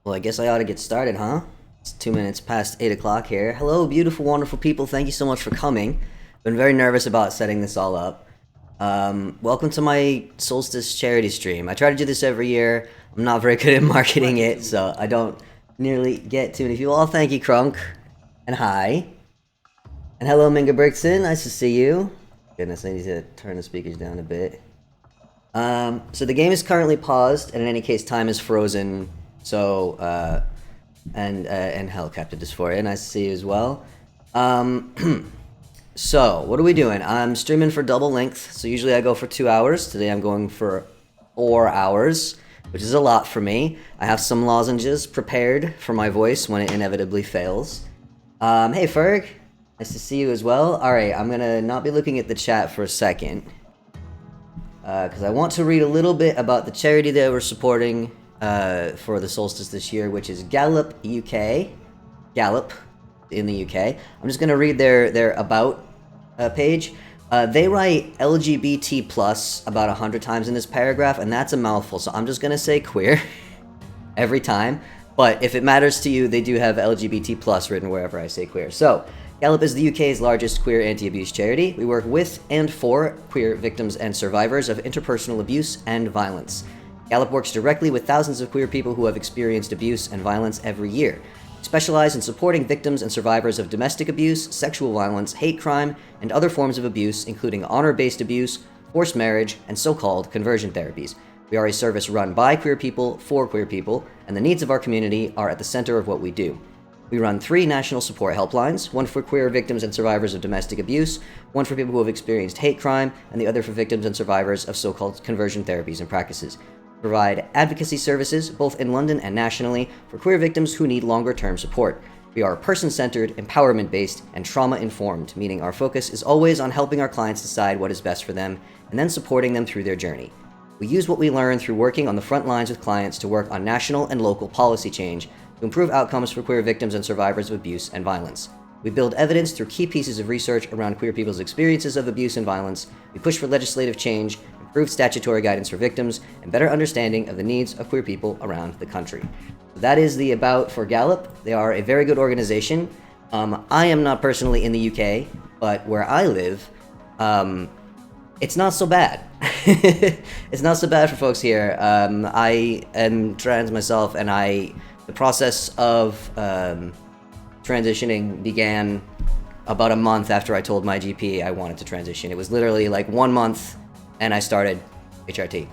Well, I guess I ought to get started, huh? It's 2 minutes past 8 o'clock here. Hello, beautiful, wonderful people. Thank you so much for coming. Been very nervous about setting this all up. Welcome to my Solstice charity stream. I try to do this every year. I'm not very good at marketing it, so I don't nearly get too many people. Oh, thank you, Crunk. And hi. And hello, Minga Brickson. Nice to see you. Goodness, I need to turn the speakers down a bit. So the game is currently paused, and in any case, time is frozen. So, and Hellcaptain Dysphoria, nice to see you as well. So, what are we doing? I'm streaming for double length, so usually I go for 2 hours. Today I'm going for 4 hours, which is a lot for me. I have some lozenges prepared for my voice when it inevitably fails. Hey Ferg, nice to see you as well. Alright, I'm gonna not be looking at the chat for a second, because I want to read a little bit about the charity that we're supporting for the solstice this year, which is Galop UK. Galop in the UK. I'm just going to read their about page. They write LGBT plus about 100 times in this paragraph, and that's a mouthful, so I'm just going to say queer every time. But if it matters to you, they do have LGBT plus written wherever I say queer. So, Galop is the UK's largest queer anti-abuse charity. We work with and for queer victims and survivors of interpersonal abuse and violence. Galop works directly with thousands of queer people who have experienced abuse and violence every year. We specialize in supporting victims and survivors of domestic abuse, sexual violence, hate crime, and other forms of abuse, including honor-based abuse, forced marriage, and so-called conversion therapies. We are a service run by queer people, for queer people, and the needs of our community are at the center of what we do. We run 3 national support helplines, one for queer victims and survivors of domestic abuse, one for people who have experienced hate crime, and the other for victims and survivors of so-called conversion therapies and practices. Provide advocacy services, both in London and nationally, for queer victims who need longer-term support. We are person-centered, empowerment-based, and trauma-informed, meaning our focus is always on helping our clients decide what is best for them, and then supporting them through their journey. We use what we learn through working on the front lines with clients to work on national and local policy change to improve outcomes for queer victims and survivors of abuse and violence. We build evidence through key pieces of research around queer people's experiences of abuse and violence. We push for legislative change, improved statutory guidance for victims, and better understanding of the needs of queer people around the country. So that is the about for Galop. They are a very good organization. I am not personally in the UK, but where I live, it's not so bad. It's not so bad for folks here. I am trans myself, and the process of transitioning began about a month after I told my GP I wanted to transition. It was literally like 1 month, and I started HRT.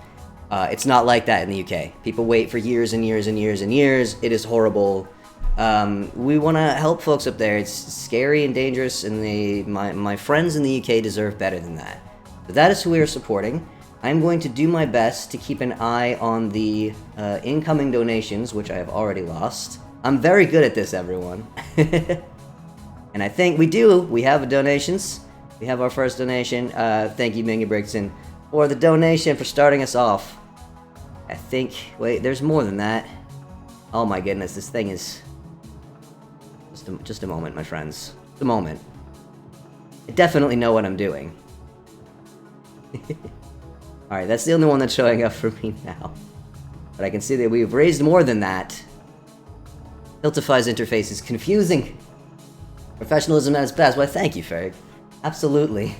It's not like that in the UK. People wait for years and years and years and years. It is horrible. We want to help folks up there. It's scary and dangerous, and my friends in the UK deserve better than that. But that is who we are supporting. I'm going to do my best to keep an eye on the incoming donations, which I have already lost. I'm very good at this, everyone. And I think we have donations. We have our first donation. Thank you, Mingy Brigson, for the donation for starting us off. I think, wait, there's more than that. Oh my goodness, this thing is... Just a moment, my friends. Just a moment. I definitely know what I'm doing. Alright, that's the only one that's showing up for me now. But I can see that we've raised more than that. Hiltify's interface is confusing. Professionalism at its best. Why, thank you, Ferg. Absolutely.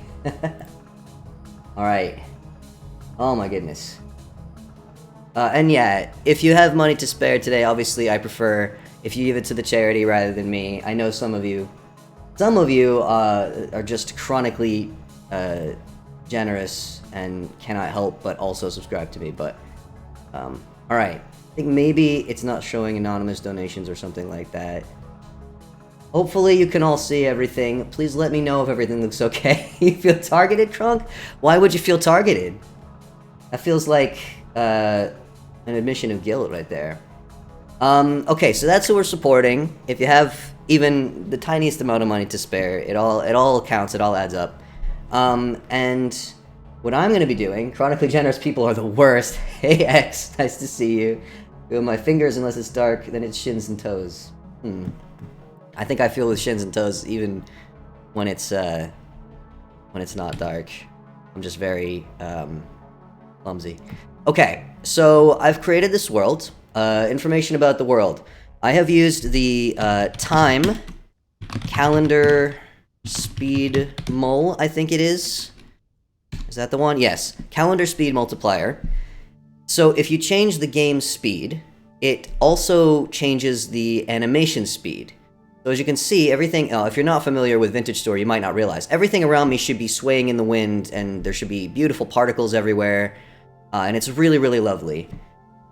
Alright. Oh my goodness. And yeah, if you have money to spare today, obviously I prefer if you give it to the charity rather than me. I know some of you are just chronically generous and cannot help but also subscribe to me, but alright. I think maybe it's not showing anonymous donations or something like that. Hopefully you can all see everything. Please let me know if everything looks okay. You feel targeted, Crunk? Why would you feel targeted? That feels like an admission of guilt right there. Okay, so that's who we're supporting. If you have even the tiniest amount of money to spare, it all counts, it all adds up. And what I'm going to be doing, chronically generous people are the worst. Hey X, nice to see you. Feel my fingers unless it's dark, then it's shins and toes. I think I feel with shins and toes even when it's not dark. I'm just very clumsy. Okay, so I've created this world, information about the world. I have used the time calendar speed mul, I think it is. Is that the one? Yes. Calendar speed multiplier. So if you change the game speed, it also changes the animation speed. So as you can see, everything, if you're not familiar with Vintage Store, you might not realize, everything around me should be swaying in the wind, and there should be beautiful particles everywhere, and it's really, really lovely.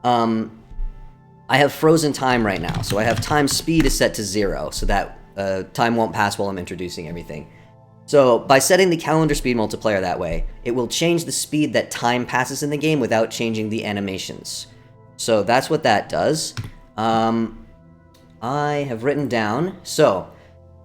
I have frozen time right now, so I have time speed is set to 0, so that time won't pass while I'm introducing everything. So by setting the calendar speed multiplier that way, it will change the speed that time passes in the game without changing the animations. So that's what that does. I have written down, so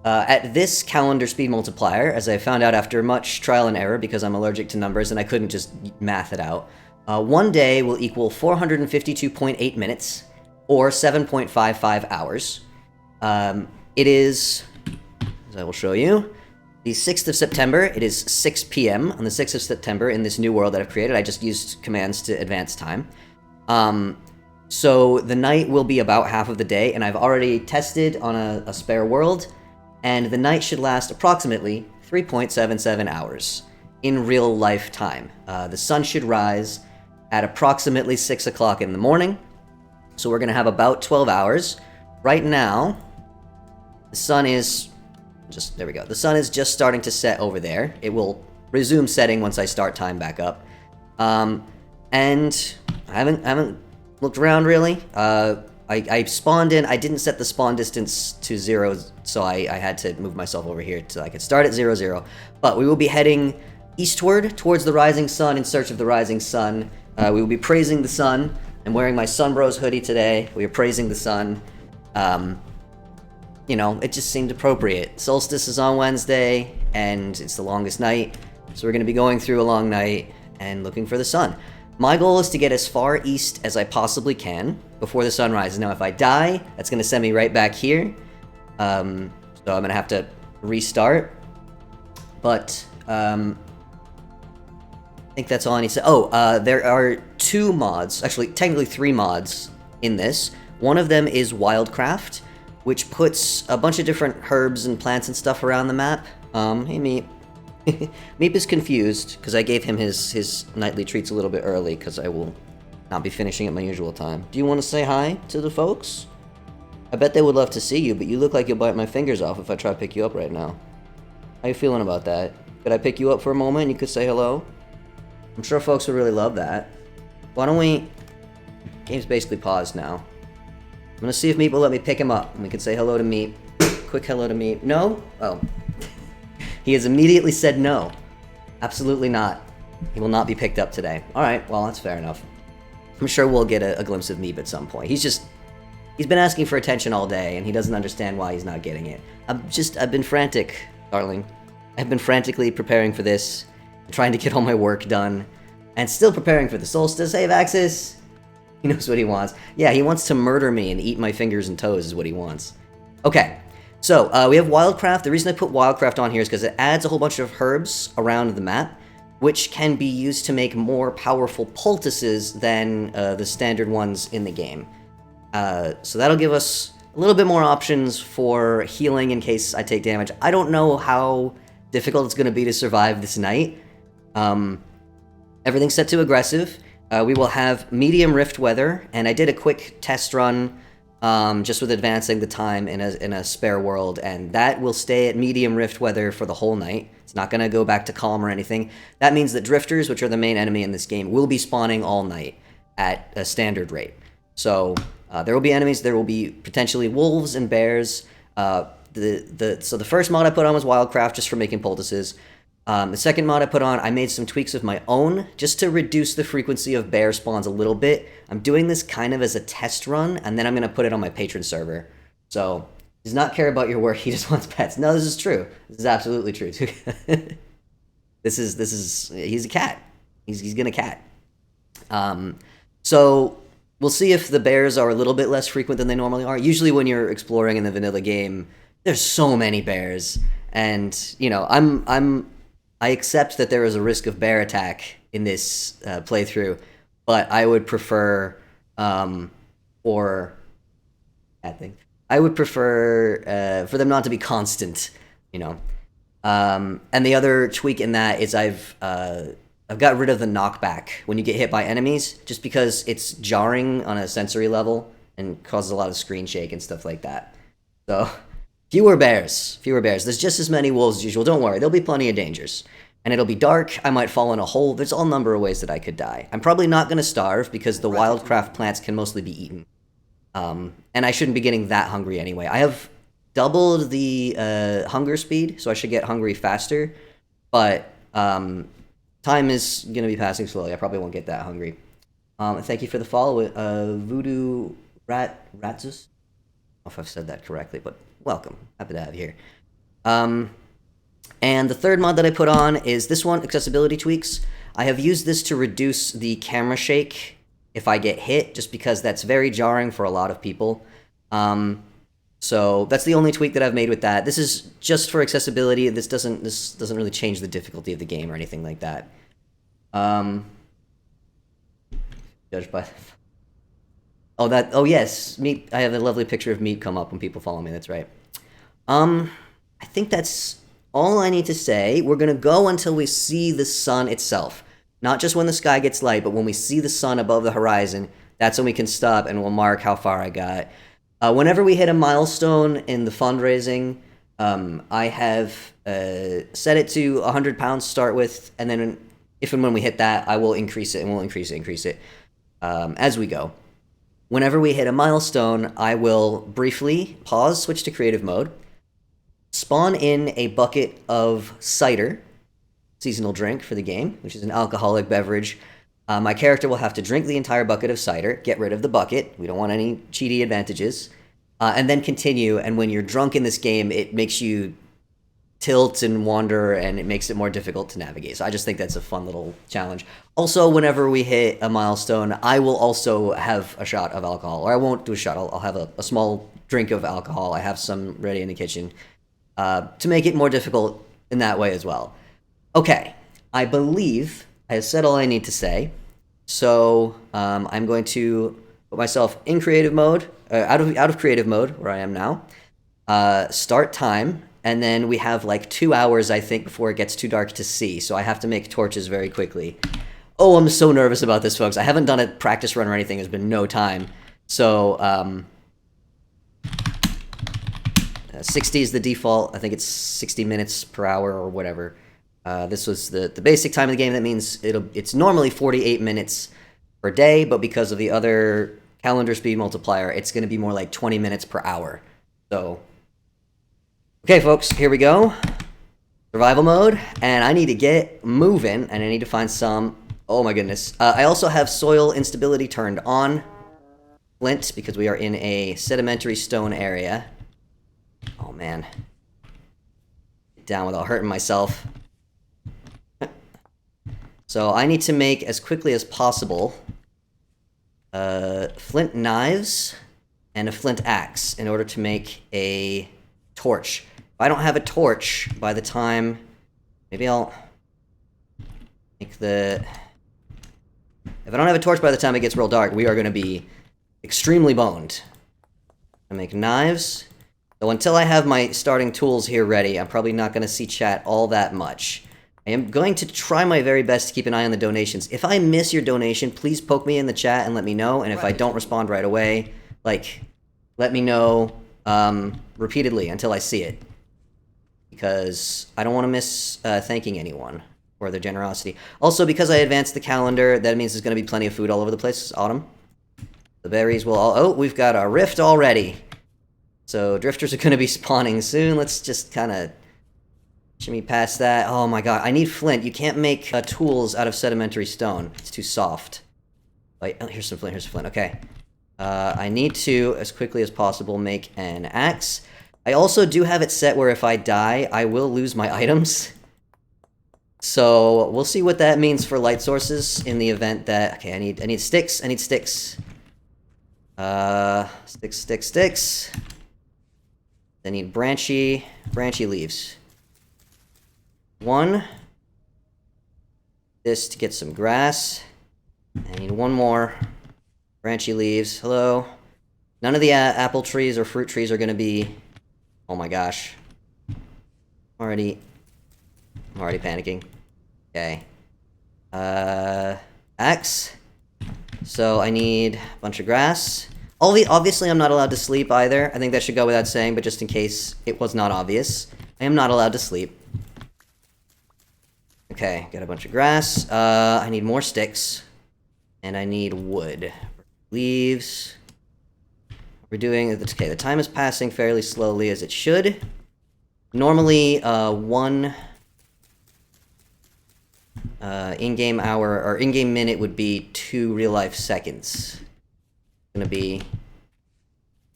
at this calendar speed multiplier, as I found out after much trial and error because I'm allergic to numbers and I couldn't just math it out, 1 day will equal 452.8 minutes, or 7.55 hours. It is, as I will show you, the 6th of September. It is 6 p.m. on the 6th of September in this new world that I've created. I just used commands to advance time. So the night will be about half of the day, and I've already tested on a spare world, and the night should last approximately 3.77 hours in real life time. The sun should rise at approximately 6 o'clock in the morning, so we're going to have about 12 hours. Right now, the sun is there we go. The sun is just starting to set over there. It will resume setting once I start time back up. And I haven't looked around really. I spawned in. I didn't set the spawn distance to 0, so I had to move myself over here so I could start at 0, 0. But we will be heading eastward towards the rising sun in search of the rising sun. We will be praising the sun. I'm wearing my Sunbros hoodie today. We are praising the sun. You know, it just seemed appropriate. Solstice is on Wednesday, and it's the longest night, so we're going to be going through a long night and looking for the sun. My goal is to get as far east as I possibly can before the sun rises. Now, if I die, that's going to send me right back here, so I'm going to have to restart, but I think that's all I need to say. Oh, there are 2 mods, actually technically 3 mods in this. One of them is Wildcraft, which puts a bunch of different herbs and plants and stuff around the map. Hey Meep. Meep is confused, because I gave him his nightly treats a little bit early, because I will not be finishing at my usual time. Do you want to say hi to the folks? I bet they would love to see you, but you look like you'll bite my fingers off if I try to pick you up right now. How you feeling about that? Could I pick you up for a moment and you could say hello? I'm sure folks would really love that. Why don't we... Game's basically paused now. I'm gonna see if Meep will let me pick him up, and we can say hello to Meep. Quick hello to Meep. No? Oh. He has immediately said no. Absolutely not. He will not be picked up today. Alright, well, that's fair enough. I'm sure we'll get a glimpse of Meep at some point. He's been asking for attention all day, and he doesn't understand why he's not getting it. I've been frantic, darling. I've been frantically preparing for this, trying to get all my work done, and still preparing for the solstice. Hey, Vaxis! He knows what he wants. Yeah, he wants to murder me and eat my fingers and toes is what he wants. Okay, so we have Wildcraft. The reason I put Wildcraft on here is because it adds a whole bunch of herbs around the map, which can be used to make more powerful poultices than the standard ones in the game. So that'll give us a little bit more options for healing in case I take damage. I don't know how difficult it's going to be to survive this night. Everything's set to aggressive. We will have medium rift weather, and I did a quick test run just with advancing the time in a spare world, and that will stay at medium rift weather for the whole night. It's not going to go back to calm or anything. That means that drifters, which are the main enemy in this game, will be spawning all night at a standard rate. So there will be enemies. There will be potentially wolves and bears. So the first mod I put on was Wildcraft, just for making poultices. The second mod I put on, I made some tweaks of my own, just to reduce the frequency of bear spawns a little bit. I'm doing this kind of as a test run, and then I'm going to put it on my patron server. So, he does not care about your work, he just wants pets. No, this is true. This is absolutely true. He's a cat. He's gonna cat. So, we'll see if the bears are a little bit less frequent than they normally are. Usually when you're exploring in the vanilla game, there's so many bears. And, you know, I accept that there is a risk of bear attack in this playthrough, but I would prefer for or bad thing. I would prefer for them not to be constant, you know. And the other tweak in that is I've got rid of the knockback when you get hit by enemies, just because it's jarring on a sensory level and causes a lot of screen shake and stuff like that. So fewer bears, fewer bears. There's just as many wolves as usual. Don't worry, there'll be plenty of dangers. And it'll be dark, I might fall in a hole. There's all number of ways that I could die. I'm probably not going to starve because the wildcraft plants can mostly be eaten. And I shouldn't be getting that hungry anyway. I have doubled the hunger speed, so I should get hungry faster. But time is going to be passing slowly. I probably won't get that hungry. Thank you for the follow, Voodoo Ratzus. I don't know if I've said that correctly, but welcome. Happy to have you here. And the third mod that I put on is this one, accessibility tweaks. I have used this to reduce the camera shake if I get hit, just because that's very jarring for a lot of people. So that's the only tweak that I've made with that. This is just for accessibility. This doesn't really change the difficulty of the game or anything like that. Judged by... Oh yes, Meat. I have a lovely picture of Meat come up when people follow me. That's right. I think that's all I need to say. We're gonna go until we see the sun itself. Not just when the sky gets light, but when we see the sun above the horizon, that's when we can stop and we'll mark how far I got. Whenever we hit a milestone in the fundraising, I have set it to 100 pounds to start with, and then if and when we hit that, I will increase it, and we'll increase it as we go. Whenever we hit a milestone, I will briefly pause, switch to creative mode, spawn in a bucket of cider, seasonal drink for the game, which is an alcoholic beverage. My character will have to drink the entire bucket of cider, get rid of the bucket. We don't want any cheaty advantages. And then continue, and when you're drunk in this game, it makes you tilt and wander, and it makes it more difficult to navigate. So I just think that's a fun little challenge. Also, whenever we hit a milestone, I will also have a shot of alcohol. Or I won't do a shot, I'll have a small drink of alcohol. I have some ready in the kitchen to make it more difficult in that way as well. Okay, I believe I have said all I need to say, so I'm going to put myself in creative mode, out of creative mode, where I am now, start time, and then we have like 2 hours, I think, before it gets too dark to see, so I have to make torches very quickly. Oh, I'm so nervous about this, folks. I haven't done a practice run or anything. There's been no time, so 60 is the default. I think it's 60 minutes per hour or whatever. This was the basic time of the game. That means it's normally 48 minutes per day, but because of the other calendar speed multiplier, it's going to be more like 20 minutes per hour. So, okay, folks, here we go. Survival mode, and I need to get moving, and I need to find some... Oh my goodness. I also have soil instability turned on. Flint, because we are in a sedimentary stone area. Oh man. Get down without hurting myself. So I need to make, as quickly as possible, flint knives and a flint axe in order to make a torch. If I don't have a torch by the time... Maybe I'll make the... If I don't have a torch by the time it gets real dark, we are going to be extremely boned. I make knives. So until I have my starting tools here ready, I'm probably not going to see chat all that much. I am going to try my very best to keep an eye on the donations. If I miss your donation, please poke me in the chat and let me know. And if I don't respond right away, like, let me know repeatedly until I see it. Because I don't want to miss thanking anyone for their generosity. Also, because I advanced the calendar, that means there's going to be plenty of food all over the place. It's autumn. The berries will all... Oh, we've got a rift already. So drifters are going to be spawning soon. Let's just kind of... shimmy past that. Oh my god, I need flint. You can't make tools out of sedimentary stone. It's too soft. Wait, oh, here's some flint, okay. I need to, as quickly as possible, make an axe. I also do have it set where if I die, I will lose my items. So, we'll see what that means for light sources in the event that... Okay, I need sticks. I need sticks. Sticks. I need branchy leaves. One. This to get some grass. I need one more. Branchy leaves. Hello. None of the apple trees or fruit trees are going to be... Oh my gosh. I'm already panicking. Okay. Axe. So I need a bunch of grass. Obviously, I'm not allowed to sleep either. I think that should go without saying, but just in case it was not obvious, I am not allowed to sleep. Okay, got a bunch of grass. I need more sticks. And I need wood. Leaves. We're doing... Okay, the time is passing fairly slowly, as it should. Normally, one... in-game hour, or in-game minute would be 2 real-life seconds. It's gonna be...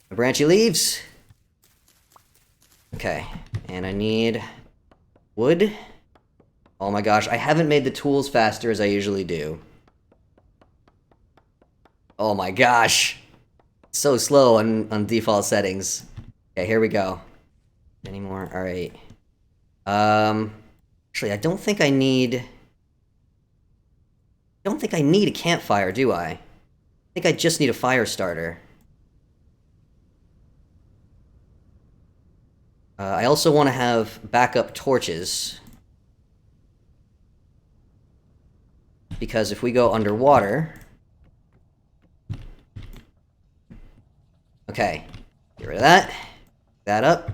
branchy leaves! Okay, and I need... wood. Oh my gosh, I haven't made the tools faster as I usually do. Oh my gosh! So slow on default settings. Okay, here we go. Any more? Alright. Actually, I don't think I need a campfire, do I? I think I just need a fire starter. I also want to have backup torches. Because if we go underwater... Okay. Get rid of that. That up.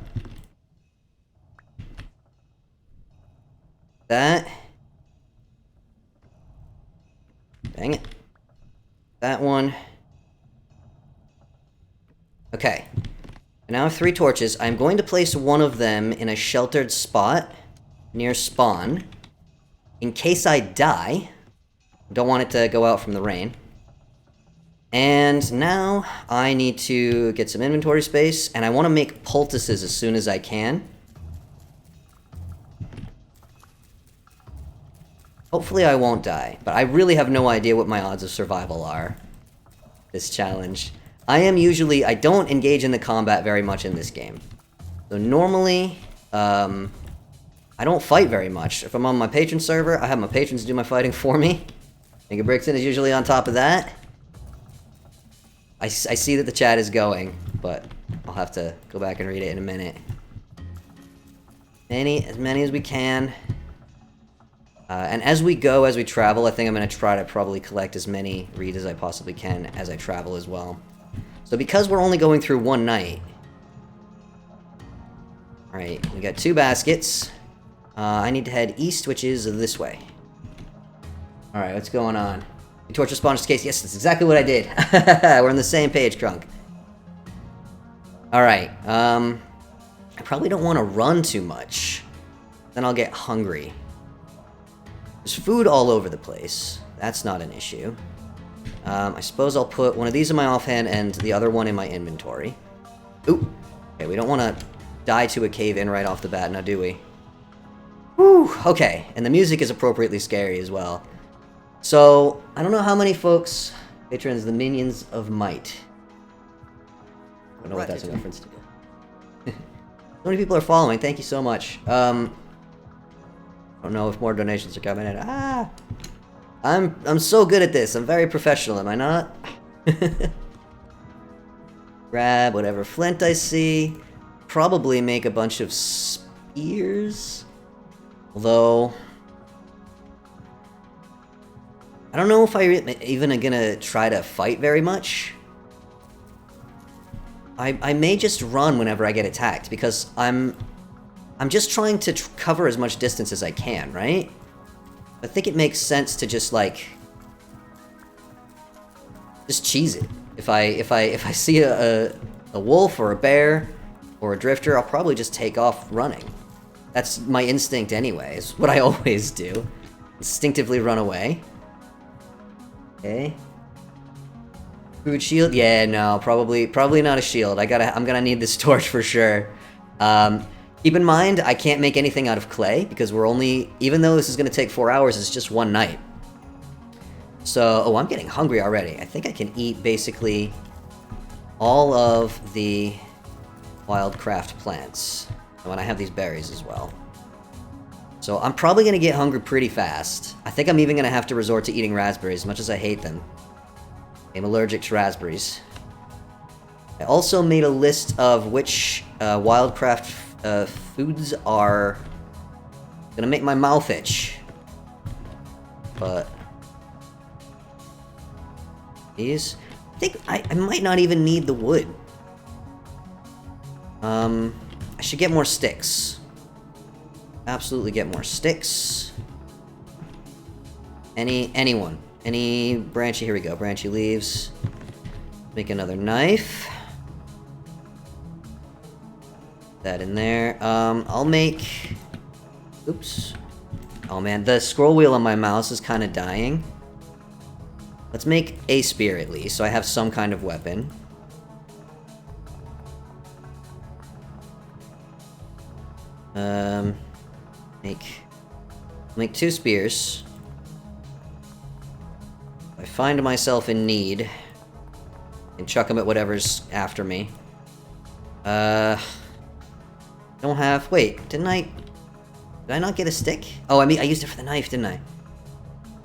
That. Dang it. That one. Okay. I now have 3 torches. I'm going to place one of them in a sheltered spot near spawn. In case I die. Don't want it to go out from the rain. And now I need to get some inventory space, and I want to make poultices as soon as I can. Hopefully I won't die, but I really have no idea what my odds of survival are. This challenge. I don't engage in the combat very much in this game. So normally, I don't fight very much. If I'm on my patron server, I have my patrons do my fighting for me. Mega Brixton is usually on top of that. I see that the chat is going, but I'll have to go back and read it in a minute. As many as we can. And as we go, as we travel, I think I'm going to try to probably collect as many reads as I possibly can as I travel as well. So because we're only going through one night... Alright, we got 2 baskets. I need to head east, which is this way. Alright, what's going on? You torch respawn just in case. Yes, that's exactly what I did. We're on the same page, Crunk. Alright, I probably don't want to run too much. Then I'll get hungry. There's food all over the place. That's not an issue. I suppose I'll put one of these in my offhand and the other one in my inventory. Ooh. Okay, we don't want to die to a cave-in right off the bat, now do we? Whew, okay. And the music is appropriately scary as well. So, I don't know how many folks... Patrons, the Minions of Might. I don't know what that's in reference to. So many people are following, thank you so much. I don't know if more donations are coming in. Ah! I'm so good at this. I'm very professional, am I not? Grab whatever flint I see. Probably make a bunch of spears. Although... I don't know if I'm even gonna try to fight very much. I may just run whenever I get attacked, because I'm just trying to cover as much distance as I can, right? I think it makes sense to just, like... just cheese it. If I see a wolf or a bear or a drifter, I'll probably just take off running. That's my instinct anyway. It's what I always do. Instinctively run away. Okay. Food shield? Yeah, no, probably not a shield. I'm gonna need this torch for sure. Keep in mind, I can't make anything out of clay, because we're only... even though this is gonna take 4 hours, it's just one night. So... oh, I'm getting hungry already. I think I can eat, basically, all of the wildcraft plants. And I have these berries as well. So I'm probably gonna get hungry pretty fast. I think I'm even gonna have to resort to eating raspberries, as much as I hate them. I'm allergic to raspberries. I also made a list of which wildcraft foods are gonna make my mouth itch. But these, I think I might not even need the wood. I should get more sticks. Absolutely get more sticks. Anyone. Any branchy, here we go, branchy leaves. Make another knife. That in there. I'll make... Oops. Oh man, the scroll wheel on my mouse is kind of dying. Let's make a spear at least, so I have some kind of weapon. Make 2 spears. If I find myself in need, and chuck them at whatever's after me. Don't have... Wait, did I not get a stick? Oh, I mean, I used it for the knife, didn't I?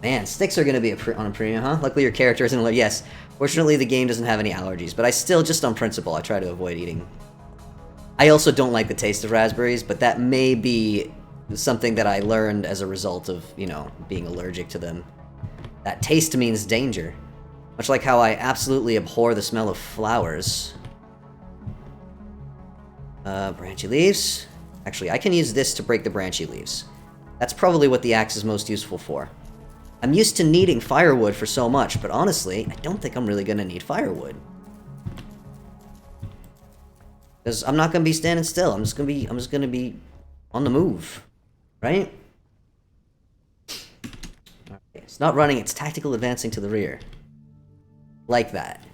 Man, sticks are gonna be on a premium, huh? Luckily your character isn't like... Yes, fortunately the game doesn't have any allergies, but I still, just on principle, I try to avoid eating. I also don't like the taste of raspberries, but that may be something that I learned as a result of, you know, being allergic to them. That taste means danger. Much like how I absolutely abhor the smell of flowers. Branchy leaves. Actually, I can use this to break the branchy leaves. That's probably what the axe is most useful for. I'm used to needing firewood for so much, but honestly, I don't think I'm really gonna need firewood. Because I'm not gonna be standing still. I'm just gonna be on the move, right? Okay, it's not running. It's tactical advancing to the rear, like that.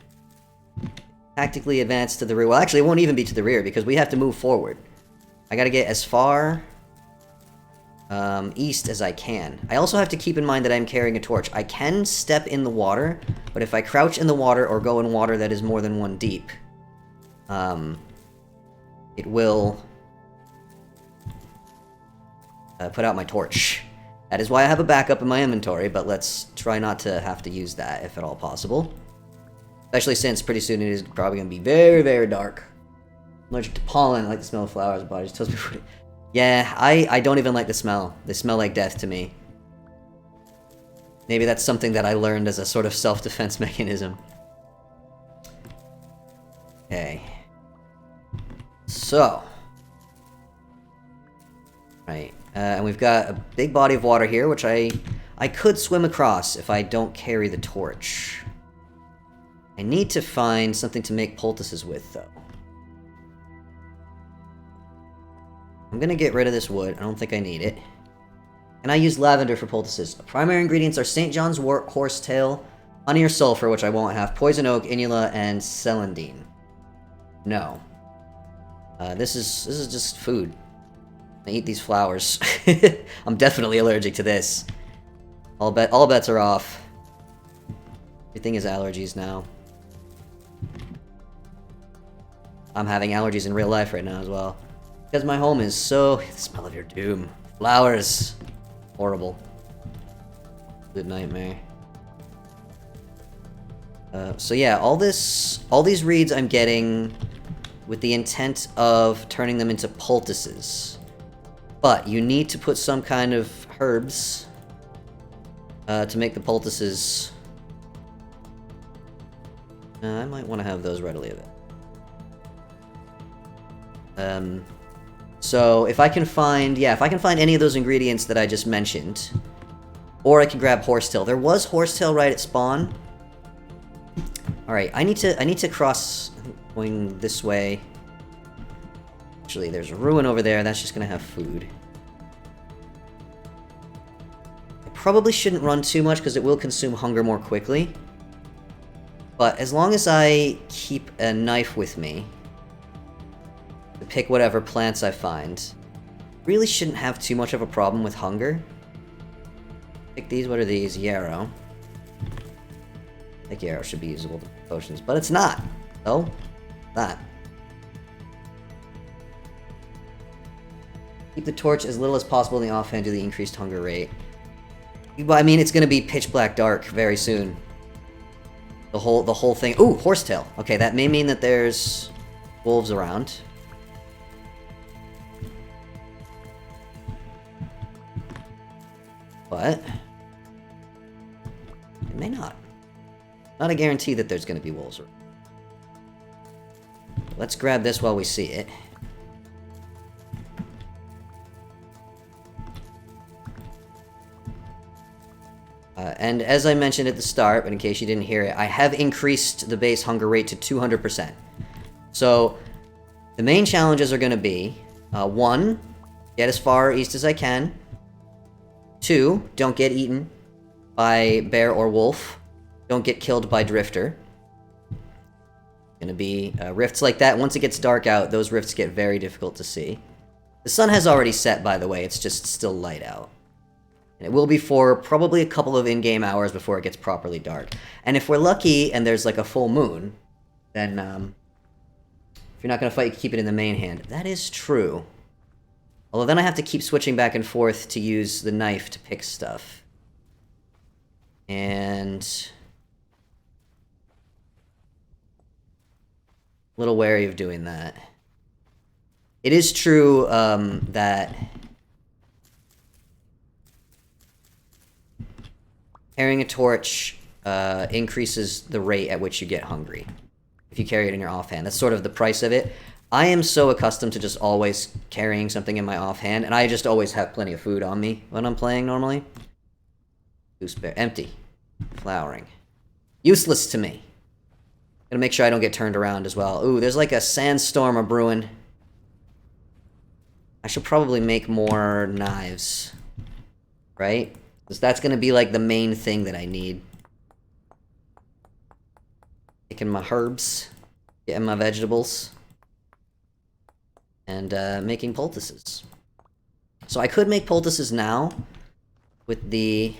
Tactically advance to the rear. Well, actually, it won't even be to the rear because we have to move forward. I gotta get as far east as I can. I also have to keep in mind that I'm carrying a torch. I can step in the water, but if I crouch in the water or go in water that is more than 1 deep, it will put out my torch. That is why I have a backup in my inventory, but let's try not to have to use that if at all possible. Especially since pretty soon it is probably going to be very, very dark. I'm allergic to pollen. I like the smell of flowers. Body just tells me pretty... Yeah, I don't even like the smell. They smell like death to me. Maybe that's something that I learned as a sort of self-defense mechanism. Okay. So. Right. And we've got a big body of water here, which I could swim across if I don't carry the torch. I need to find something to make poultices with, though. I'm gonna get rid of this wood. I don't think I need it. And I use lavender for poultices. Primary ingredients are St. John's wort, horsetail, honey or sulfur, which I won't have, poison oak, inula, and celandine. No. This is just food. I eat these flowers. I'm definitely allergic to this. All bets are off. Everything is allergies now. I'm having allergies in real life right now as well. Because my home is so... The smell of your doom. Flowers. Horrible. Good nightmare. So yeah, all these reeds I'm getting with the intent of turning them into poultices. But you need to put some kind of herbs to make the poultices. I might want to have those readily available. So if I can find, if I can find any of those ingredients that I just mentioned, or I can grab horsetail. There was horsetail right at spawn. All right, I need to cross, going this way. Actually, there's a ruin over there. That's just gonna have food. I probably shouldn't run too much because it will consume hunger more quickly. But as long as I keep a knife with me to pick whatever plants I find, really shouldn't have too much of a problem with hunger. Pick these. What are these? Yarrow. I think yarrow should be usable to potions, but it's not. So, that. Keep the torch as little as possible in the offhand due to the increased hunger rate. But I mean, it's going to be pitch black dark very soon. The whole thing. Ooh, horsetail. Okay, that may mean that there's wolves around. But it may not. Not a guarantee that there's going to be wolves around. Let's grab this while we see it. And as I mentioned at the start, but in case you didn't hear it, I have increased the base hunger rate to 200%. So, the main challenges are going to be, 1, get as far east as I can. 2, don't get eaten by bear or wolf. Don't get killed by drifter. Gonna be rifts like that. Once it gets dark out, those rifts get very difficult to see. The sun has already set, by the way. It's just still light out. And it will be for probably a couple of in-game hours before it gets properly dark. And if we're lucky and there's like a full moon, then if you're not going to fight, you can keep it in the main hand. That is true. Although then I have to keep switching back and forth to use the knife to pick stuff. And a little wary of doing that. It is true that carrying a torch increases the rate at which you get hungry if you carry it in your offhand. That's sort of the price of it. I am so accustomed to just always carrying something in my offhand, and I just always have plenty of food on me when I'm playing normally. Goose bear. Empty. Flowering. Useless to me. Gonna make sure I don't get turned around as well. Ooh, there's like a sandstorm a brewing. I should probably make more knives. Right? Because that's gonna be like the main thing that I need. Taking my herbs. Getting my vegetables. And making poultices. So I could make poultices now. With the...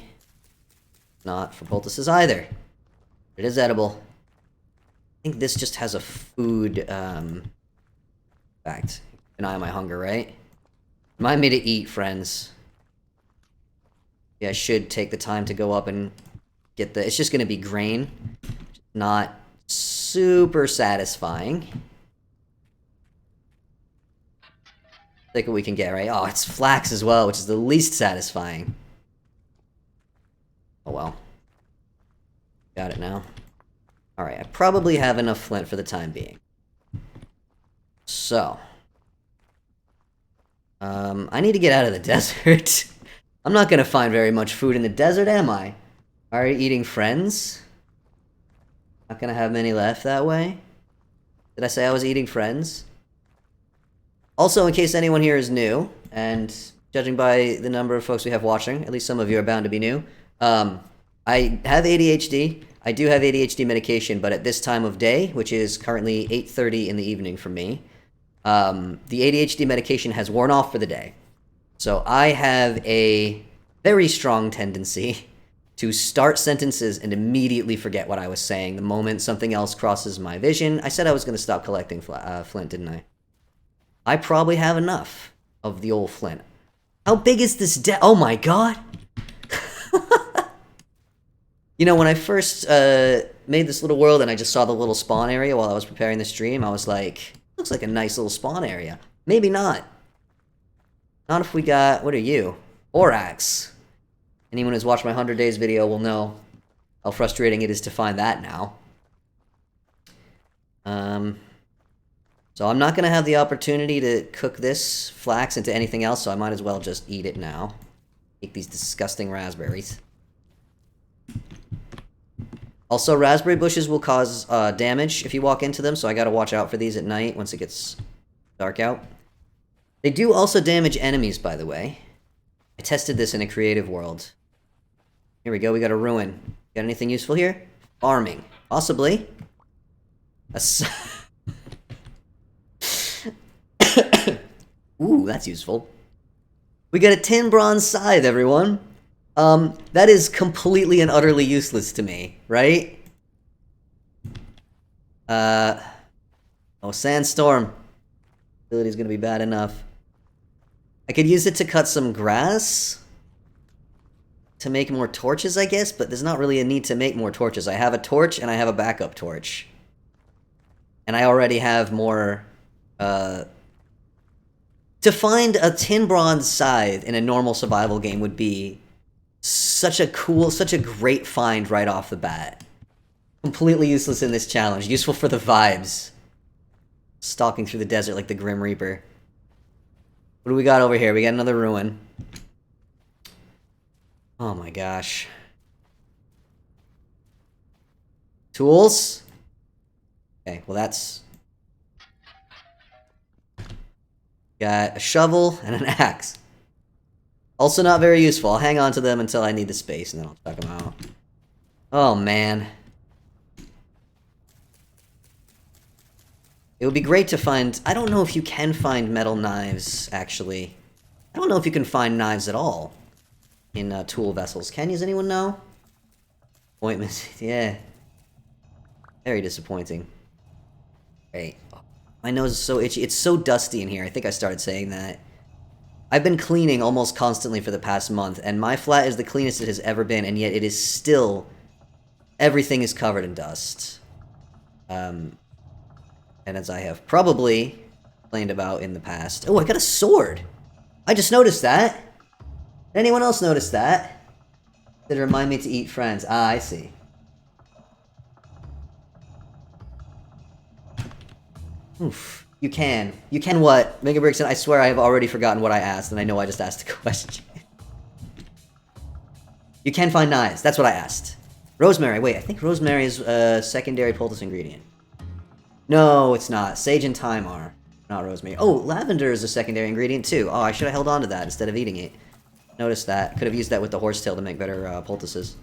Not for poultices either. It is edible. I think this just has a food, fact. Deny my hunger, right? Remind me to eat, friends. Yeah, I should take the time to go up and get the... It's just gonna be grain. Not super satisfying. Look what we can get, right? Oh, it's flax as well, which is the least satisfying. Oh well. Got it now. Alright, I probably have enough flint for the time being. So. I need to get out of the desert. I'm not gonna find very much food in the desert, am I? Already eating friends? Not gonna have many left that way? Did I say I was eating friends? Also, in case anyone here is new, and judging by the number of folks we have watching, at least some of you are bound to be new, I have ADHD. I do have ADHD medication, but at this time of day, which is currently 8:30 in the evening for me, the ADHD medication has worn off for the day. So I have a very strong tendency to start sentences and immediately forget what I was saying the moment something else crosses my vision. I said I was going to stop collecting flint, didn't I? I probably have enough of the old flint. How big is this oh my god! You know, when I first made this little world and I just saw the little spawn area while I was preparing the stream, I was like, looks like a nice little spawn area. Maybe not. Not if we got, what are you? Borax. Anyone who's watched my 100 Days video will know how frustrating it is to find that now. So I'm not going to have the opportunity to cook this flax into anything else, so I might as well just eat it now. Eat these disgusting raspberries. Also, raspberry bushes will cause damage if you walk into them, so I gotta watch out for these at night once it gets dark out. They do also damage enemies, by the way. I tested this in a creative world. Here we go, we got a ruin. Got anything useful here? Farming. Possibly. Ooh, that's useful. We got a tin bronze scythe, everyone. That is completely and utterly useless to me, right? Oh, sandstorm. Ability's gonna be bad enough. I could use it to cut some grass. to make more torches, I guess, but there's not really a need to make more torches. I have a torch and I have a backup torch. And I already have more, to find a tin bronze scythe in a normal survival game would be such a great find right off the bat. Completely useless in this challenge. Useful for the vibes. Stalking through the desert like the Grim Reaper. What do we got over here? We got another ruin. Oh my gosh. Tools? Okay, well that's... Got a shovel and an axe. Also not very useful. I'll hang on to them until I need the space and then I'll chuck them out. Oh man. It would be great to find... I don't know if you can find metal knives, actually. I don't know if you can find knives at all in tool vessels. Can you? Does anyone know? Appointment. Yeah. Very disappointing. Great. My nose is so itchy. It's so dusty in here. I think I started saying that. I've been cleaning almost constantly for the past month, and my flat is the cleanest it has ever been, and yet it is still... Everything is covered in dust. And as I have probably complained about in the past... Oh, I got a sword! I just noticed that! Did anyone else notice that? Did it remind me to eat friends? Ah, I see. Oof. You can. You can what? Mega Brixton, I swear I have already forgotten what I asked, and I know I just asked a question. You can find knives. That's what I asked. Rosemary. Wait, I think rosemary is a secondary poultice ingredient. No, it's not. Sage and thyme are. Not rosemary. Oh, lavender is a secondary ingredient, too. Oh, I should have held on to that instead of eating it. Noticed that. Could have used that with the horsetail to make better poultices.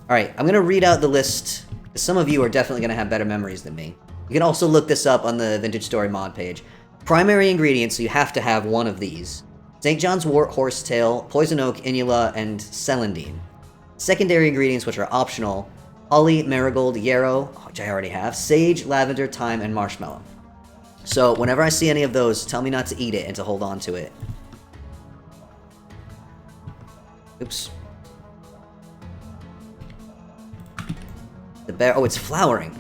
Alright, I'm going to read out the list. Some of you are definitely going to have better memories than me. You can also look this up on the Vintage Story mod page. Primary ingredients, so you have to have one of these. St. John's wort, horsetail, poison oak, inula, and celandine. Secondary ingredients, which are optional: holly, marigold, yarrow, which I already have, sage, lavender, thyme, and marshmallow. So, whenever I see any of those, tell me not to eat it and to hold on to it. Oops. The bear... Oh, it's flowering.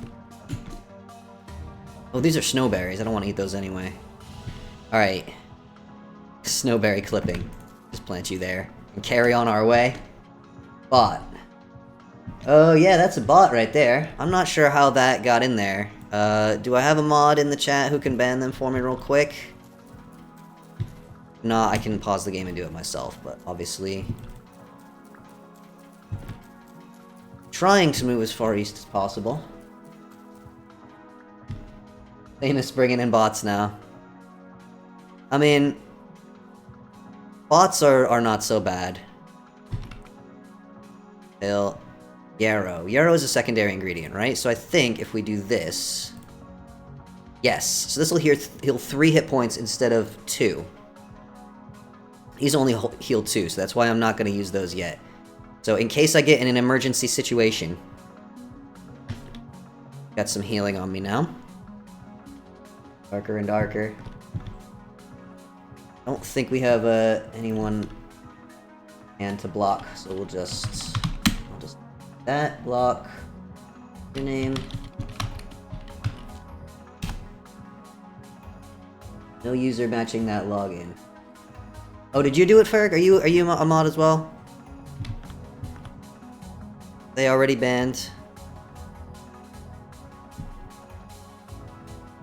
Oh, these are snowberries. I don't want to eat those anyway. Alright. Snowberry clipping. Just plant you there. And carry on our way. Bot. Oh, yeah, that's a bot right there. I'm not sure how that got in there. Do I have a mod in the chat who can ban them for me real quick? No, I can pause the game and do it myself, but obviously... Trying to move as far east as possible. Famous bringing in bots now. I mean... Bots are not so bad. Yarrow. Yarrow is a secondary ingredient, right? So I think if we do this... Yes. So this will heal 3 hit points instead of 2. He's only healed 2, so that's why I'm not going to use those yet. So in case I get in an emergency situation... Got some healing on me now. Darker and darker. I don't think we have anyone hand to block, so we'll just... That block. Your name. No user matching that login. Oh, did you do it, Ferg? Are you a mod as well? They already banned.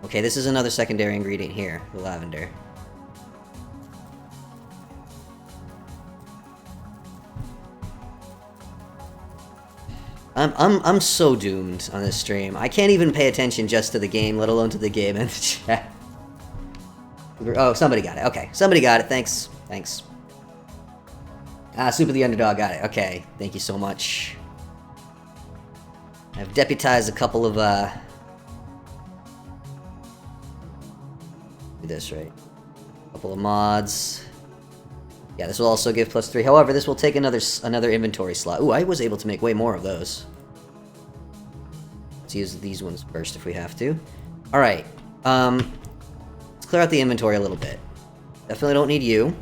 Okay, this is another secondary ingredient here, the lavender. I'm so doomed on this stream. I can't even pay attention just to the game, let alone to the game and the chat. Oh, somebody got it. Okay, somebody got it. Thanks. Thanks. Ah, Super the Underdog got it. Okay, thank you so much. I've deputized a couple of, do this, right? A couple of mods. Yeah, this will also give +3. However, this will take another inventory slot. Ooh, I was able to make way more of those. Let's use these ones first if we have to. Alright. Let's clear out the inventory a little bit. Definitely don't need you.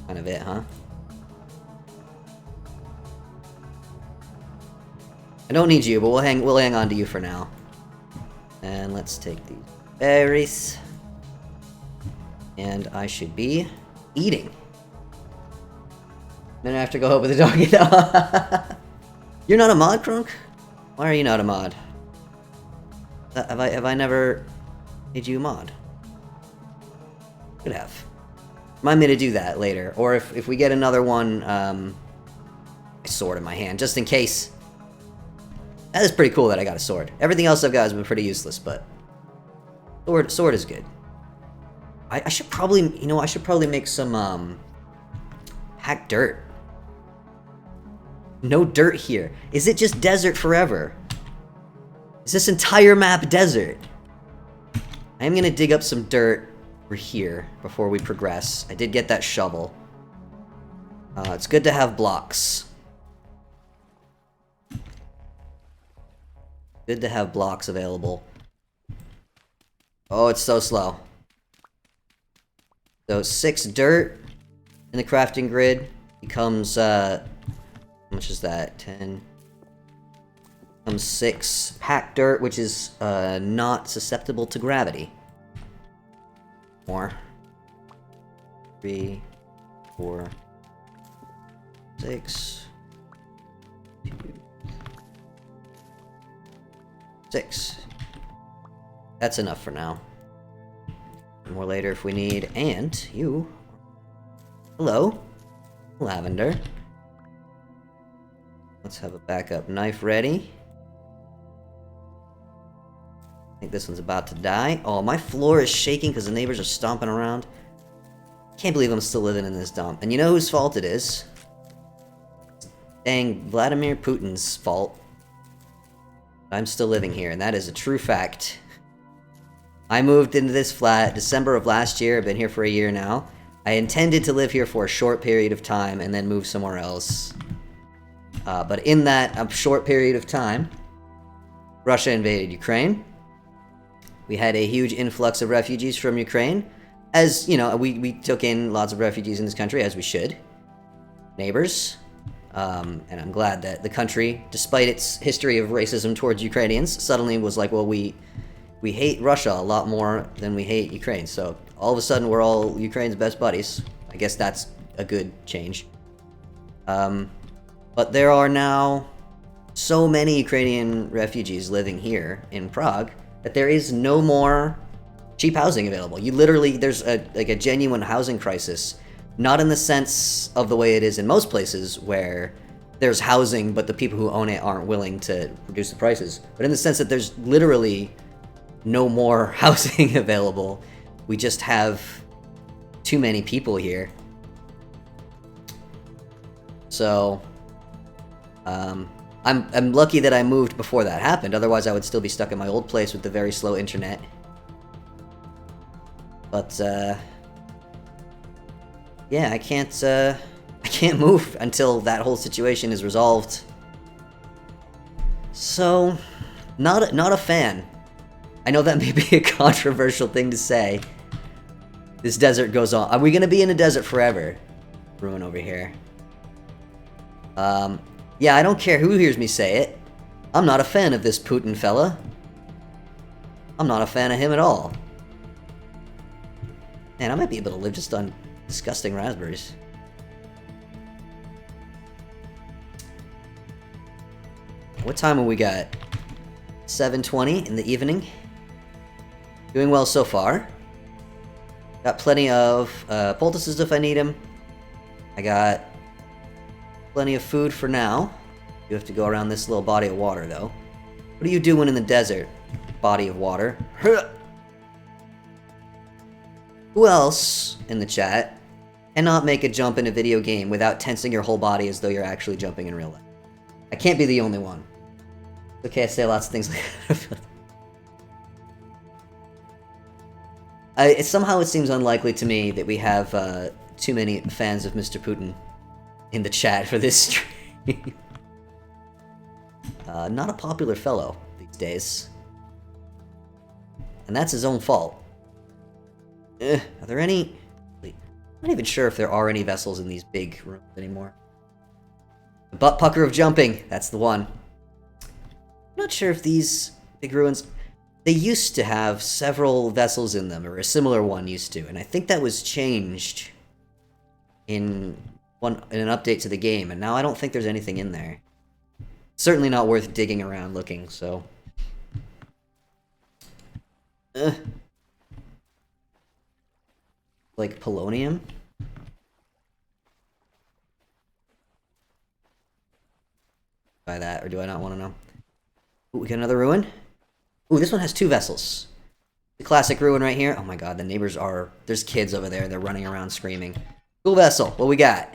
Kind of it, huh? I don't need you, but we'll hang on to you for now. And let's take these berries. And I should be eating. Then I have to go help with the doggy dog. You're not a mod, Crunk? Why are you not a mod? Have I never made you a mod? Could have. Remind me to do that later. Or if we get another one, a sword in my hand, just in case. That is pretty cool that I got a sword. Everything else I've got has been pretty useless, but sword is good. I should probably, you know, I should probably make some hacked dirt. No dirt here. Is it just desert forever? Is this entire map desert? I am gonna dig up some dirt over here before we progress. I did get that shovel. It's good to have blocks. Good to have blocks available. Oh, it's so slow. So 6 dirt in the crafting grid becomes, how much is that? 10. Becomes 6 hacked dirt, which is not susceptible to gravity. More. 3, 4, 6, 2, 6. That's enough for now. More later if we need. And you. Hello, Lavender. Let's have a backup knife ready. I think this one's about to die. Oh, my floor is shaking because the neighbors are stomping around. Can't believe I'm still living in this dump. And you know whose fault it is? Dang, Vladimir Putin's fault. I'm still living here, and that is a true fact. I moved into this flat December of last year. I've been here for a year now. I intended to live here for a short period of time and then move somewhere else. But in that short period of time, Russia invaded Ukraine. We had a huge influx of refugees from Ukraine. As, you know, we took in lots of refugees in this country, as we should. Neighbors. And I'm glad that the country, despite its history of racism towards Ukrainians, suddenly was like, well, we hate Russia a lot more than we hate Ukraine. So all of a sudden, we're all Ukraine's best buddies. I guess that's a good change. But there are now so many Ukrainian refugees living here in Prague that there is no more cheap housing available. You literally, there's a genuine housing crisis. Not in the sense of the way it is in most places where there's housing, but the people who own it aren't willing to reduce the prices. But in the sense that there's literally no more housing available. We just have too many people here. So, I'm lucky that I moved before that happened. Otherwise, I would still be stuck in my old place with the very slow internet. But, yeah, I can't move until that whole situation is resolved. So, not a fan. I know that may be a controversial thing to say. This desert goes on. Are we gonna be in a desert forever? Ruin over here. Yeah, I don't care who hears me say it. I'm not a fan of this Putin fella. I'm not a fan of him at all. Man, I might be able to live just on disgusting raspberries. What time have we got? 7:20 in the evening. Doing well so far. Got plenty of poultices if I need them. I got plenty of food for now. You have to go around this little body of water, though. What are you doing in the desert? Body of water. Who else in the chat cannot make a jump in a video game without tensing your whole body as though you're actually jumping in real life? I can't be the only one. Okay, I say lots of things like that. Somehow it seems unlikely to me that we have too many fans of Mr. Putin in the chat for this stream. Not a popular fellow these days. And that's his own fault. Are there any... Wait, I'm not even sure if there are any vessels in these big rooms anymore. The butt pucker of jumping. That's the one. I'm not sure if these big ruins... They used to have several vessels in them, or a similar one used to, and I think that was changed in an update to the game, and now I don't think there's anything in there. Certainly not worth digging around looking, so... Like polonium? Buy that, or do I not want to know? Ooh, we got another ruin? Ooh, this one has 2 vessels. The classic ruin right here. Oh my god, the neighbors are... There's kids over there. They're running around screaming. Cool vessel. What we got?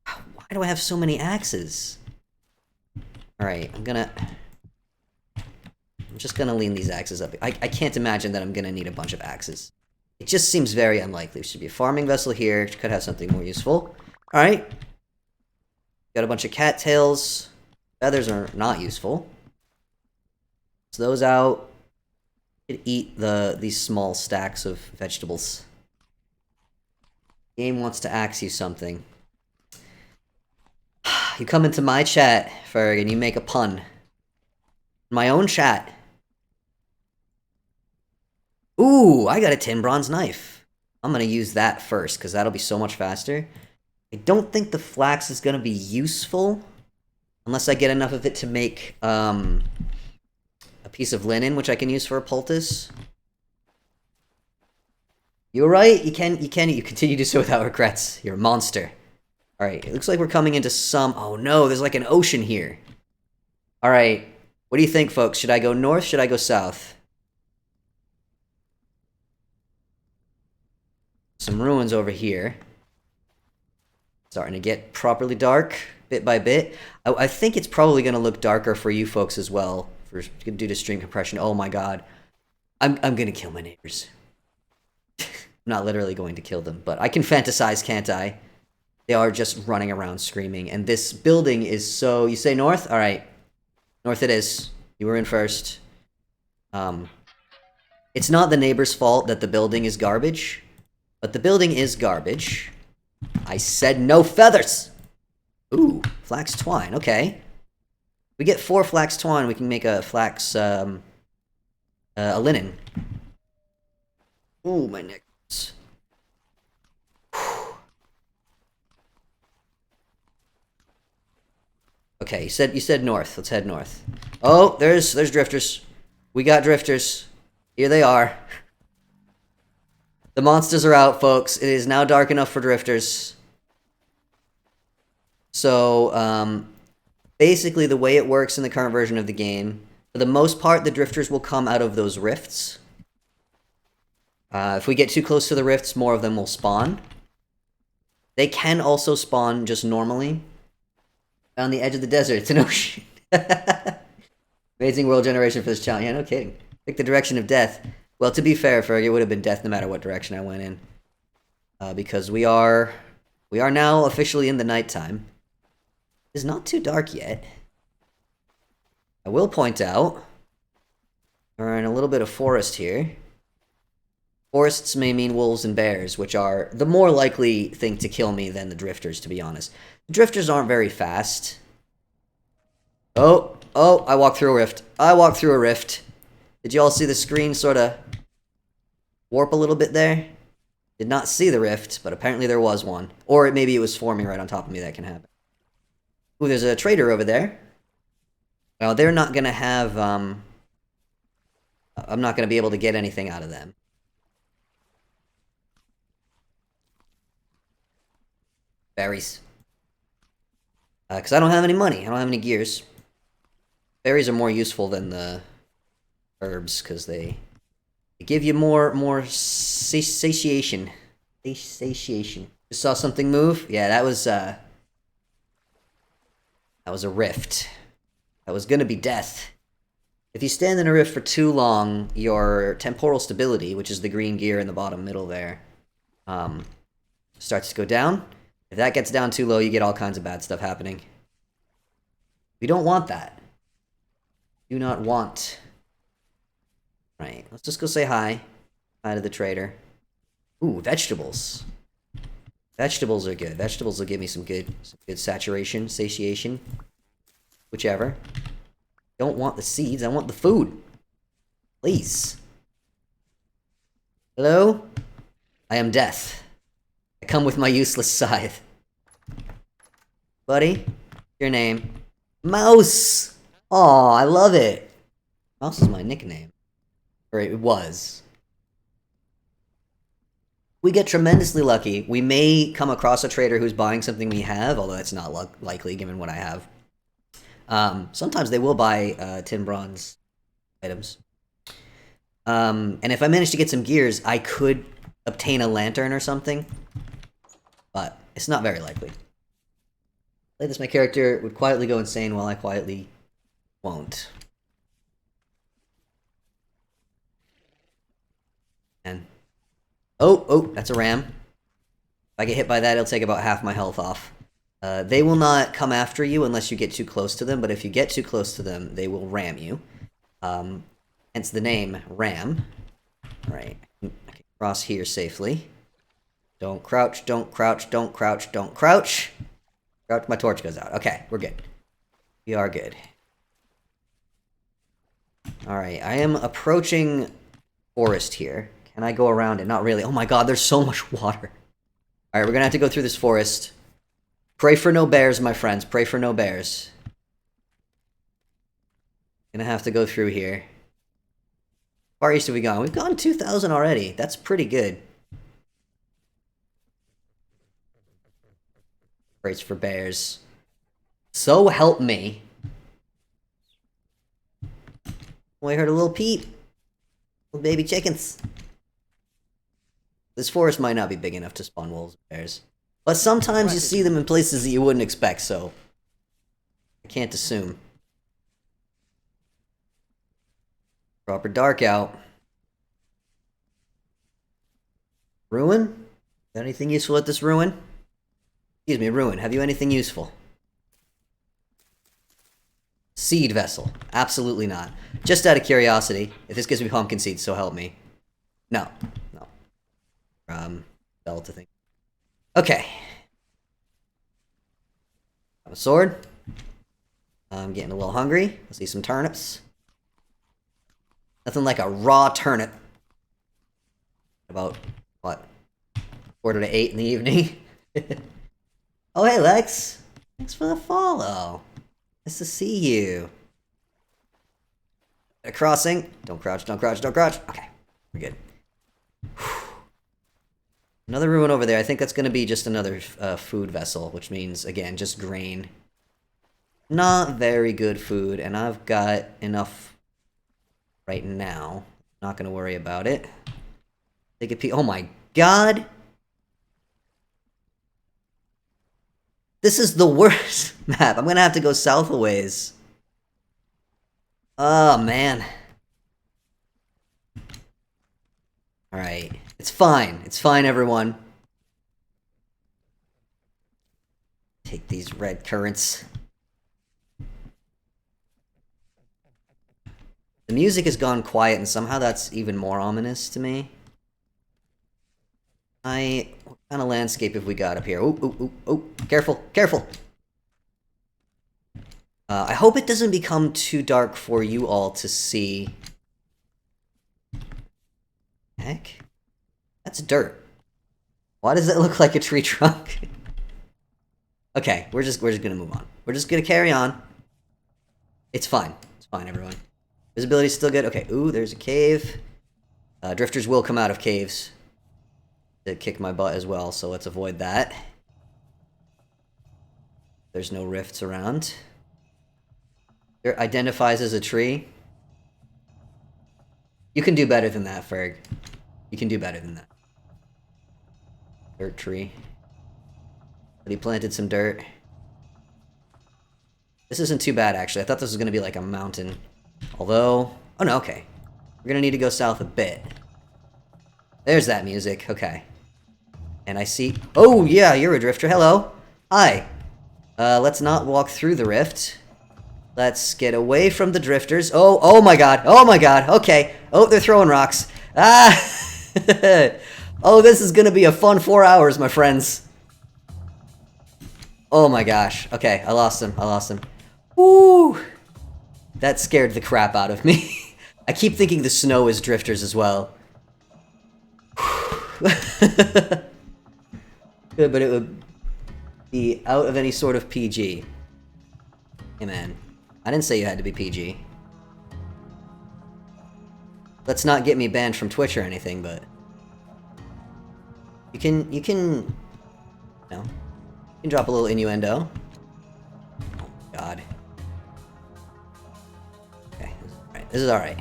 Why do I have so many axes? Alright, I'm just gonna lean these axes up. I can't imagine that I'm gonna need a bunch of axes. It just seems very unlikely. There should be a farming vessel here. Could have something more useful. Alright. Got a bunch of cattails. Feathers are not useful. So those out. Could eat these small stacks of vegetables. Game wants to ask you something. You come into my chat, Ferg, and you make a pun. My own chat. Ooh, I got a tin bronze knife. I'm gonna use that first, because that'll be so much faster. I don't think the flax is gonna be useful. Unless I get enough of it to make, a piece of linen, which I can use for a poultice. You're right, you continue to so without regrets. You're a monster. Alright, it looks like we're coming into some... Oh no, there's like an ocean here. Alright, what do you think, folks? Should I go north? Should I go south? Some ruins over here. Starting to get properly dark, bit by bit. I think it's probably going to look darker for you folks as well, due to stream compression. Oh my god. I'm going to kill my neighbors. I'm not literally going to kill them, but I can fantasize, can't I? They are just running around screaming, and this building is so... You say north? Alright. North it is. You were in first. It's not the neighbor's fault that the building is garbage, but the building is garbage. I said no feathers! Ooh, flax twine, okay. We get 4 flax twine, we can make a flax, a linen. Ooh, my neck hurts. Okay, you said north. Let's head north. Oh, there's drifters. We got drifters. Here they are. The monsters are out, folks. It is now dark enough for drifters. So, basically the way it works in the current version of the game, for the most part, the drifters will come out of those rifts. If we get too close to the rifts, more of them will spawn. They can also spawn just normally. On the edge of the desert, it's an ocean. Amazing world generation for this challenge. Yeah, no kidding. Pick the direction of death. Well, to be fair, Ferg, it would have been death no matter what direction I went in. Because we are now officially in the nighttime. It's not too dark yet. I will point out, we're in a little bit of forest here. Forests may mean wolves and bears, which are the more likely thing to kill me than the drifters, to be honest. The drifters aren't very fast. Oh, I walked through a rift. I walked through a rift. Did you all see the screen sort of warp a little bit there? Did not see the rift, but apparently there was one. Or maybe it was forming right on top of me. That can happen. Ooh, there's a trader over there. Well, they're not going to have... I'm not going to be able to get anything out of them. Berries. Because I don't have any money. I don't have any gears. Berries are more useful than the herbs, because they give you more satiation. Satiation. Just saw something move? Yeah, that was a rift. That was gonna be death. If you stand in a rift for too long, your temporal stability, which is the green gear in the bottom middle there, starts to go down. If that gets down too low, you get all kinds of bad stuff happening. We don't want that. Do not want. Right, let's just go say hi. Side of the trader. Ooh, vegetables. Vegetables are good. Vegetables will give me some good saturation, satiation. Whichever. Don't want the seeds, I want the food. Please. Hello? I am death. I come with my useless scythe. Buddy? Your name? Mouse! Aw, I love it. Mouse is my nickname. Or it was. We get tremendously lucky. We may come across a trader who's buying something we have, although that's not likely given what I have. Sometimes they will buy tin bronze items. And if I manage to get some gears, I could obtain a lantern or something. But it's not very likely. Play this, my character would quietly go insane while I quietly won't. And oh, that's a ram. If I get hit by that, it'll take about half my health off. They will not come after you unless you get too close to them, but if you get too close to them, they will ram you. Hence the name, Ram. Alright, I can cross here safely. Don't crouch, don't crouch, don't crouch, don't crouch. Crouch, my torch goes out. Okay, we're good. We are good. Alright, I am approaching forest here. Can I go around it? Not really. Oh my god, there's so much water. Alright, we're gonna have to go through this forest. Pray for no bears, my friends. Pray for no bears. Gonna have to go through here. Far east have we gone? We've gone 2,000 already. That's pretty good. Prays for bears. So help me. Oh, I heard a little peep. Little baby chickens. This forest might not be big enough to spawn wolves and bears. But sometimes you see them in places that you wouldn't expect, so I can't assume. Proper dark out. Ruin? Got anything useful at this ruin? Excuse me, ruin. Have you anything useful? Seed vessel. Absolutely not. Just out of curiosity, if this gives me pumpkin seeds, so help me. No. No. Delta thing. Okay. Have a sword. I'm getting a little hungry. Let's see some turnips. Nothing like a raw turnip. About, what? 7:45 in the evening. Oh, hey, Lex. Thanks for the follow. Nice to see you. A crossing. Don't crouch, don't crouch, don't crouch. Okay, we're good. Whew. Another ruin over there. I think that's going to be just another food vessel, which means, again, just grain. Not very good food, and I've got enough right now. Not going to worry about it. Take a peek. Oh my god! This is the worst map. I'm going to have to go south a ways. Oh, man. Alright. It's fine. It's fine, everyone. Take these red currants. The music has gone quiet, and somehow that's even more ominous to me. What kind of landscape have we got up here? Oh, careful, careful! I hope it doesn't become too dark for you all to see. Heck? That's dirt. Why does that look like a tree trunk? Okay, we're just gonna move on. We're just gonna carry on. It's fine. It's fine, everyone. Visibility's still good. Okay, ooh, there's a cave. Drifters will come out of caves to kick my butt as well, so let's avoid that. There's no rifts around. There identifies as a tree. You can do better than that, Ferg. You can do better than that. Dirt tree. But he planted some dirt. This isn't too bad, actually. I thought this was going to be like a mountain. Although... Oh, no, okay. We're going to need to go south a bit. There's that music. Okay. And I see... Oh, yeah, you're a drifter. Hello. Hi. Let's not walk through the rift. Let's get away from the drifters. Oh my god. Oh my god. Okay. Oh, they're throwing rocks. Ah! Oh, this is gonna be a fun 4 hours, my friends. Oh my gosh. Okay, I lost him. I lost him. Woo! That scared the crap out of me. I keep thinking the snow is drifters as well. Good, but it would be out of any sort of PG. Hey man, I didn't say you had to be PG. Let's not get me banned from Twitch or anything, but you can, you know, you can drop a little innuendo. Oh God. Okay, this is alright.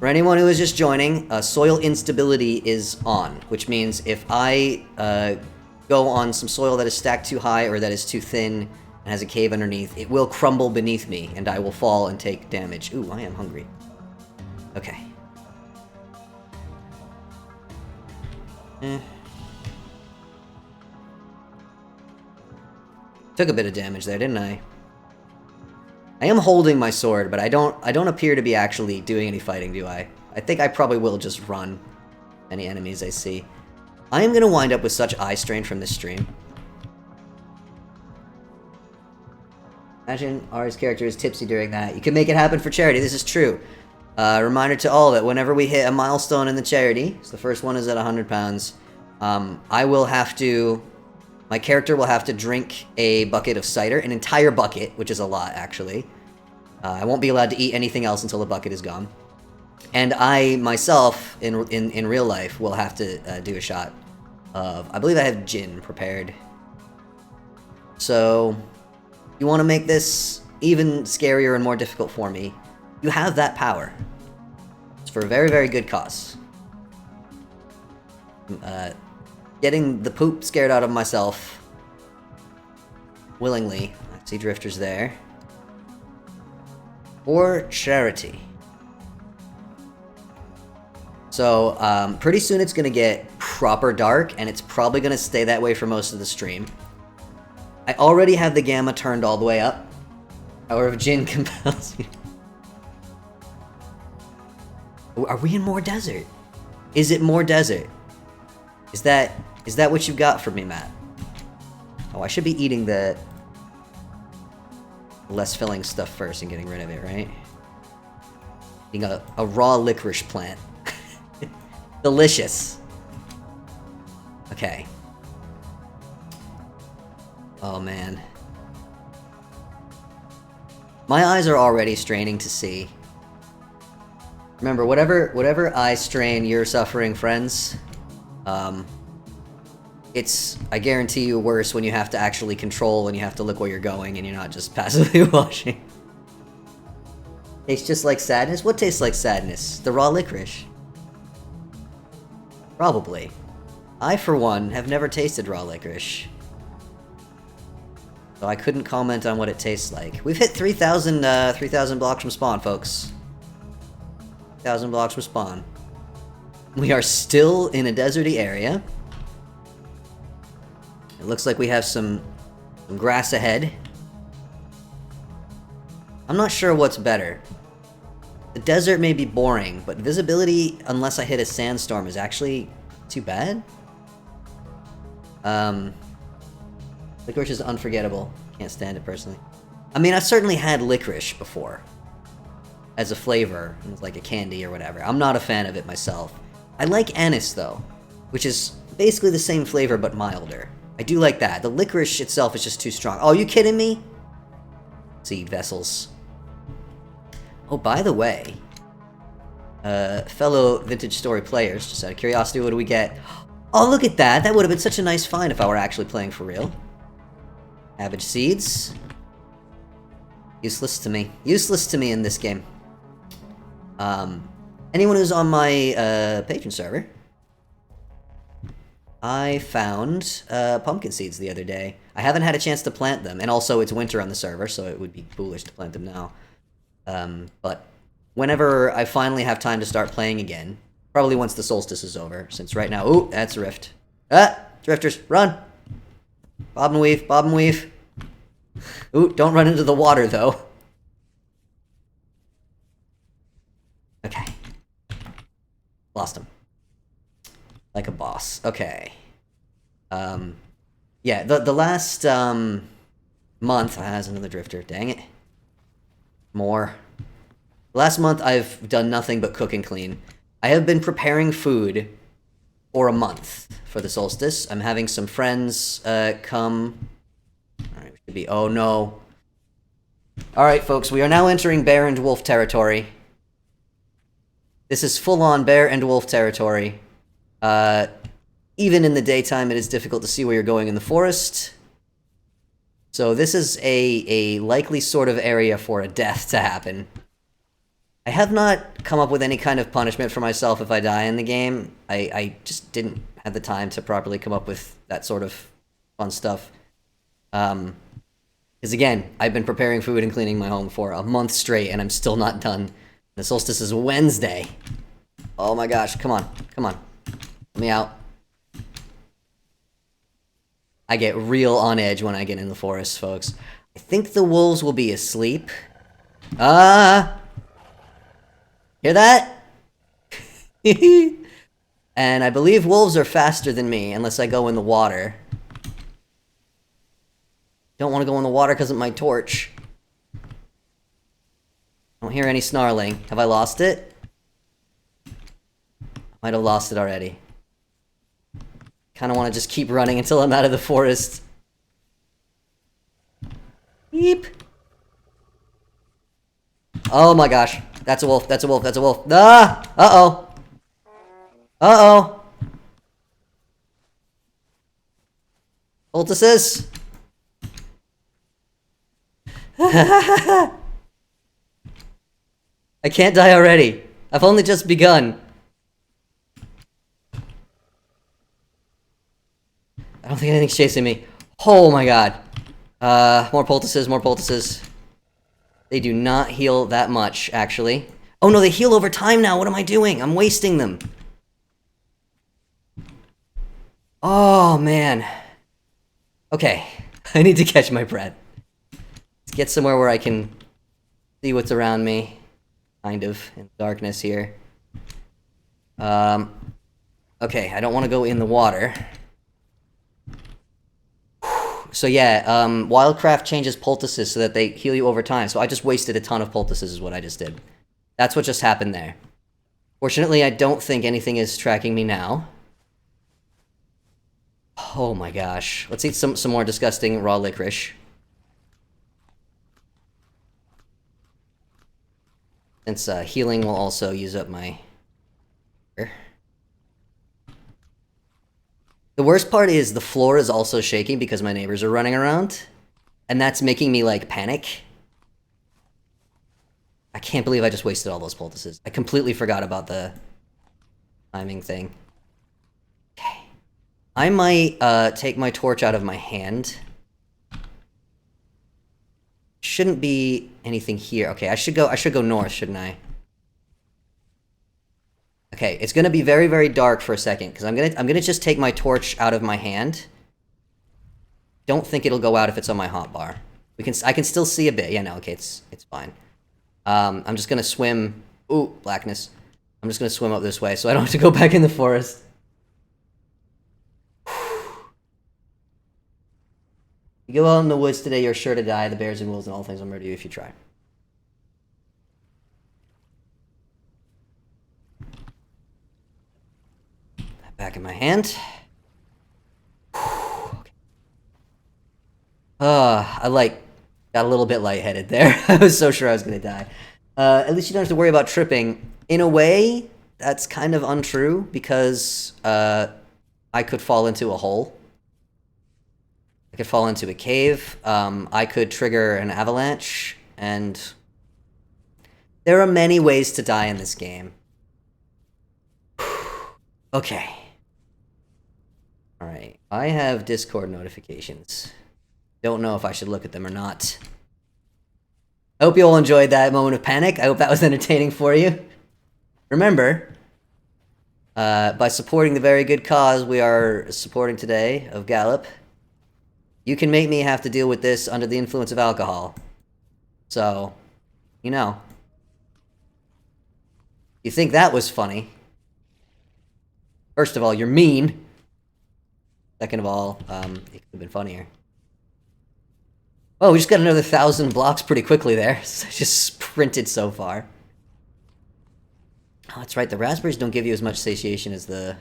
For anyone who is just joining, soil instability is on, which means if I go on some soil that is stacked too high or that is too thin and has a cave underneath, it will crumble beneath me and I will fall and take damage. Ooh, I am hungry. Okay. Took a bit of damage there, didn't I? I am holding my sword, but I don't appear to be actually doing any fighting, do I? I think I probably will just run any enemies I see. I am gonna wind up with such eye strain from this stream. Imagine Ari's character is tipsy during that. You can make it happen for charity, this is true. Reminder to all that whenever we hit a milestone in the charity, so the first one is at 100 pounds, I will have to... My character will have to drink a bucket of cider, an entire bucket, which is a lot, actually. I won't be allowed to eat anything else until the bucket is gone. And I, myself, in real life, will have to do a shot of... I believe I have gin prepared. So, you want to make this even scarier and more difficult for me, you have that power. It's for a very, very good cause. Getting the poop scared out of myself willingly. I see drifters there. For charity. So, pretty soon it's gonna get proper dark, and it's probably gonna stay that way for most of the stream. I already have the gamma turned all the way up. However, if Jin compels you... Are we in more desert? Is it more desert? Is that what you got for me, Matt? Oh, I should be eating the less filling stuff first and getting rid of it, right? Eating a raw licorice plant. Delicious. Okay. Oh, man. My eyes are already straining to see. Remember, whatever eye strain you're suffering, friends, it's, I guarantee you, worse when you have to actually control and you have to look where you're going and you're not just passively watching. Tastes just like sadness? What tastes like sadness? The raw licorice. Probably. I, for one, have never tasted raw licorice. So I couldn't comment on what it tastes like. We've hit 3,000 blocks from spawn, folks. 1,000 blocks from spawn. We are still in a deserty area. It looks like we have some grass ahead. I'm not sure what's better. The desert may be boring, but visibility, unless I hit a sandstorm, is actually too bad. Licorice is unforgettable. Can't stand it personally. I mean, I've certainly had licorice before. As a flavor, like a candy or whatever. I'm not a fan of it myself. I like anise, though, which is basically the same flavor but milder. I do like that. The licorice itself is just too strong. Oh, you kidding me? Seed vessels. Oh, by the way, fellow Vintage Story players, just out of curiosity, what do we get? Oh, look at that! That would have been such a nice find if I were actually playing for real. Cabbage seeds. Useless to me. Useless to me in this game. Anyone who's on my patron server, I found pumpkin seeds the other day. I haven't had a chance to plant them, and also it's winter on the server, so it would be foolish to plant them now. But whenever I finally have time to start playing again, probably once the solstice is over, since right now... Ooh, that's a rift. Ah! Drifters, run! Bob and weave, bob and weave. Ooh, don't run into the water, though. Okay. Lost him. Like a boss. Okay. Yeah, the last, month... has another drifter. Dang it. More. Last month, I've done nothing but cook and clean. I have been preparing food for a month for the solstice. I'm having some friends, come... Alright, we should be... Oh, no. Alright, folks, we are now entering bear and wolf territory. This is full-on bear and wolf territory. Even in the daytime, it is difficult to see where you're going in the forest. So this is a likely sort of area for a death to happen. I have not come up with any kind of punishment for myself if I die in the game. I just didn't have the time to properly come up with that sort of fun stuff. Because again, I've been preparing food and cleaning my home for a month straight, and I'm still not done. The solstice is Wednesday. Oh my gosh, come on, come on. Let me out. I get real on edge when I get in the forest, folks. I think the wolves will be asleep. Hear that? And I believe wolves are faster than me, unless I go in the water. Don't want to go in the water because of my torch. Don't hear any snarling. Have I lost it? Might have lost it already. Kind of want to just keep running until I'm out of the forest. Beep. Oh my gosh. That's a wolf. That's a wolf. That's a wolf. Ah! Uh-oh. Uh-oh. Poultices. I can't die already. I've only just begun. I don't think anything's chasing me. Oh my god. More poultices, more poultices. They do not heal that much, actually. Oh no, they heal over time now. What am I doing? I'm wasting them. Oh, man. Okay. I need to catch my breath. Let's get somewhere where I can see what's around me. Kind of, in the darkness here. Okay, I don't want to go in the water. So yeah, Wildcraft changes poultices so that they heal you over time. So I just wasted a ton of poultices is what I just did. That's what just happened there. Fortunately, I don't think anything is tracking me now. Oh my gosh. Let's eat some more disgusting raw licorice. Since healing will also use up my... The worst part is the floor is also shaking because my neighbors are running around. And that's making me, like, panic. I can't believe I just wasted all those poultices. I completely forgot about the timing thing. Okay. I might take my torch out of my hand. Shouldn't be anything here. Okay, I should go north, shouldn't I? Okay, it's gonna be very, very dark for a second, because I'm gonna just take my torch out of my hand. Don't think it'll go out if it's on my hotbar. I can still see a bit. Yeah, no, okay, it's fine. I'm just gonna swim. Ooh, blackness. I'm just gonna swim up this way, so I don't have to go back in the forest. You go out in the woods today, you're sure to die. The bears and wolves and all things will murder you if you try. Back in my hand. Okay. I got a little bit lightheaded there. I was so sure I was gonna die. At least you don't have to worry about tripping. In a way, that's kind of untrue because I could fall into a hole. I could fall into a cave. I could trigger an avalanche, and there are many ways to die in this game. Okay. Alright, I have Discord notifications. Don't know if I should look at them or not. I hope you all enjoyed that moment of panic. I hope that was entertaining for you. Remember, by supporting the very good cause we are supporting today of Galop, you can make me have to deal with this under the influence of alcohol. So, you know. You think that was funny? First of all, you're mean. Second of all, it could have been funnier. Oh, we just got another 1,000 blocks pretty quickly there. I just sprinted so far. Oh, that's right. The raspberries don't give you as much satiation as the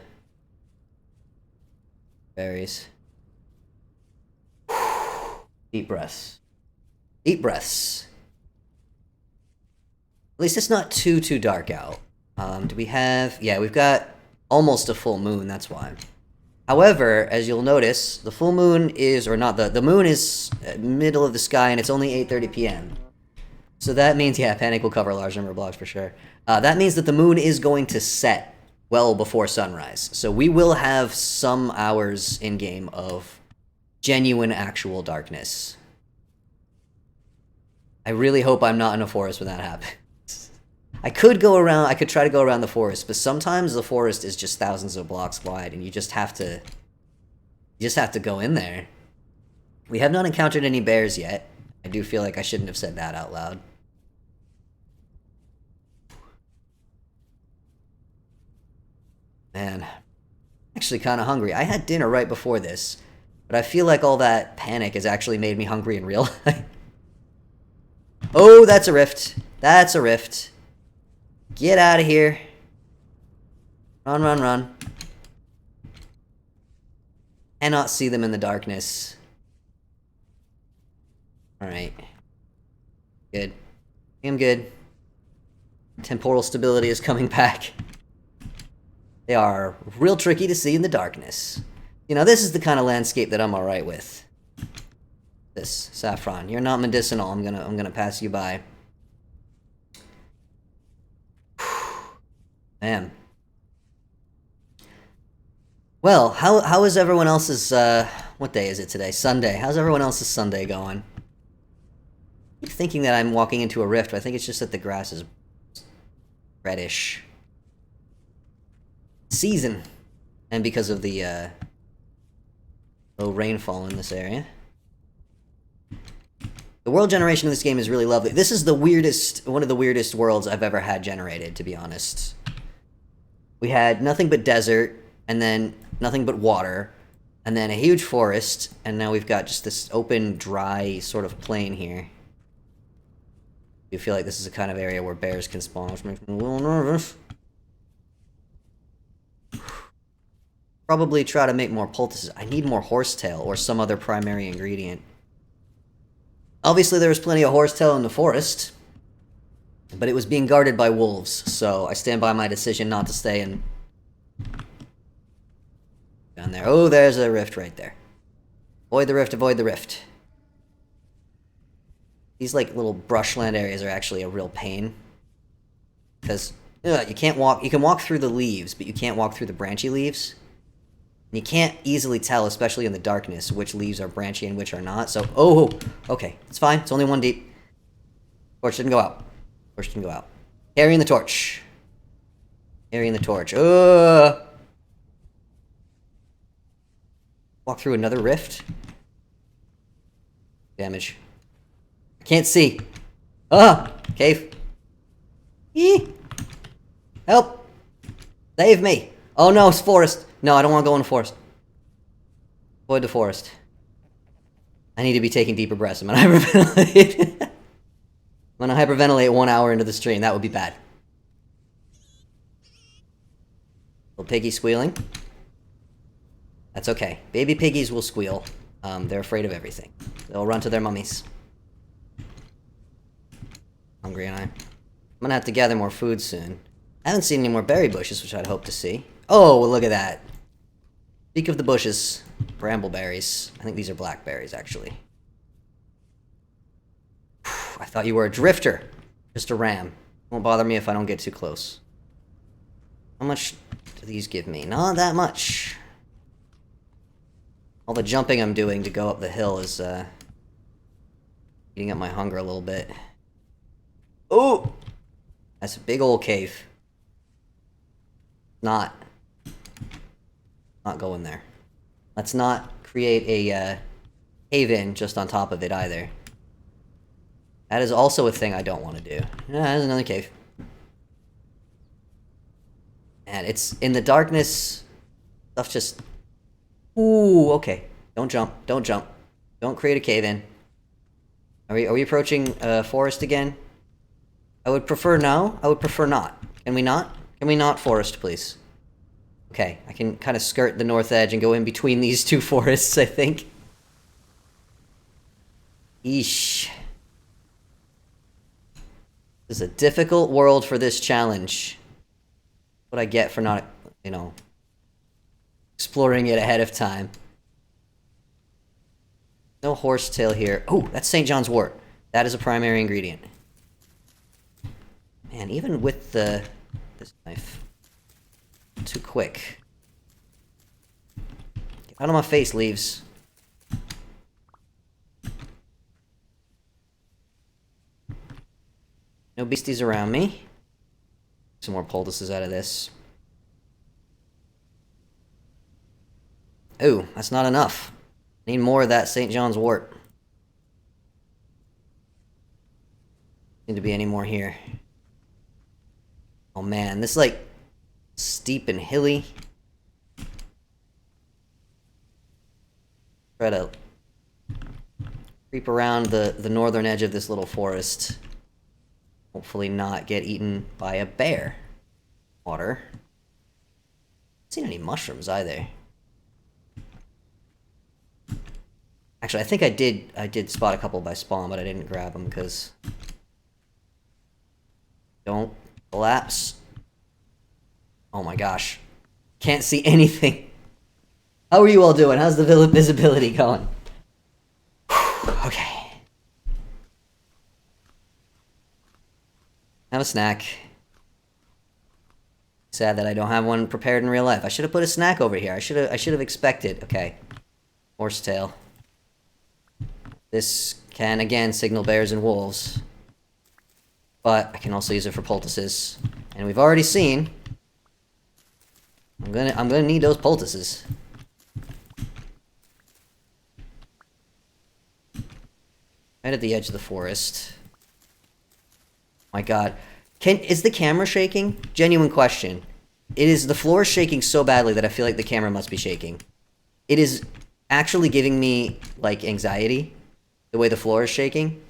berries. Deep breaths. Deep breaths. At least it's not too dark out. Do we have... Yeah, we've got almost a full moon, that's why. However, as you'll notice, the full moon is... Or not, the moon is middle of the sky, and it's only 8:30 p.m. So that means, yeah, Panic will cover a large number of blocks for sure. That means that the moon is going to set well before sunrise. So we will have some hours in-game of genuine, actual darkness. I really hope I'm not in a forest when that happens. I could try to go around the forest, but sometimes the forest is just thousands of blocks wide, and you just have to go in there. We have not encountered any bears yet. I do feel like I shouldn't have said that out loud. Man, actually kind of hungry. I had dinner right before this, but I feel like all that panic has actually made me hungry in real life. Oh, that's a rift. That's a rift. Get out of here. Run, run, run. Cannot see them in the darkness. Alright. Good. I'm good. Temporal stability is coming back. They are real tricky to see in the darkness. You know, this is the kind of landscape that I'm alright with. This, Saffron. You're not medicinal. I'm gonna pass you by. Man. Well, how is everyone else's, what day is it today? Sunday. How's everyone else's Sunday going? I keep thinking that I'm walking into a rift, but I think it's just that the grass is reddish. Season. And because of the, low rainfall in this area. The world generation of this game is really lovely. This is the weirdest, one of the weirdest worlds I've ever had generated, to be honest. We had nothing but desert, and then nothing but water, and then a huge forest, and now we've got just this open, dry sort of plain here. You feel like this is the kind of area where bears can spawn, which makes me a little nervous. Probably try to make more poultices. I need more horsetail or some other primary ingredient. Obviously, there was plenty of horsetail in the forest, but it was being guarded by wolves, so I stand by my decision not to stay in... down there. Oh, there's a rift right there. Avoid the rift, avoid the rift. These, like, little brushland areas are actually a real pain. Because, you can't walk... You can walk through the leaves, but you can't walk through the branchy leaves. And you can't easily tell, especially in the darkness, which leaves are branchy and which are not. So, oh, okay. It's fine. It's only one deep. Torch didn't go out. Torch didn't go out. Carrying the torch. Carrying the torch. Walk through another rift. Damage. I can't see. Cave. Eee. Help. Save me. Oh no, it's forest. No, I don't want to go in the forest. Avoid the forest. I need to be taking deeper breaths. I'm gonna hyperventilate. I'm gonna hyperventilate 1 hour into the stream. That would be bad. Little piggy squealing. That's okay. Baby piggies will squeal. They're afraid of everything. They'll run to their mummies. Hungry and I'm gonna have to gather more food soon. I haven't seen any more berry bushes, which I'd hope to see. Oh, well, look at that. Speak of the bushes. Brambleberries. I think these are blackberries, actually. I thought you were a drifter. Just a ram. Won't bother me if I don't get too close. How much do these give me? Not that much. All the jumping I'm doing to go up the hill is, eating up my hunger a little bit. Oh! That's a big old cave. Not go in there. Let's not create a cave-in just on top of it either. That is also a thing I don't want to do. Yeah, there's another cave. And it's in the darkness. Stuff just... Ooh, okay. Don't jump. Don't jump. Don't create a cave-in. Are we approaching forest again? I would prefer no. I would prefer not. Can we not? Can we not forest, please? Okay, I can kind of skirt the north edge and go in between these two forests, I think. Eesh. This is a difficult world for this challenge. What I get for not, you know, exploring it ahead of time. No horsetail here. Oh, that's St. John's wort. That is a primary ingredient. Man, even with this knife, too quick. Get out of my face, leaves. No beasties around me. Some more poultices out of this. Ooh, that's not enough. Need more of that St. John's wort. Need to be any more here. Oh man, this is like steep and hilly. Try to creep around the northern edge of this little forest. Hopefully not get eaten by a bear. Water. Haven't seen any mushrooms either. Actually, I think I did spot a couple by spawn, but I didn't grab them because... Don't collapse. Oh my gosh. Can't see anything. How are you all doing? How's the visibility going? Okay. Have a snack. Sad that I don't have one prepared in real life. I should have put a snack over here. I should have expected. Okay. Horsetail. This can again signal bears and wolves. But I can also use it for poultices. And we've already seen I'm gonna need those poultices. Right at the edge of the forest. My god. Is the camera shaking? Genuine question. The floor is shaking so badly that I feel like the camera must be shaking. It is actually giving me, like, anxiety. The way the floor is shaking.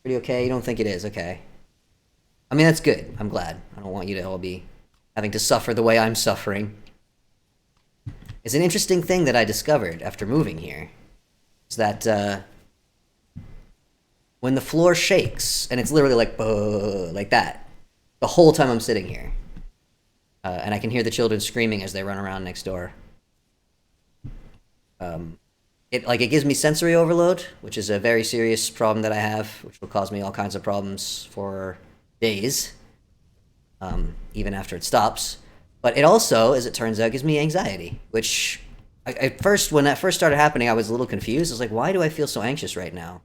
Pretty okay? You don't think it is? Okay. I mean, that's good. I'm glad. I don't want you to all be having to suffer the way I'm suffering. It's an interesting thing that I discovered after moving here. Is that, when the floor shakes, and it's literally like that, the whole time I'm sitting here. And I can hear the children screaming as they run around next door. It gives me sensory overload, which is a very serious problem that I have, which will cause me all kinds of problems for days, even after it stops. But it also, as it turns out, gives me anxiety, which when that first started happening, I was a little confused. I was like, why do I feel so anxious right now?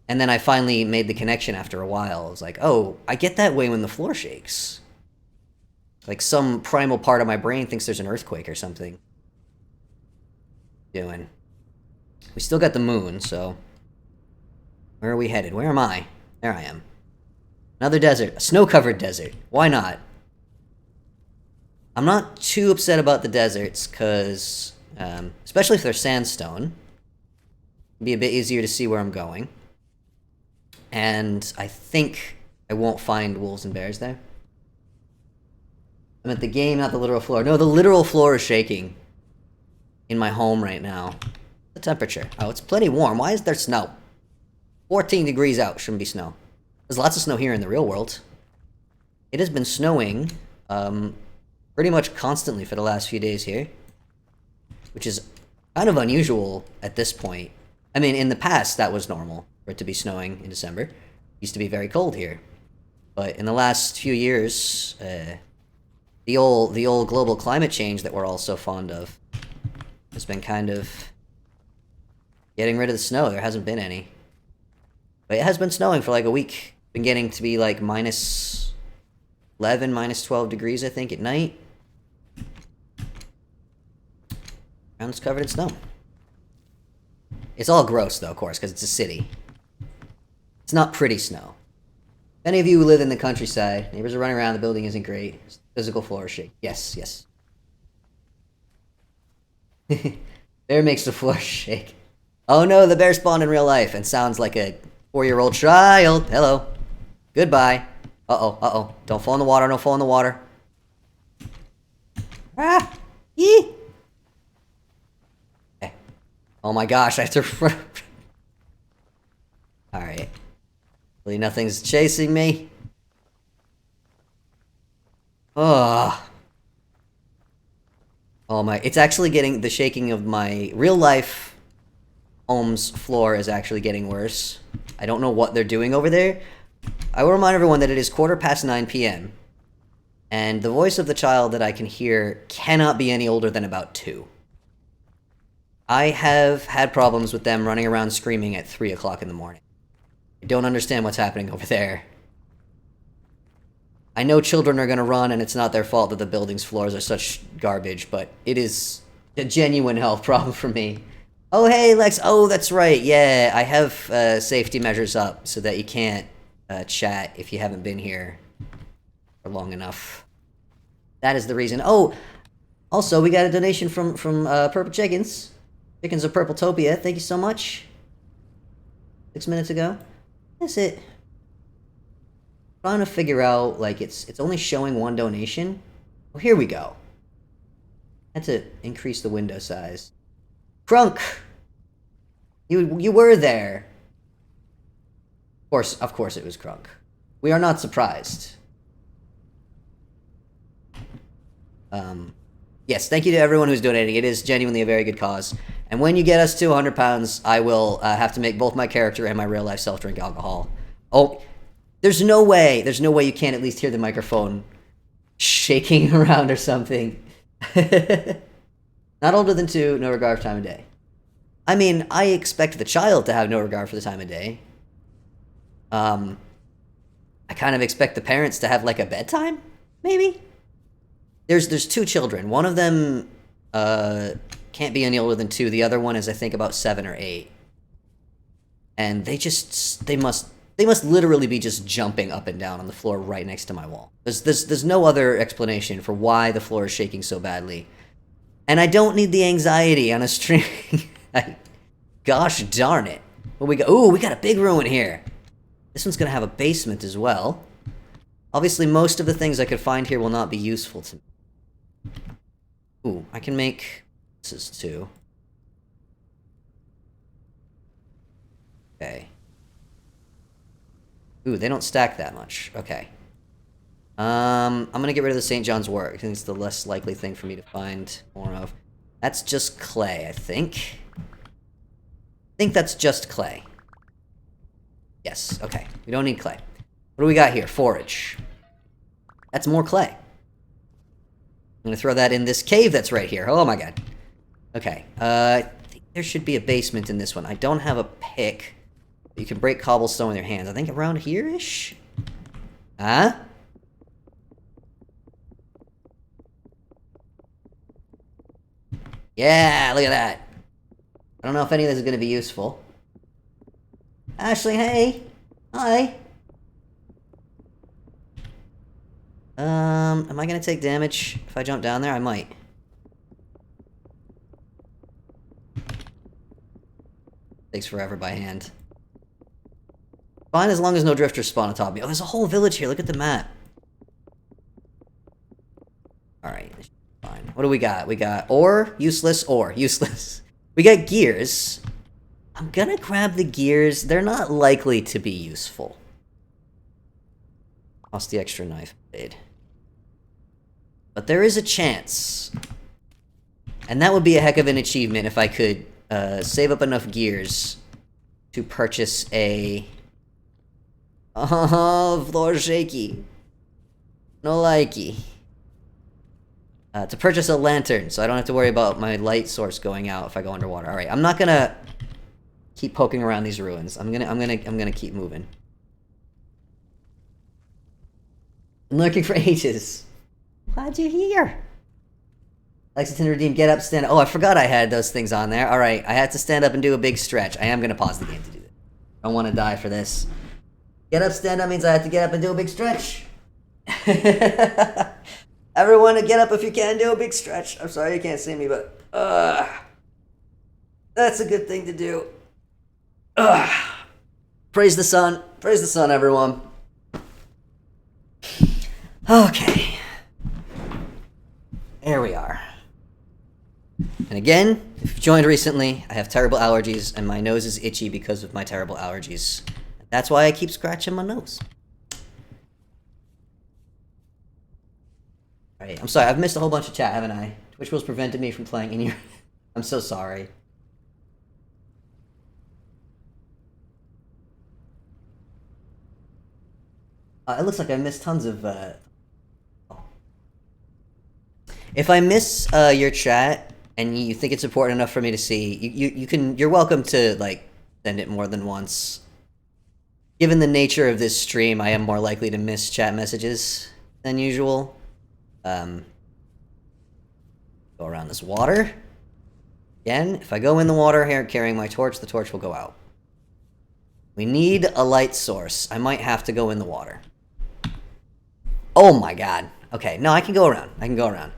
And then I finally made the connection after a while. I was like, oh, I get that way when the floor shakes. Like some primal part of my brain thinks there's an earthquake or something. Doing. We still got the moon, so... Where are we headed? Where am I? There I am. Another desert. A snow-covered desert. Why not? I'm not too upset about the deserts, because... especially if they're sandstone. It'd be a bit easier to see where I'm going. And I think I won't find wolves and bears there. I'm at the game, not the literal floor. No, the literal floor is shaking. In my home right now. The temperature. Oh, it's plenty warm. Why is there snow? 14 degrees out. Shouldn't be snow. There's lots of snow here in the real world. It has been snowing pretty much constantly for the last few days here. Which is kind of unusual at this point. I mean, in the past, that was normal for it to be snowing in December. It used to be very cold here. But in the last few years, the old global climate change that we're all so fond of has been kind of getting rid of the snow. There hasn't been any. But it has been snowing for like a week. Been getting to be like minus 11, minus 12 degrees, I think, at night. Ground's covered in snow. It's all gross, though, of course, because it's a city. It's not pretty snow. If any of you who live in the countryside, neighbors are running around, the building isn't great. Physical floor shake. Yes, yes. Bear makes the floor shake. Oh no, the bear spawned in real life and sounds like a 4-year-old child. Hello. Goodbye. Uh-oh, uh-oh. Don't fall in the water, don't fall in the water. Ah! Yee! Okay. Oh my gosh, I have to... Alright. Hopefully nothing's chasing me. Oh. Oh my... It's actually getting... The shaking of my real-life home's floor is actually getting worse. I don't know what they're doing over there. I will remind everyone that it is 9:15 p.m. And the voice of the child that I can hear cannot be any older than about 2. I have had problems with them running around screaming at 3 o'clock in the morning. I don't understand what's happening over there. I know children are going to run, and it's not their fault that the building's floors are such garbage, but it is a genuine health problem for me. Oh, hey, Lex. Oh, that's right. Yeah, I have safety measures up so that you can't chat if you haven't been here for long enough. That is the reason. Oh, also, we got a donation from Purple Chickens. Chickens of Purpletopia. Thank you so much. 6 minutes ago. That's it. Trying to figure out, like, it's only showing one donation. Well, here we go. I had to increase the window size. Crunk! You were there. Of course it was Crunk. We are not surprised. Yes, thank you to everyone who's donating. It is genuinely a very good cause. And when you get us to 100 pounds, I will have to make both my character and my real-life self drink alcohol. Oh, there's no way you can't at least hear the microphone shaking around or something. Not older than 2, no regard for time of day. I mean, I expect the child to have no regard for the time of day. I kind of expect the parents to have, like, a bedtime, maybe? There's 2 children. One of them can't be any older than 2. The other one is, I think, about 7 or 8. And they must literally be just jumping up and down on the floor right next to my wall. There's no other explanation for why the floor is shaking so badly. And I don't need the anxiety on a stream. Gosh darn it. What we got? Ooh, we got a big room in here. This one's gonna have a basement as well. Obviously, most of the things I could find here will not be useful to me. Ooh, I can make... This is 2. Okay. Ooh, they don't stack that much. Okay. I'm gonna get rid of the St. John's wort. I think it's the less likely thing for me to find more of. That's just clay, I think. I think that's just clay. Yes, okay. We don't need clay. What do we got here? Forage. That's more clay. I'm gonna throw that in this cave that's right here. Oh my god. Okay. I think there should be a basement in this one. I don't have a pick. You can break cobblestone with your hands. I think around here-ish? Huh? Yeah, look at that. I don't know if any of this is going to be useful. Ashley, hey. Hi. Am I going to take damage if I jump down there? I might. Takes forever by hand. Fine as long as no drifters spawn atop me. Oh, there's a whole village here. Look at the map. Alright. Fine. What do we got? We got ore, useless, ore, useless. We got gears. I'm gonna grab the gears. They're not likely to be useful. Lost the extra knife blade. But there is a chance. And that would be a heck of an achievement if I could save up enough gears to purchase a... Oh, floor shaky. No likey. To purchase a lantern, so I don't have to worry about my light source going out if I go underwater. All right, I'm not gonna keep poking around these ruins. I'm gonna keep moving. I'm lurking for ages. Glad you're here. Lexington redeemed. Get up, stand up. Oh, I forgot I had those things on there. All right, I had to stand up and do a big stretch. I am gonna pause the game to do that. I don't want to die for this. Get up, stand up means I have to get up and do a big stretch. Everyone, get up if you can, do a big stretch. I'm sorry you can't see me, but that's a good thing to do. Praise the sun. Praise the sun, everyone. Okay. There we are. And again, if you've joined recently, I have terrible allergies, and my nose is itchy because of my terrible allergies. That's why I keep scratching my nose. Alright, I'm sorry, I've missed a whole bunch of chat, haven't I? Twitch rules prevented me from playing in your... I'm so sorry. It looks like I missed tons of, If I miss, your chat, and you think it's important enough for me to see, you're welcome to, like, send it more than once. Given the nature of this stream, I am more likely to miss chat messages than usual. Go around this water. Again, if I go in the water here carrying my torch, the torch will go out. We need a light source. I might have to go in the water. Oh my god. Okay, no, I can go around. I can go around.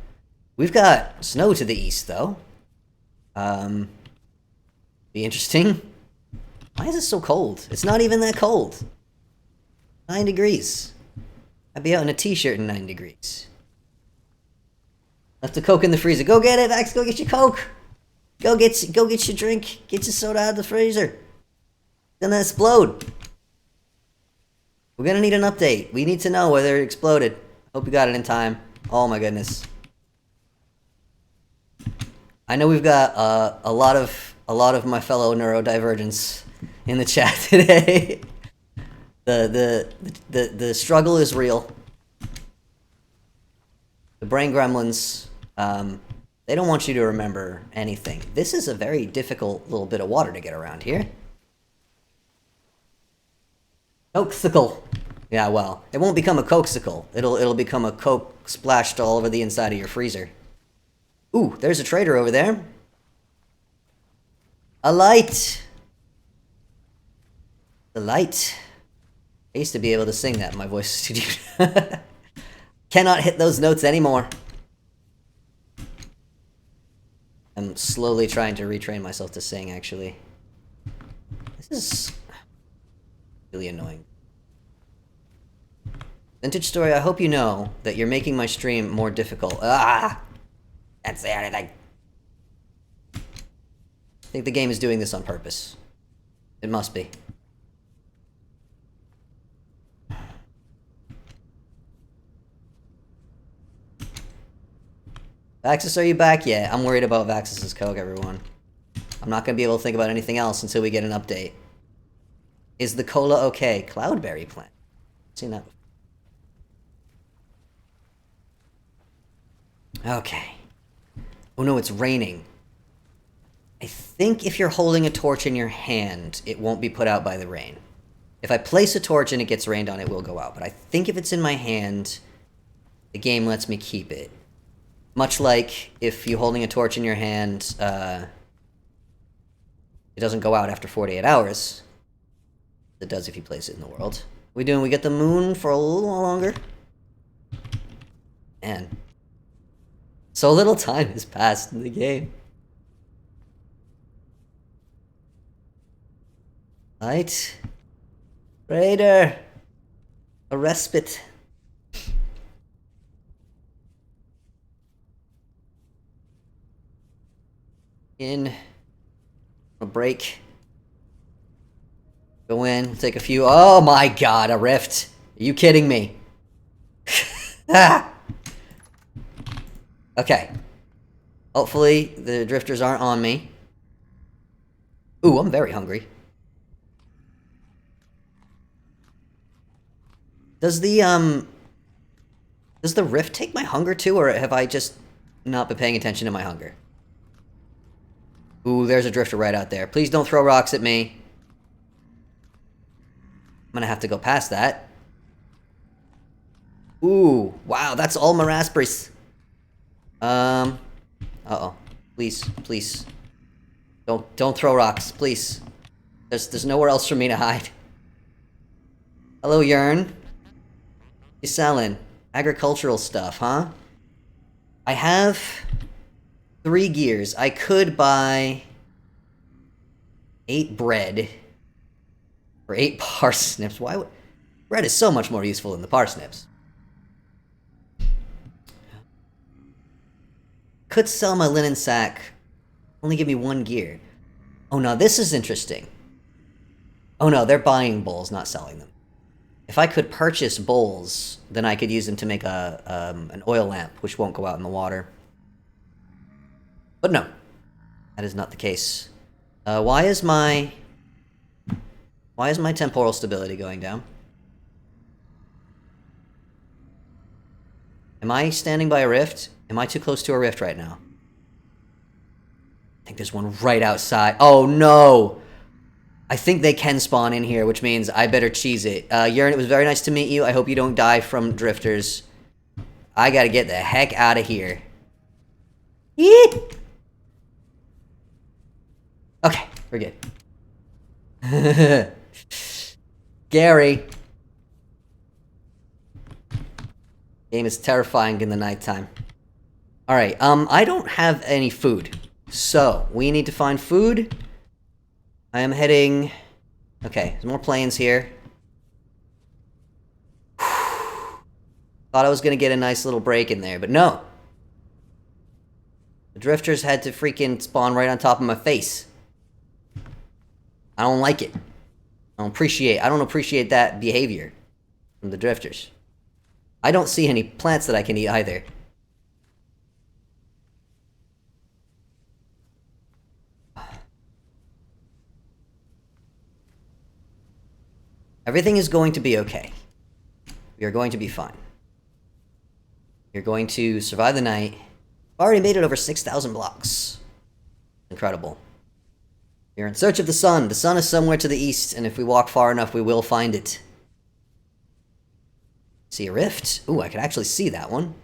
We've got snow to the east, though. Be interesting. Why is it so cold? It's not even that cold. 9 degrees. I'd be out in a t-shirt in 9 degrees. Left a Coke in the freezer. Go get it, Vax. Go get your Coke. Go get your drink. Get your soda out of the freezer. Then that explode. We're gonna need an update. We need to know whether it exploded. Hope you got it in time. Oh my goodness. I know we've got a lot of my fellow neurodivergents in the chat today. The struggle is real. The brain gremlins, they don't want you to remember anything. This is a very difficult little bit of water to get around here. Cokesicle. Yeah, well, it won't become a cokesicle. It'll become a Coke splashed all over the inside of your freezer. Ooh, there's a trader over there. A light. The light. I used to be able to sing that. My voice is too deep. Cannot hit those notes anymore. I'm slowly trying to retrain myself to sing, actually. This is really annoying. Vintage Story, I hope you know that you're making my stream more difficult. Ah! Can't say anything. I think the game is doing this on purpose. It must be. Vaxis, are you back yet? I'm worried about Vaxis' Coke, everyone. I'm not going to be able to think about anything else until we get an update. Is the cola okay? Cloudberry plant. Seen that before. Okay. Oh no, it's raining. I think if you're holding a torch in your hand, it won't be put out by the rain. If I place a torch and it gets rained on, it will go out. But I think if it's in my hand, the game lets me keep it. Much like if you're holding a torch in your hand, it doesn't go out after 48 hours. It does if you place it in the world. We doing? We get the moon for a little longer? Man. So little time has passed in the game. Light. Raider. A respite. In. A break. Go in. Take a few. Oh my god, a rift. Are you kidding me? Ah! Okay. Hopefully the drifters aren't on me. Ooh, I'm very hungry. Does the rift take my hunger too, or have I just not been paying attention to my hunger? Ooh, there's a drifter right out there. Please don't throw rocks at me. I'm gonna have to go past that. Ooh, wow, that's all my raspberries. Uh-oh. Please, please. Don't throw rocks, please. There's nowhere else for me to hide. Hello, Yearn. You selling agricultural stuff, huh? I have 3 gears. I could buy 8 bread or 8 parsnips. Why would bread is so much more useful than the parsnips? Could sell my linen sack. Only give me 1 gear. Oh no, this is interesting. Oh no, they're buying bowls, not selling them. If I could purchase bowls, then I could use them to make an oil lamp, which won't go out in the water. But no, that is not the case. Why is my temporal stability going down? Am I standing by a rift? Am I too close to a rift right now? I think there's one right outside. Oh no! I think they can spawn in here, which means I better cheese it. Yearn, it was very nice to meet you. I hope you don't die from drifters. I gotta get the heck out of here. Yeet! Okay, we're good. Gary. Game is terrifying in the nighttime. Alright, I don't have any food. So, we need to find food. I am heading... Okay, there's more planes here. Thought I was gonna get a nice little break in there, but no. The drifters had to freaking spawn right on top of my face. I don't like it. I don't appreciate that behavior from the drifters. I don't see any plants that I can eat either. Everything is going to be okay. We are going to be fine. You're going to survive the night. I've already made it over 6,000 blocks. Incredible. You're in search of the sun. The sun is somewhere to the east, and if we walk far enough, we will find it. See a rift? Ooh, I can actually see that one.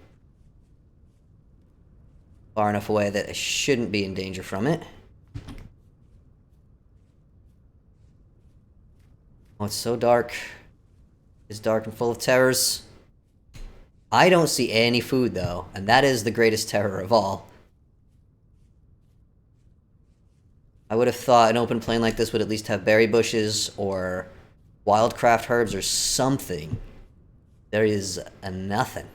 Far enough away that I shouldn't be in danger from it. Oh, it's so dark. It's dark and full of terrors. I don't see any food, though, and that is the greatest terror of all. I would have thought an open plain like this would at least have berry bushes or wildcraft herbs or something. There is a nothing.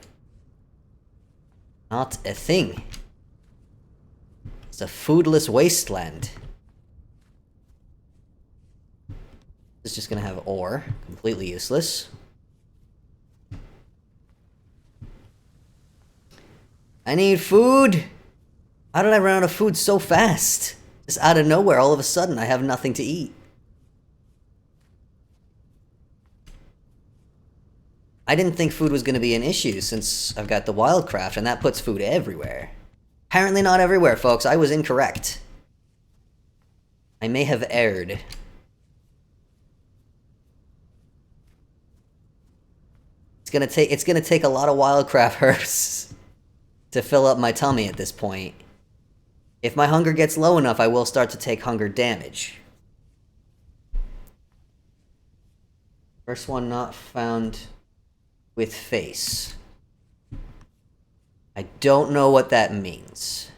Not a thing. It's a foodless wasteland. It's just gonna have ore. Completely useless. I need food! How did I run out of food so fast? Just out of nowhere, all of a sudden, I have nothing to eat. I didn't think food was going to be an issue since I've got the wildcraft, and that puts food everywhere. Apparently not everywhere, folks. I was incorrect. I may have erred. It's gonna take a lot of wildcraft herbs to fill up my tummy at this point. If my hunger gets low enough, I will start to take hunger damage. First one not found with face. I don't know what that means.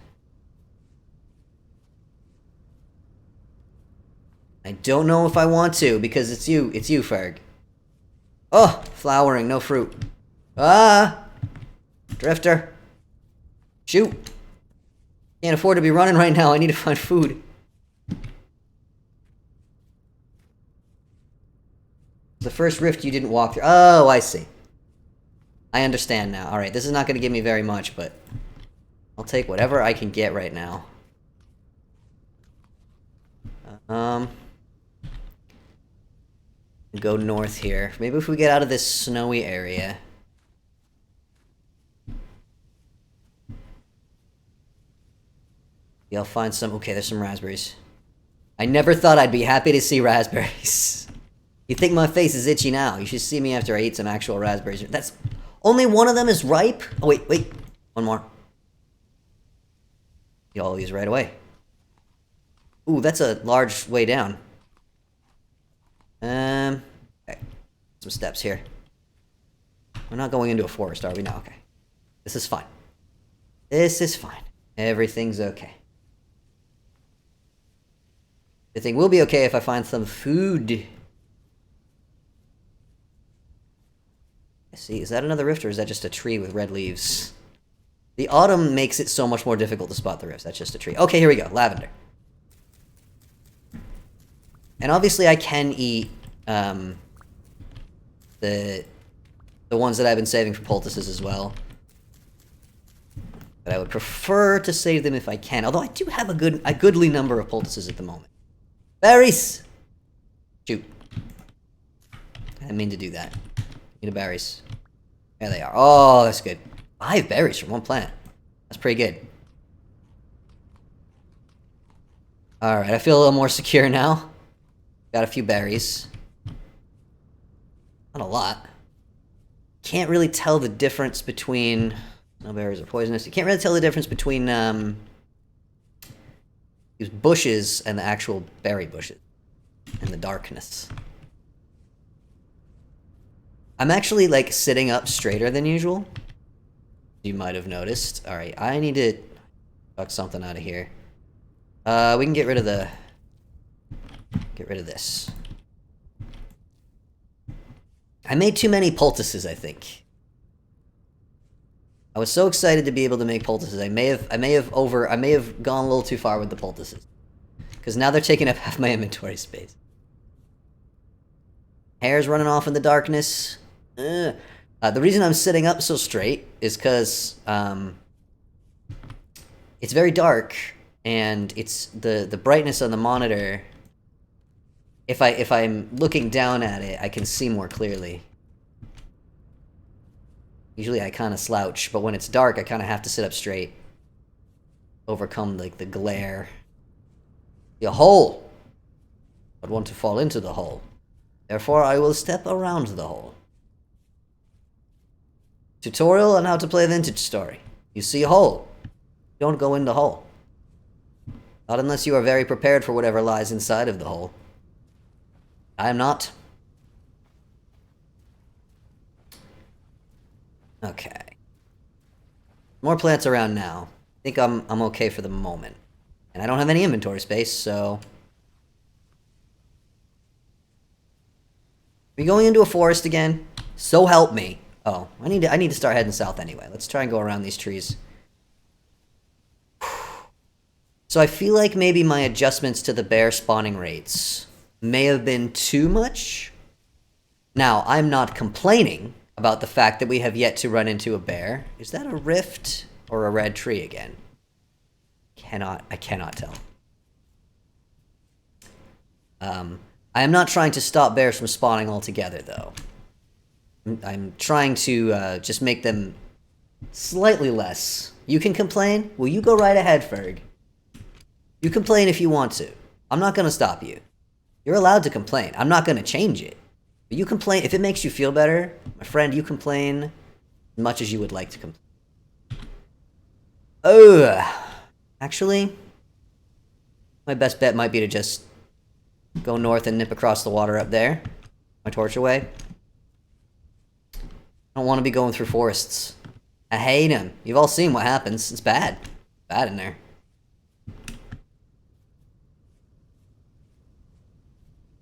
I don't know if I want to, because it's you, Ferg. Oh, flowering, no fruit. Ah! Drifter. Shoot. Can't afford to be running right now, I need to find food. The first rift you didn't walk through. Oh, I see. I understand now. Alright, this is not going to give me very much, but I'll take whatever I can get right now. Go north here. Maybe if we get out of this snowy area. Yeah, I'll find some. Okay, there's some raspberries. I never thought I'd be happy to see raspberries. You think my face is itchy now? You should see me after I eat some actual raspberries. That's only one of them is ripe. Oh wait, one more. Get all these right away. Ooh, that's a large way down. Okay. some steps here. We're not going into a forest, are we? No, okay. This is fine. This is fine. Everything's okay. Everything will be okay if I find some food. See, is that another rift or is that just a tree with red leaves? The autumn makes it so much more difficult to spot the rifts. That's just a tree. Okay, here we go. Lavender. And obviously I can eat the ones that I've been saving for poultices as well. But I would prefer to save them if I can. Although I do have a goodly number of poultices at the moment. Berries! Shoot. I didn't mean to do that. Need the berries. There they are. Oh, that's good. 5 berries from one plant. That's pretty good. Alright, I feel a little more secure now. Got a few berries. Not a lot. Can't really tell the difference between... No berries are poisonous. You can't really tell the difference between these bushes and the actual berry bushes. In the darkness. I'm actually, like, sitting up straighter than usual. You might have noticed. Alright, I need to fuck something out of here. We can get rid of the... Get rid of this. I made too many poultices, I think. I was so excited to be able to make poultices. I may have gone a little too far with the poultices. Because now they're taking up half my inventory space. Hair's running off in the darkness. The reason I'm sitting up so straight is because it's very dark, and it's the brightness on the monitor. If I'm looking down at it, I can see more clearly. Usually I kind of slouch, but when it's dark, I kind of have to sit up straight. Overcome, like, the glare. The hole! I'd want to fall into the hole. Therefore, I will step around the hole. Tutorial on how to play Vintage Story. You see a hole. Don't go in the hole. Not unless you are very prepared for whatever lies inside of the hole. I am not. Okay. More plants around now. I think I'm okay for the moment. And I don't have any inventory space, so... Are we going into a forest again? So help me. Oh, I need to start heading south anyway. Let's try and go around these trees. So I feel like maybe my adjustments to the bear spawning rates may have been too much. Now, I'm not complaining about the fact that we have yet to run into a bear. Is that a rift or a red tree again? I cannot tell. I am not trying to stop bears from spawning altogether, though. I'm trying to just make them slightly less. You can complain? Well, you go right ahead, Ferg. You complain if you want to. I'm not going to stop you. You're allowed to complain. I'm not going to change it. But you complain. If it makes you feel better, my friend, you complain as much as you would like to complain. Oh, actually, my best bet might be to just go north and nip across the water up there. My torch away. I don't want to be going through forests. I hate them. You've all seen what happens. It's bad. Bad in there.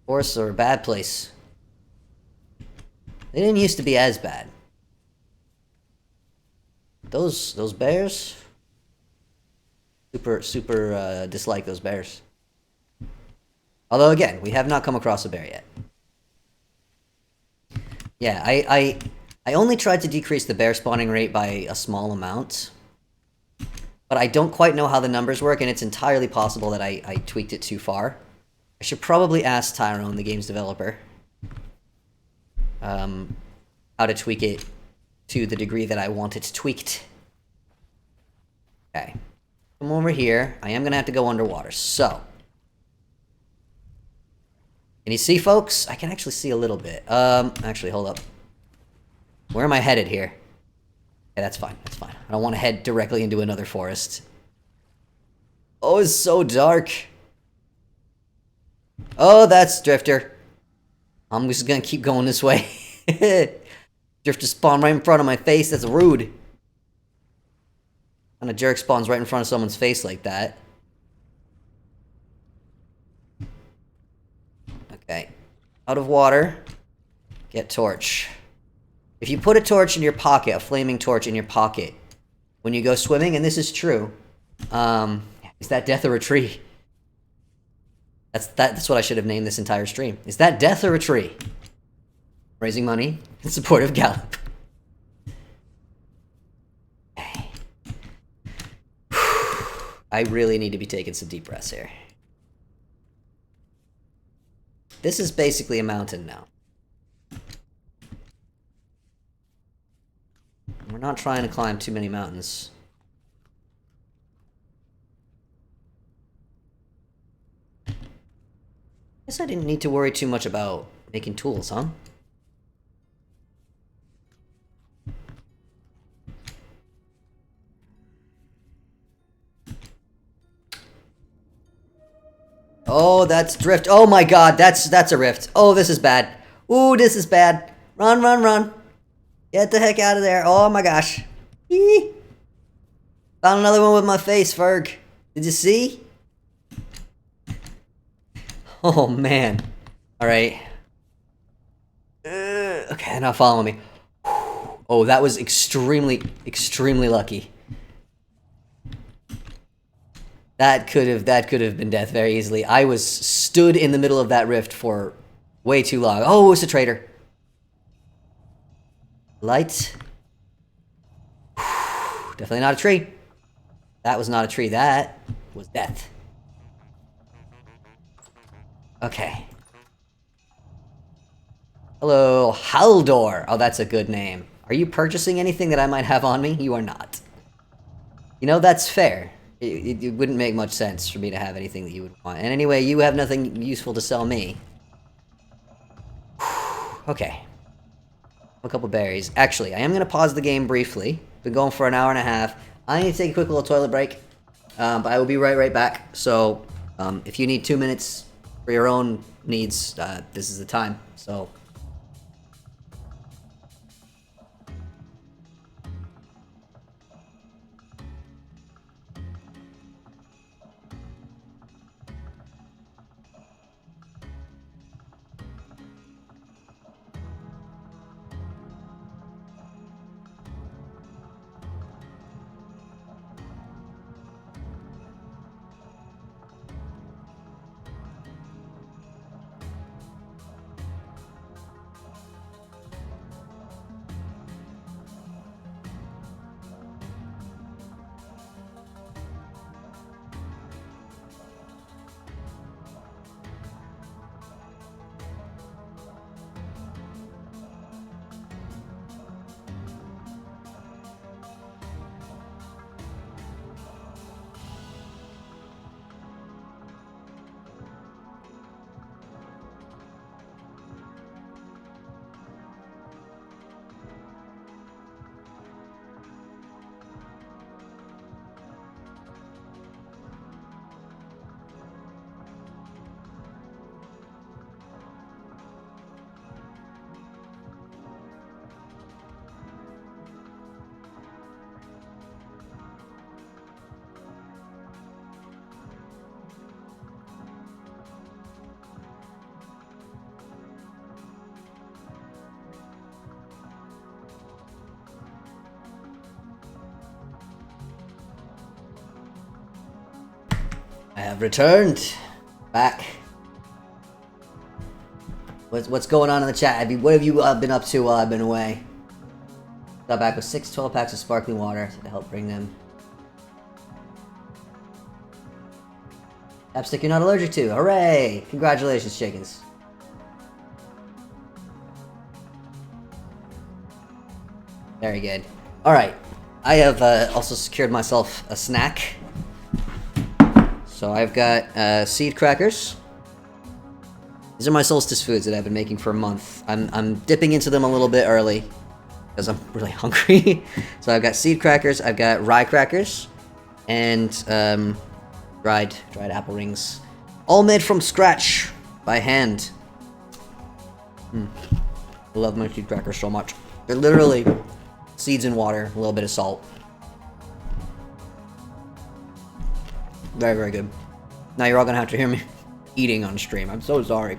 Forests are a bad place. They didn't used to be as bad. Those bears? Super dislike those bears. Although again, we have not come across a bear yet. Yeah, I only tried to decrease the bear spawning rate by a small amount. But I don't quite know how the numbers work, and it's entirely possible that I tweaked it too far. I should probably ask Tyrone, the game's developer, how to tweak it to the degree that I want it tweaked. Okay. Come over here. I am going to have to go underwater. So. Can you see, folks? I can actually see a little bit. Actually, hold up. Where am I headed here? Okay, that's fine. That's fine. I don't want to head directly into another forest. Oh, it's so dark. Oh, that's Drifter. I'm just gonna keep going this way. Drifter spawned right in front of my face. That's rude. And a jerk spawns right in front of someone's face like that. Okay. Out of water. Get torch. If you put a torch in your pocket, a flaming torch in your pocket, when you go swimming, and this is true, is that death or a tree? That's what I should have named this entire stream. Is that death or a tree? Raising money in support of Galop. I really need to be taking some deep breaths here. This is basically a mountain now. We're not trying to climb too many mountains. Guess I didn't need to worry too much about making tools, huh? Oh, that's drift. Oh my god, that's a rift. Oh, this is bad. Ooh, this is bad. Run, run, run. Get the heck out of there. Oh my gosh. Eee. Found another one with my face, Ferg. Did you see? Oh man. Alright. Okay, now follow me. Oh, that was extremely, extremely lucky. That could have been death very easily. I was stood in the middle of that rift for way too long. Oh, it's a traitor. Light. Definitely not a tree. That was not a tree. That was death. Okay. Hello, Haldor. Oh, that's a good name. Are you purchasing anything that I might have on me? You are not. You know, that's fair. It wouldn't make much sense for me to have anything that you would want. And anyway, you have nothing useful to sell me. Okay. A couple berries. Actually, I am going to pause the game briefly. Been going for an hour and a half. I need to take a quick little toilet break. But I will be right back. So, if you need 2 minutes for your own needs, this is the time. So... I have returned. Back. What's going on in the chat, Abby? What have you been up to while I've been away? Got back with 6 12-packs of sparkling water to help bring them. Chapstick you're not allergic to. Hooray! Congratulations, chickens. Very good. Alright. I have also secured myself a snack. So I've got seed crackers. These are my solstice foods that I've been making for a month. I'm dipping into them a little bit early because I'm really hungry. So I've got seed crackers, I've got rye crackers, and dried apple rings, all made from scratch by hand. I love my seed crackers so much. They're literally seeds in water, a little bit of salt. Very, very good. Now you're all gonna have to hear me eating on stream. I'm so sorry.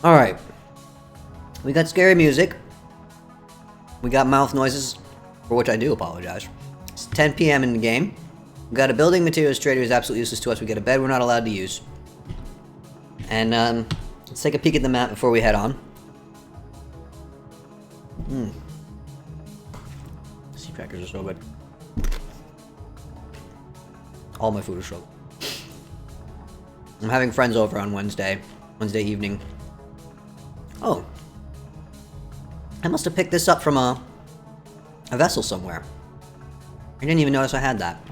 Alright. We got scary music. We got mouth noises, for which I do apologize. It's 10 p.m. in the game. We got a building materials trader who's absolutely useless to us. We got a bed we're not allowed to use. And let's take a peek at the map before we head on. Sea crackers are so good. All my food is so good. I'm having friends over on Wednesday evening. Oh. I must have picked this up from a vessel somewhere. I didn't even notice I had that.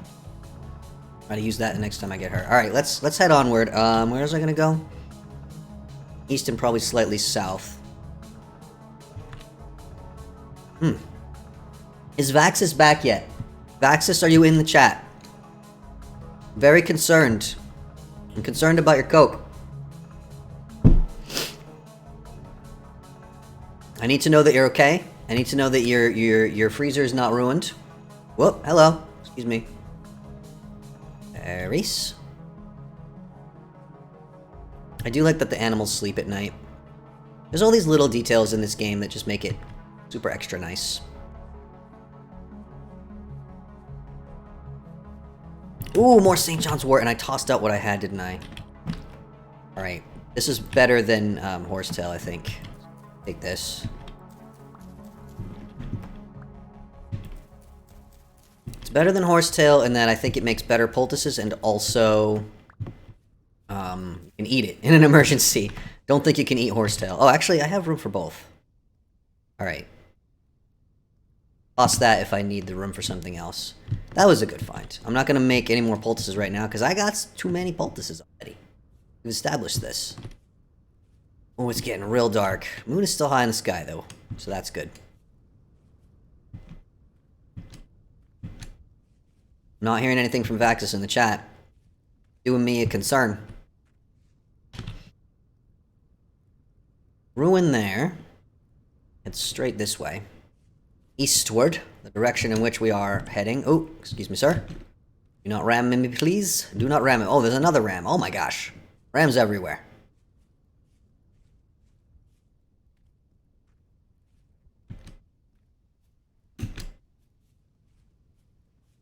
Try to use that the next time I get hurt. Alright, let's head onward. Where is I gonna go? East and probably slightly south. Is Vaxis back yet? Vaxis, are you in the chat? Very concerned. I'm concerned about your Coke. I need to know that you're okay. I need to know that your freezer is not ruined. Whoop, hello. Excuse me. Reese. I do like that the animals sleep at night. There's all these little details in this game that just make it super extra nice. Ooh, more St. John's wort, and I tossed out what I had, didn't I? Alright. This is better than horsetail, I think. Take this. It's better than horsetail in that I think it makes better poultices, and also you can eat it in an emergency. Don't think you can eat horsetail. Oh, actually, I have room for both. Alright. Toss that if I need the room for something else. That was a good find. I'm not going to make any more poultices right now, because I got too many poultices already. We've established this. Oh, it's getting real dark. Moon is still high in the sky, though, so that's good. Not hearing anything from Vaxis in the chat. Doing me a concern. Ruin there. Head straight this way. Eastward, the direction in which we are heading. Oh, excuse me, sir. Do not ram me, please. Do not ram me. Oh, there's another ram. Oh my gosh. Rams everywhere.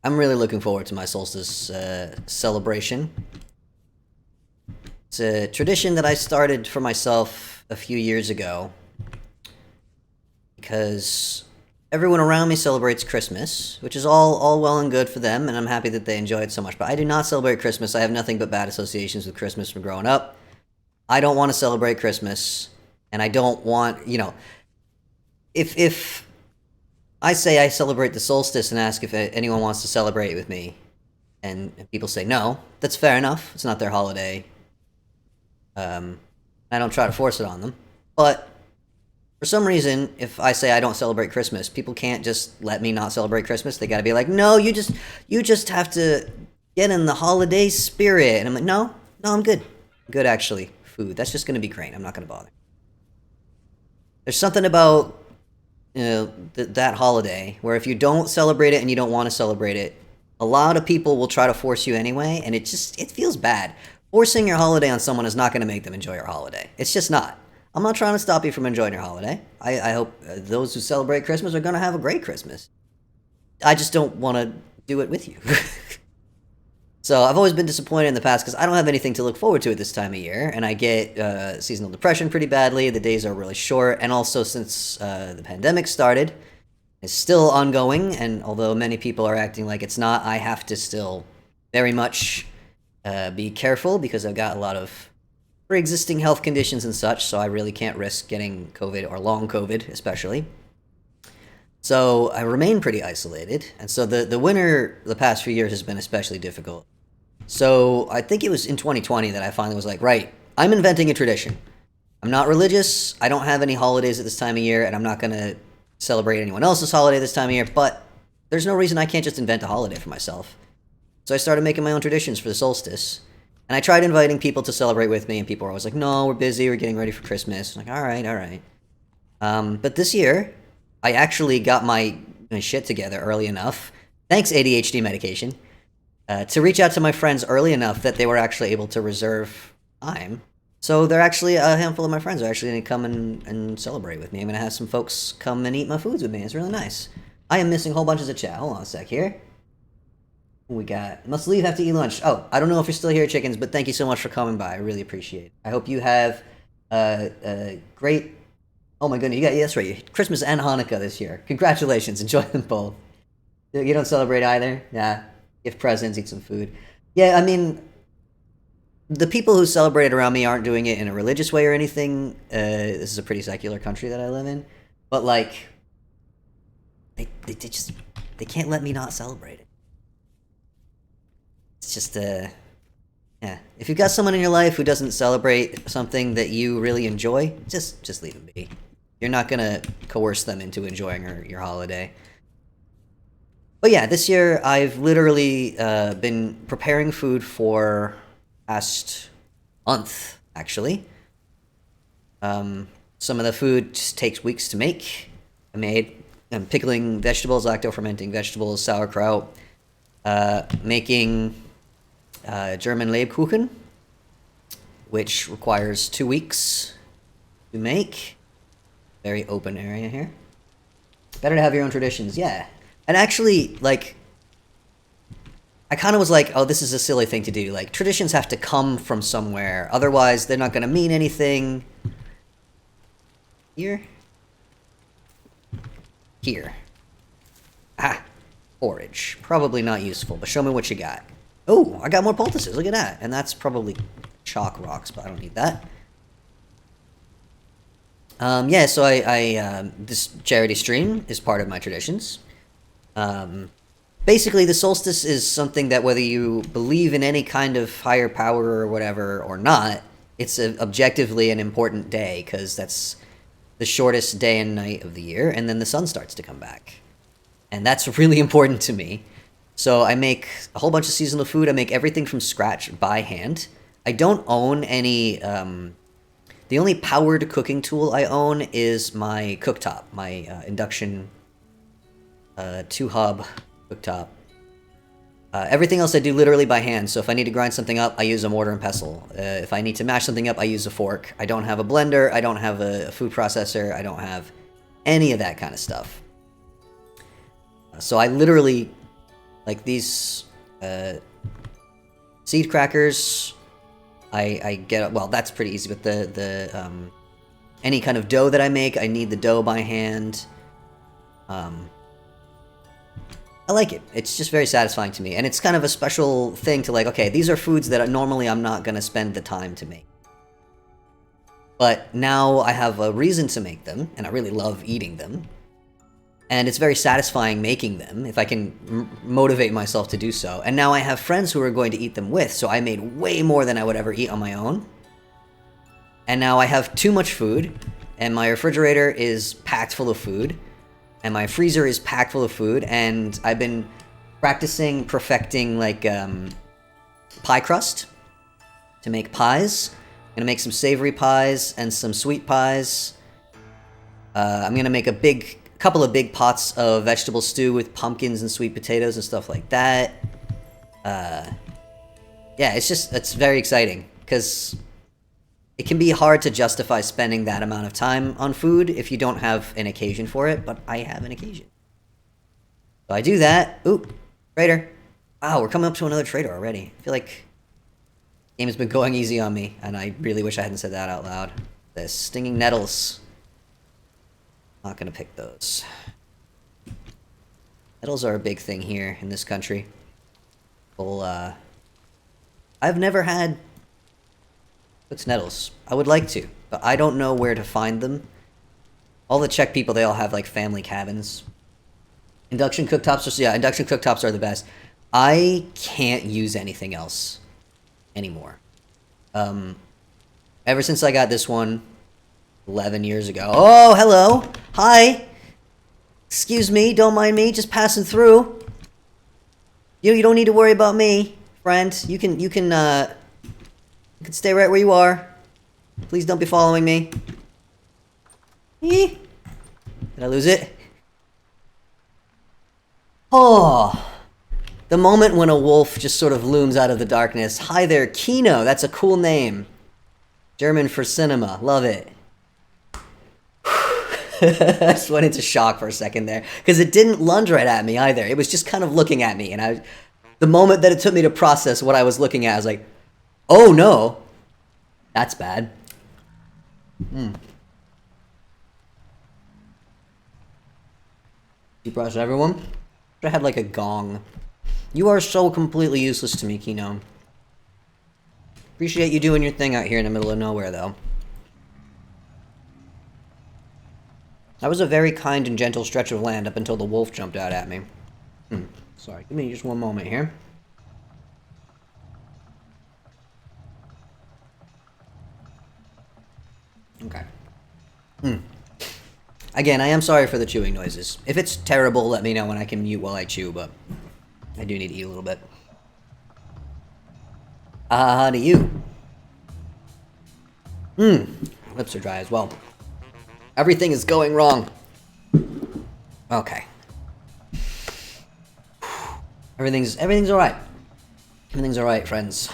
I'm really looking forward to my solstice celebration. It's a tradition that I started for myself a few years ago. Because everyone around me celebrates Christmas, which is all well and good for them, and I'm happy that they enjoy it so much. But I do not celebrate Christmas. I have nothing but bad associations with Christmas from growing up. I don't want to celebrate Christmas, and I don't want, you know, if I say I celebrate the solstice and ask if anyone wants to celebrate with me, and people say no, that's fair enough. It's not their holiday. I don't try to force it on them. But for some reason, if I say I don't celebrate Christmas, people can't just let me not celebrate Christmas. They gotta be like, no, you just have to get in the holiday spirit. And I'm like, no, I'm good. Good, actually. Food. That's just gonna be great. I'm not gonna bother. There's something about that holiday where if you don't celebrate it and you don't want to celebrate it, a lot of people will try to force you anyway, and it feels bad. Forcing your holiday on someone is not going to make them enjoy your holiday. It's just not. I'm not trying to stop you from enjoying your holiday. I hope those who celebrate Christmas are going to have a great Christmas. I just don't want to do it with you. So I've always been disappointed in the past because I don't have anything to look forward to at this time of year, and I get seasonal depression pretty badly. The days are really short, and also since the pandemic started, it's still ongoing, and although many people are acting like it's not, I have to still very much be careful because I've got a lot of pre-existing health conditions and such, so I really can't risk getting COVID, or long COVID especially. So I remain pretty isolated, and so the winter the past few years has been especially difficult. So I think it was in 2020 that I finally was like, right, I'm inventing a tradition. I'm not religious, I don't have any holidays at this time of year, and I'm not going to celebrate anyone else's holiday this time of year, but there's no reason I can't just invent a holiday for myself. So I started making my own traditions for the solstice. And I tried inviting people to celebrate with me, and people were always like, no, we're busy, we're getting ready for Christmas. I'm like, all right. But this year, I actually got my shit together early enough, thanks ADHD medication, to reach out to my friends early enough that they were actually able to reserve time. So they're actually a handful of my friends are actually going to come and celebrate with me. I'm going to have some folks come and eat my foods with me. It's really nice. I am missing whole bunches of chat. Hold on a sec here. We got must leave, have to eat lunch. Oh, I don't know if you're still here, chickens, but thank you so much for coming by. I really appreciate it. I hope you have a great. Oh my goodness, you got that's right. Christmas and Hanukkah this year. Congratulations, enjoy them both. You don't celebrate either? Yeah. Give presents, eat some food. Yeah, I mean, the people who celebrate it around me aren't doing it in a religious way or anything. This is a pretty secular country that I live in, but like, they just they can't let me not celebrate it. It's just yeah. If you've got someone in your life who doesn't celebrate something that you really enjoy, just leave them be. You're not gonna coerce them into enjoying your holiday. But yeah, this year I've literally been preparing food for past month actually. Some of the food just takes weeks to make. I'm pickling vegetables, lacto-fermenting vegetables, sauerkraut, making German Lebkuchen, which requires 2 weeks to make. Very open area here. Better to have your own traditions, yeah. And actually, like, I kind of was like, oh, this is a silly thing to do. Like, traditions have to come from somewhere. Otherwise, they're not going to mean anything. Here. Here. Ah, forage. Probably not useful, but show me what you got. Oh, I got more poultices. Look at that. And that's probably chalk rocks, but I don't need that. Yeah, so this charity stream is part of my traditions. Basically, the solstice is something that whether you believe in any kind of higher power or whatever or not, it's objectively an important day because that's the shortest day and night of the year, and then the sun starts to come back. And that's really important to me. So I make a whole bunch of seasonal food. I make everything from scratch by hand. I don't own any... the only powered cooking tool I own is my cooktop, my induction 2-hob cooktop. Everything else I do literally by hand, so if I need to grind something up, I use a mortar and pestle. If I need to mash something up, I use a fork. I don't have a blender, I don't have a food processor, I don't have any of that kind of stuff. So I literally, like these seed crackers, I get, well, that's pretty easy, but any kind of dough that I make, I need the dough by hand. I like it. It's just very satisfying to me. And it's kind of a special thing to like, okay, these are foods that normally I'm not going to spend the time to make. But now I have a reason to make them, and I really love eating them. And it's very satisfying making them, if I can motivate myself to do so. And now I have friends who are going to eat them with, so I made way more than I would ever eat on my own. And now I have too much food, and my refrigerator is packed full of food. And my freezer is packed full of food, and I've been practicing perfecting, like, pie crust to make pies. I'm gonna make some savory pies and some sweet pies. I'm gonna make a couple of big pots of vegetable stew with pumpkins and sweet potatoes and stuff like that. Yeah, it's very exciting, because it can be hard to justify spending that amount of time on food if you don't have an occasion for it, but I have an occasion. So I do that. Ooh, trader. Wow, we're coming up to another trader already. I feel like the game has been going easy on me, and I really wish I hadn't said that out loud. The stinging nettles. Not gonna pick those. Nettles are a big thing here in this country. Well, I've never had cooked nettles. I would like to, but I don't know where to find them. All the Czech people, they all have like family cabins. Induction cooktops are the best. I can't use anything else anymore. Ever since I got this one 11 years ago. Oh, hello. Hi. Excuse me, don't mind me, just passing through. You don't need to worry about me, friend. You can stay right where you are. Please don't be following me. Did I lose it? Oh. The moment when a wolf just sort of looms out of the darkness. Hi there, Kino. That's a cool name. German for cinema. Love it. I just went into shock for a second there. Because it didn't lunge right at me either. It was just kind of looking at me. And the moment that it took me to process what I was looking at, I was like, oh no. That's bad. Deep breaths, everyone. I had like a gong. You are so completely useless to me, Kino. Appreciate you doing your thing out here in the middle of nowhere, though. That was a very kind and gentle stretch of land up until the wolf jumped out at me. Sorry, give me just one moment here. Okay. Again, I am sorry for the chewing noises. If it's terrible, let me know and I can mute while I chew, but I do need to eat a little bit. How do you? Lips are dry as well. Everything is going wrong. Okay. Everything's alright. Everything's alright, friends.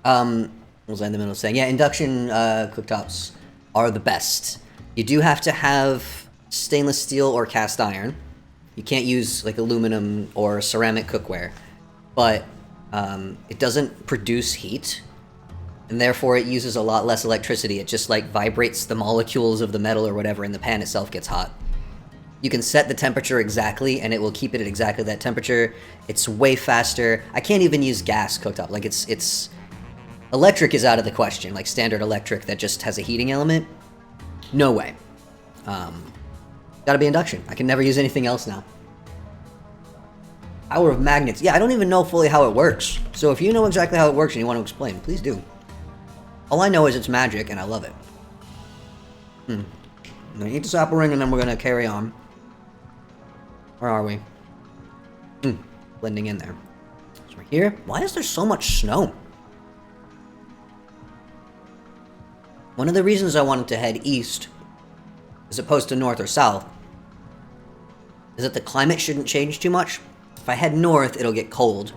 What was I in the middle of saying? Yeah, induction cooktops are the best. You do have to have stainless steel or cast iron. You can't use like aluminum or ceramic cookware. But it doesn't produce heat. And therefore it uses a lot less electricity. It just like vibrates the molecules of the metal or whatever, and the pan itself gets hot. You can set the temperature exactly and it will keep it at exactly that temperature. It's way faster. I can't even use gas cooktop. Like it's electric is out of the question. Like standard electric that just has a heating element. No way. Gotta be induction. I can never use anything else now. Power of magnets. Yeah, I don't even know fully how it works. So if you know exactly how it works and you want to explain, please do. All I know is it's magic and I love it. I'm gonna eat this apple ring and then we're gonna carry on. Where are we? Blending in there. So we're here. Why is there so much snow? One of the reasons I wanted to head east, as opposed to north or south, is that the climate shouldn't change too much. If I head north, it'll get cold,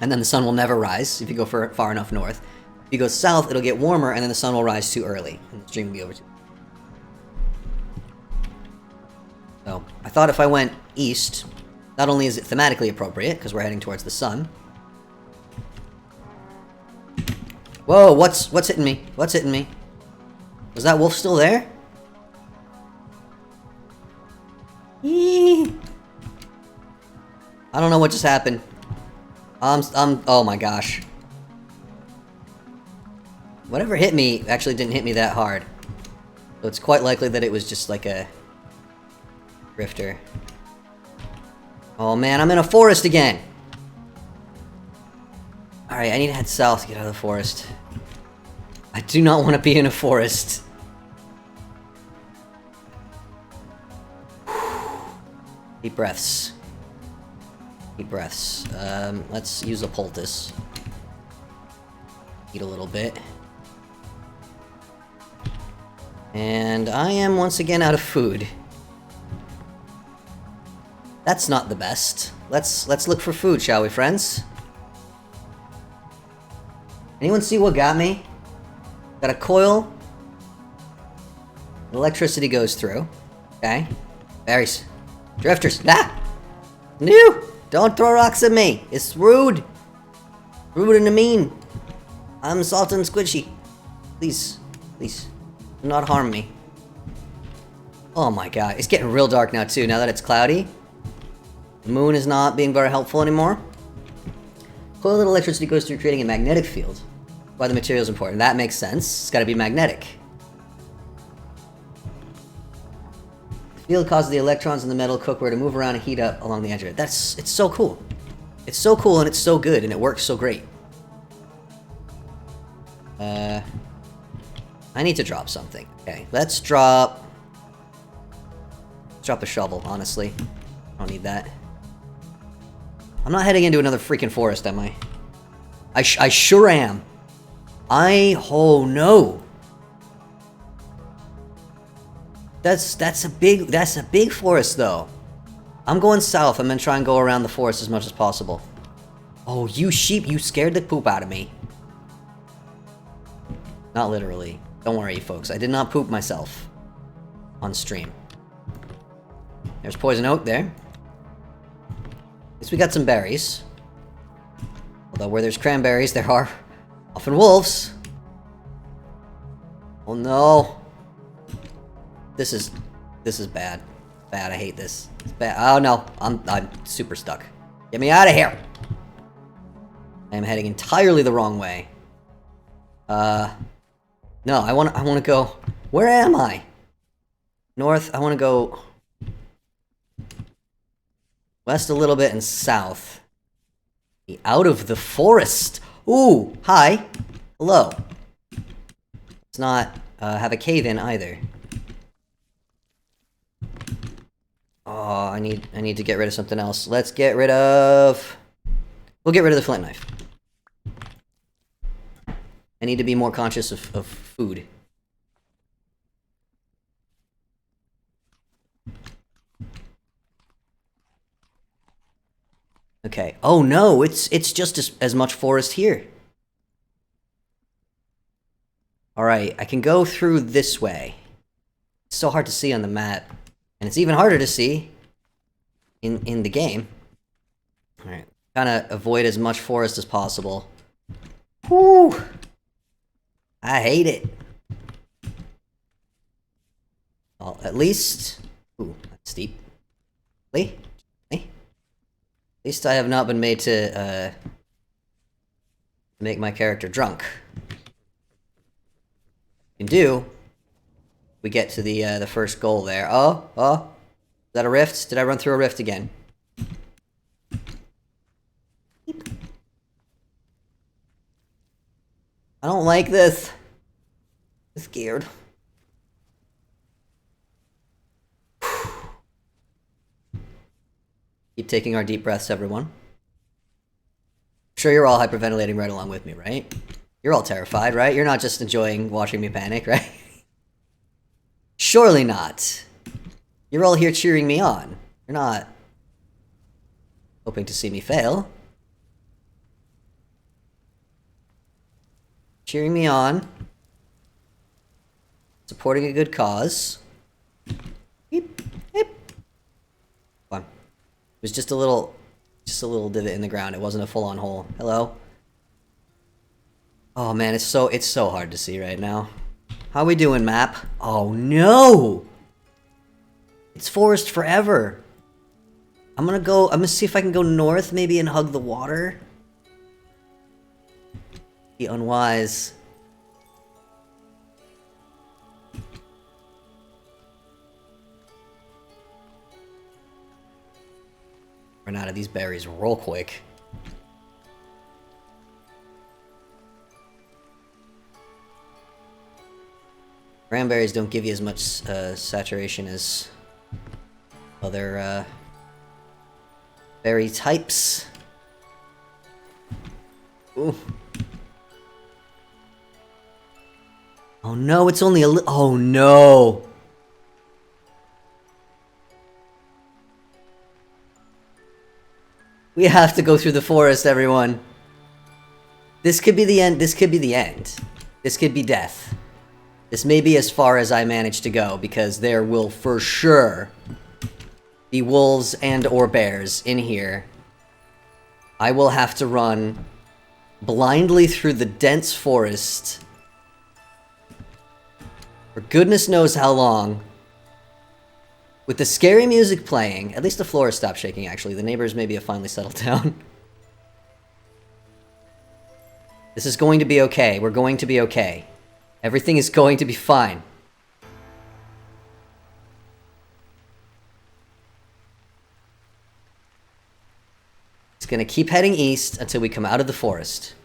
and then the sun will never rise if you go far enough north. If you go south, it'll get warmer, and then the sun will rise too early, and the stream will be over too. So, I thought if I went east, not only is it thematically appropriate, because we're heading towards the sun. Whoa, what's hitting me? What's hitting me? Was that wolf still there? Eee. I don't know what just happened. Oh my gosh. Whatever hit me actually didn't hit me that hard. So it's quite likely that it was just like a drifter. Oh man, I'm in a forest again! Alright, I need to head south to get out of the forest. I do not want to be in a forest. Deep breaths. Deep breaths. Let's use a poultice. Eat a little bit. And I am once again out of food. That's not the best. Let's look for food, shall we, friends? Anyone see what got me? Got a coil. Electricity goes through. Okay. Berries. Drifters. Ah! No! Don't throw rocks at me. It's rude. Rude and mean. I'm salt and squishy. Please. Please. Do not harm me. Oh my god. It's getting real dark now too, now that it's cloudy. The moon is not being very helpful anymore. Coil of electricity goes through creating a magnetic field. Why the material is important. That makes sense. It's gotta be magnetic. The field causes the electrons in the metal cookware to move around and heat up along the edge of it. It's so cool. It's so cool and it's so good and it works so great. I need to drop something. Okay, let's drop a shovel, honestly. I don't need that. I'm not heading into another freaking forest, am I? I sure am. Oh no. That's a big forest though. I'm going south. I'm gonna try and go around the forest as much as possible. Oh, you sheep, you scared the poop out of me. Not literally. Don't worry, folks. I did not poop myself on stream. There's poison oak there. At least we got some berries. Although where there's cranberries, there are often wolves. Oh no. This is bad. Bad, I hate this. It's bad. Oh no, I'm super stuck. Get me out of here! I am heading entirely the wrong way. No, I wanna go... Where am I? North, I wanna go... west a little bit and south. Be out of the forest! Ooh, hi! Hello. It's not, have a cave-in either. Oh, I need to get rid of something else. Let's get rid of... We'll get rid of the flint knife. I need to be more conscious of food. Okay. Oh no, it's just as much forest here. Alright, I can go through this way. It's so hard to see on the map. And it's even harder to see in the game. Alright, kinda avoid as much forest as possible. Whew! I hate it. Well, at least... Ooh, that's steep. At least I have not been made to, make my character drunk. Can do. We get to the first goal there. Oh, is that a rift? Did I run through a rift again? I don't like this. I'm scared. Keep taking our deep breaths, everyone. I'm sure you're all hyperventilating right along with me, right? You're all terrified, right? You're not just enjoying watching me panic, right? Surely not. You're all here cheering me on. You're not hoping to see me fail. Cheering me on. Supporting a good cause. Beep, beep. Come on. It was just a little divot in the ground. It wasn't a full-on hole. Hello? Oh man, it's so hard to see right now. How we doing, map? Oh no! It's forest forever. I'm gonna see if I can go north maybe and hug the water. Be unwise. Run out of these berries real quick. Cranberries don't give you as much saturation as other berry types. Ooh. Oh no, it's only a little. Oh no! We have to go through the forest, everyone. This could be the end. This could be the end. This could be death. This may be as far as I manage to go, because there will for sure be wolves and or bears in here. I will have to run blindly through the dense forest for goodness knows how long, with the scary music playing. At least the floor has stopped shaking, actually. The neighbors maybe have finally settled down. This is going to be okay. We're going to be okay. Everything is going to be fine. It's gonna keep heading east until we come out of the forest.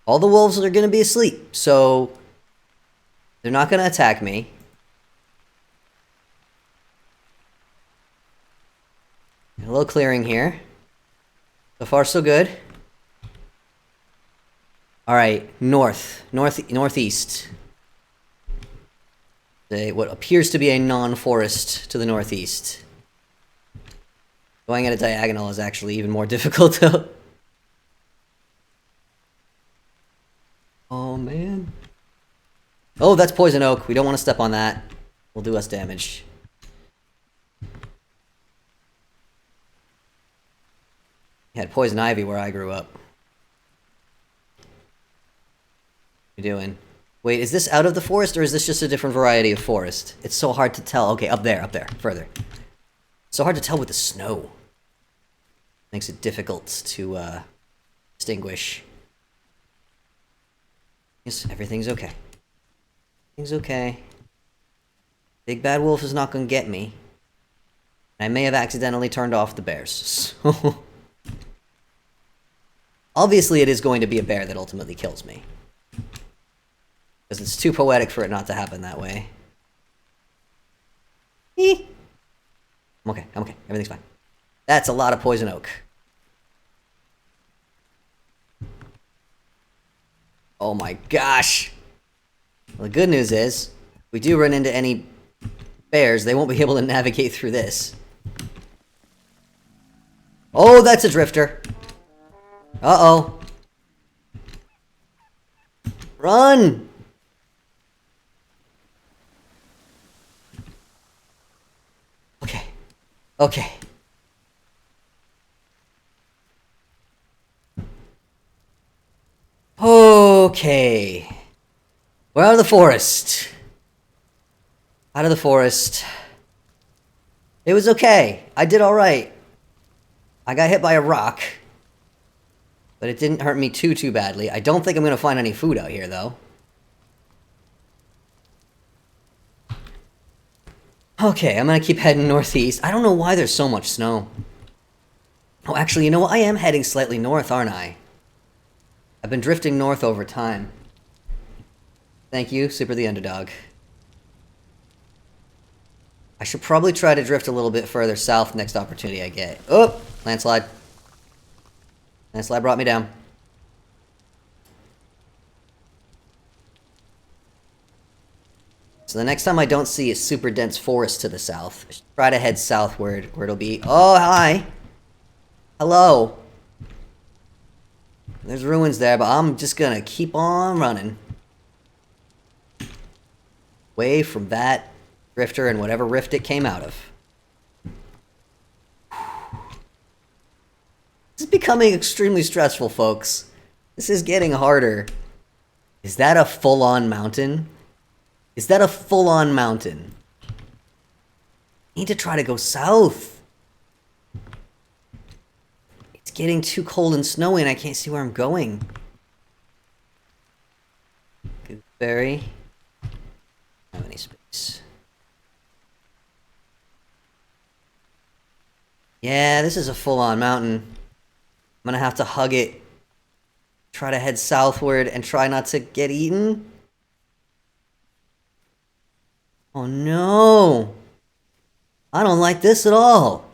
All the wolves are gonna be asleep, so they're not gonna attack me. A little clearing here. So far, so good. All right, northeast. What appears to be a non-forest to the northeast. Going at a diagonal is actually even more difficult, though. Oh, man. Oh, that's poison oak. We don't want to step on that. Will do us damage. We had poison ivy where I grew up. What are you doing? Wait, is this out of the forest, or is this just a different variety of forest? It's so hard to tell. Okay, up there, further. So hard to tell with the snow. Makes it difficult to distinguish. Yes, everything's okay. Everything's okay. Big bad wolf is not gonna get me. I may have accidentally turned off the bears. So obviously it is going to be a bear that ultimately kills me. Because it's too poetic for it not to happen that way. I'm okay, everything's fine. That's a lot of poison oak. Oh my gosh! Well, the good news is, if we do run into any bears, they won't be able to navigate through this. Oh, that's a drifter! Uh-oh. Run! Okay. Okay. Okay. We're out of the forest. Out of the forest. It was okay. I did alright. I got hit by a rock. But it didn't hurt me too badly. I don't think I'm gonna find any food out here, though. Okay, I'm gonna keep heading northeast. I don't know why there's so much snow. Oh, actually, you know what? I am heading slightly north, aren't I? I've been drifting north over time. Thank you, Super the Underdog. I should probably try to drift a little bit further south next opportunity I get. Oh! Landslide. Landslide brought me down. So the next time I don't see a super dense forest to the south, I should try to head southward, where it'll be... Oh, hi! Hello! There's ruins there, but I'm just gonna keep on running. Away from that drifter and whatever rift it came out of. This is becoming extremely stressful, folks. This is getting harder. Is that a full-on mountain? Is that a full-on mountain? I need to try to go south. It's getting too cold and snowy and I can't see where I'm going. Gooseberry. Don't have any space. Yeah, this is a full-on mountain. I'm gonna have to hug it. Try to head southward and try not to get eaten. Oh no! I don't like this at all.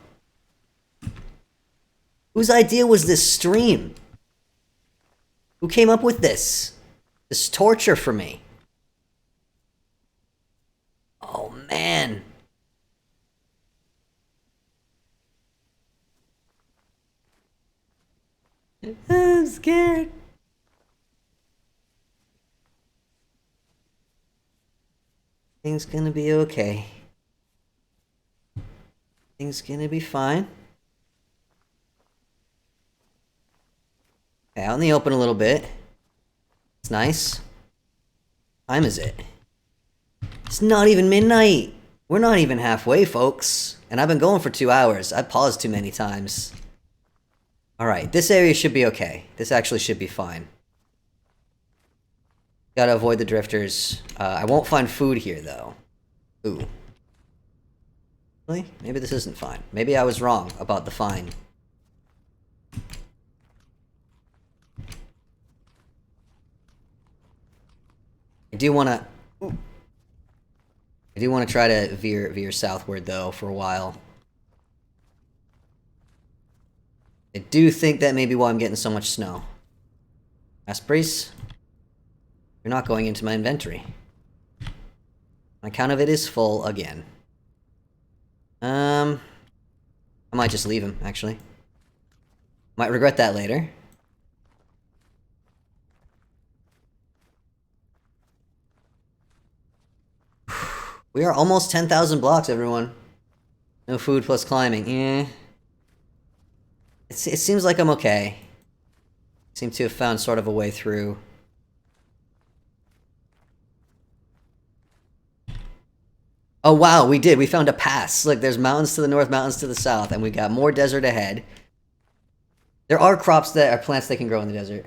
Whose idea was this stream? Who came up with this? This torture for me. Oh man. I'm scared. Things gonna be okay. Things gonna be fine. Okay, out in the open a little bit. It's nice. What time is it? It's not even midnight. We're not even halfway, folks. And I've been going for 2 hours. I've paused too many times. Alright, this area should be okay. This actually should be fine. Gotta avoid the drifters. I won't find food here, though. Ooh. Really? Maybe this isn't fine. Maybe I was wrong about the fine. I do want to try to veer southward, though, for a while. I do think that may be why I'm getting so much snow. Raspberries? You're not going into my inventory. My count of it is full again. I might just leave him, actually. Might regret that later. We are almost 10,000 blocks, everyone. No food plus climbing. Eh. It seems like I'm okay. Seem to have found sort of a way through. Oh wow, we did. We found a pass. Look, there's mountains to the north, mountains to the south, and we got more desert ahead. There are crops that are plants that can grow in the desert.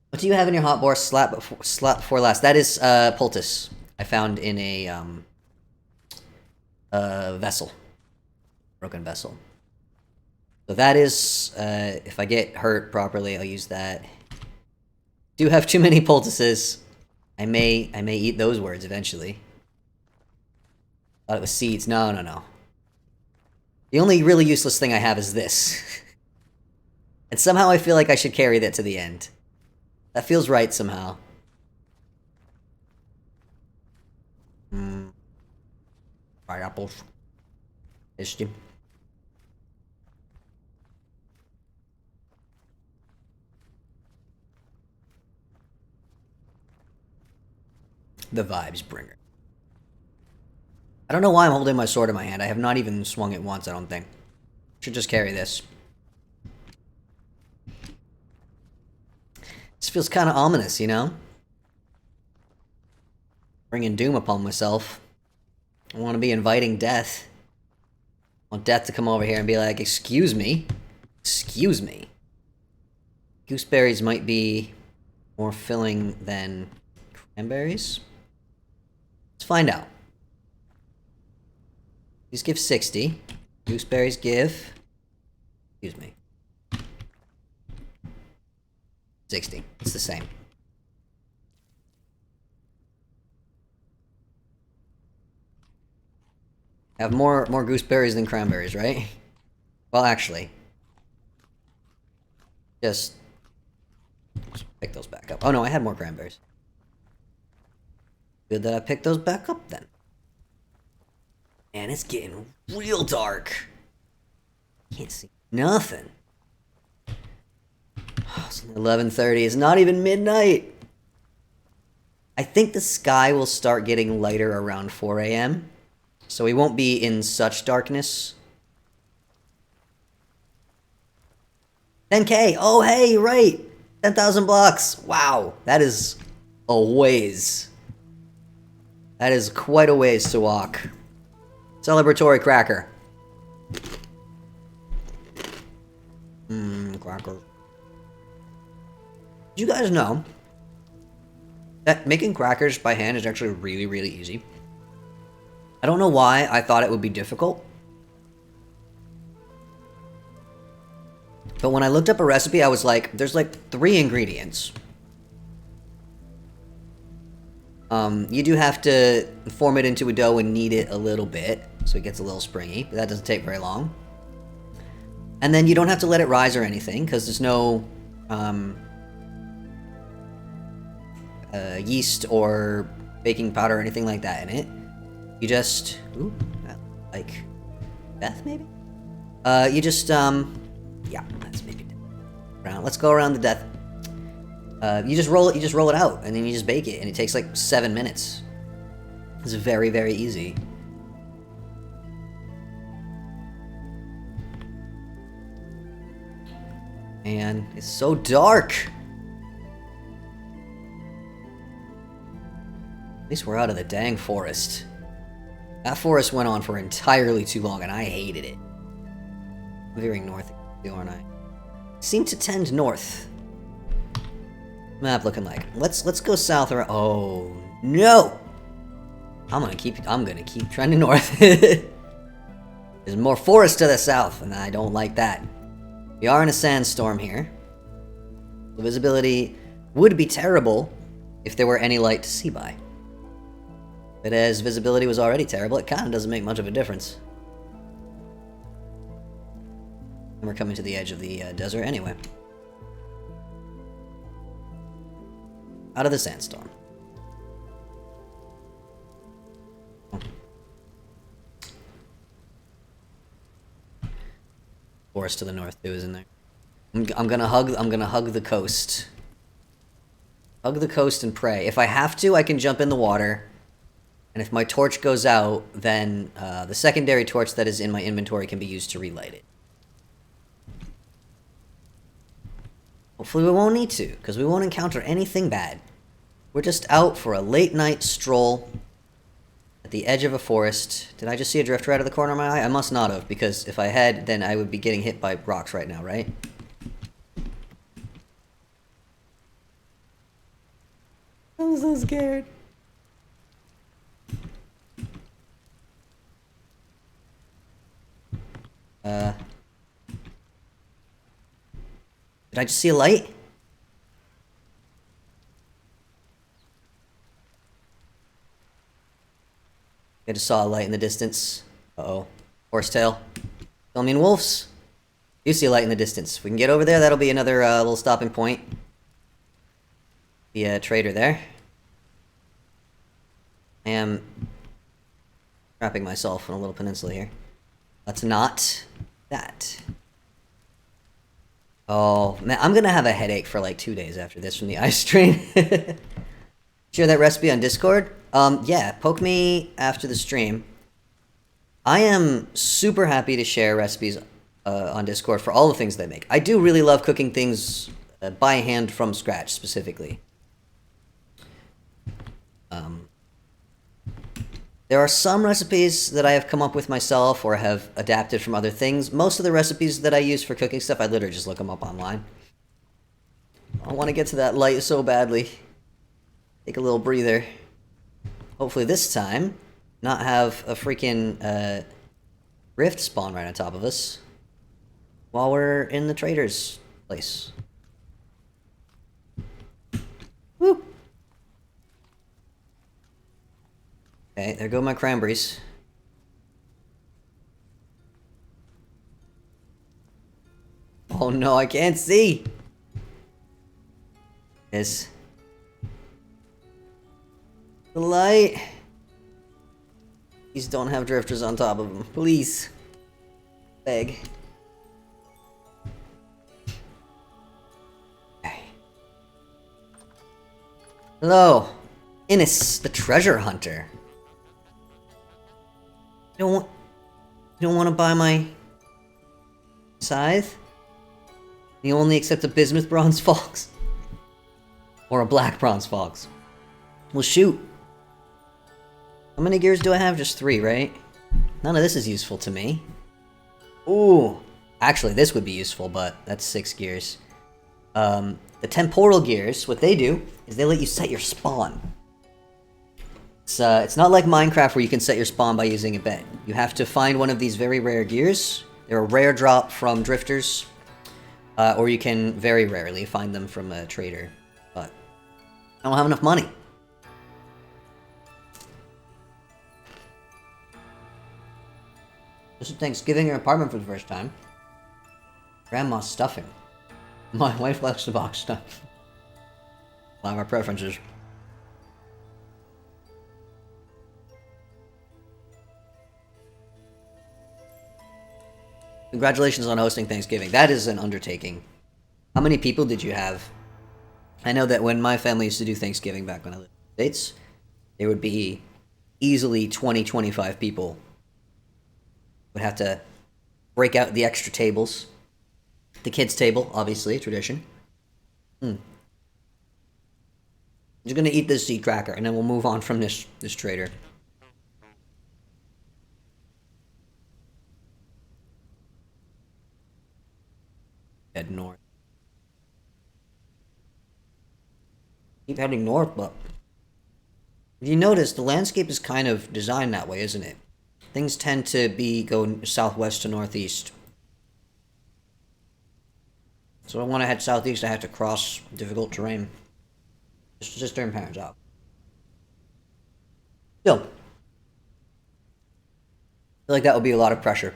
What do you have in your hotbar slot before last? That is poultice. I found in a vessel. Broken vessel. So that is, if I get hurt properly, I'll use that. Do have too many poultices. I may eat those words eventually. Thought it was seeds. No, no, no. The only really useless thing I have is this. And somehow I feel like I should carry that to the end. That feels right somehow. Fried apples. Tasty. The vibes bringer. I don't know why I'm holding my sword in my hand. I have not even swung it once, I don't think. Should just carry this. This feels kind of ominous, you know? Bringing doom upon myself. I want to be inviting death. I want death to come over here and be like, excuse me? Excuse me? Gooseberries might be more filling than cranberries? Let's find out. These give 60. Gooseberries give... Excuse me. 60. It's the same. Have more gooseberries than cranberries, right? Well, actually. Just pick those back up. Oh no, I had more cranberries. Good that I picked those back up then. Man, it's getting real dark. Can't see nothing. Oh, it's 11:30. It's not even midnight. I think the sky will start getting lighter around 4 a.m. So we won't be in such darkness. 10K. Oh, hey, right. 10,000 blocks. Wow. That is a ways. That is quite a ways to walk. Celebratory cracker. Cracker. Did you guys know that making crackers by hand is actually really, really easy? I don't know why I thought it would be difficult. But when I looked up a recipe, I was like, there's like 3 ingredients. You do have to form it into a dough and knead it a little bit, so it gets a little springy, but that doesn't take very long. And then you don't have to let it rise or anything, because there's no yeast or baking powder or anything like that in it. You just... Ooh, like... Beth, maybe? You just, yeah, that's maybe... Around. Let's go around the death. You just roll it out, and then you just bake it, and it takes like 7 minutes. It's very, very easy. And it's so dark! At least we're out of the dang forest. That forest went on for entirely too long, and I hated it. I'm veering north, aren't I? Seem to tend north. Map looking like. Let's go south around. Oh no! I'm gonna keep trending north. There's more forest to the south, and I don't like that. We are in a sandstorm here. The visibility would be terrible if there were any light to see by. But as visibility was already terrible, it kind of doesn't make much of a difference. And we're coming to the edge of the desert anyway. Out of the sandstorm. forest to the north too, isn't there? I'm gonna hug the coast. Hug the coast and pray. If I have to, I can jump in the water. And if my torch goes out, then the secondary torch that is in my inventory can be used to relight it. Hopefully we won't need to, because we won't encounter anything bad. We're just out for a late night stroll at the edge of a forest. Did I just see a drifter out of the corner of my eye? I must not have, because if I had, then I would be getting hit by rocks right now, right? I'm so scared. Did I just see a light? I just saw a light in the distance. Uh-oh. Horsetail. Don't mean wolves. You see a light in the distance. If we can get over there, that'll be another little stopping point. The trader there. I am trapping myself in a little peninsula here. That's not that. Oh, man, I'm gonna have a headache for like 2 days after this from the ice train. Share that recipe on Discord? Yeah, poke me after the stream. I am super happy to share recipes on Discord for all the things they make. I do really love cooking things by hand from scratch, specifically. There are some recipes that I have come up with myself or have adapted from other things. Most of the recipes that I use for cooking stuff, I literally just look them up online. I want to get to that light so badly. Take a little breather. Hopefully this time, not have a freaking rift spawn right on top of us while we're in the trader's place. Woo! Okay, there go my cranberries. Oh no, I can't see! Yes. The light! Please don't have drifters on top of them. Please. Beg. Okay. Hello. Innis, the treasure hunter. You don't want to buy my scythe? You only accept a bismuth bronze fox? Or a black bronze fox? Well, shoot. How many gears do I have? Just 3, right? None of this is useful to me. Ooh. Actually, this would be useful, but that's 6 gears. The temporal gears, what they do is they let you set your spawn. It's not like Minecraft where you can set your spawn by using a bed. You have to find one of these very rare gears. They're a rare drop from drifters. Or you can very rarely find them from a trader. But I don't have enough money. This is Thanksgiving in an apartment for the first time. Grandma's stuffing. My wife likes the box stuff. A lot of our preferences. Congratulations on hosting Thanksgiving. That is an undertaking. How many people did you have? I know that when my family used to do Thanksgiving back when I lived in the States, there would be easily 20, 25 people. Would have to break out the extra tables. The kids' table, obviously, tradition. I'm just gonna eat this seed cracker, and then we'll move on from this trader. Head north. Keep heading north, but if you notice, the landscape is kind of designed that way, isn't it? Things tend to go southwest to northeast. So I want to head southeast, I have to cross difficult terrain. Just turn parents out. Still, I feel like that would be a lot of pressure.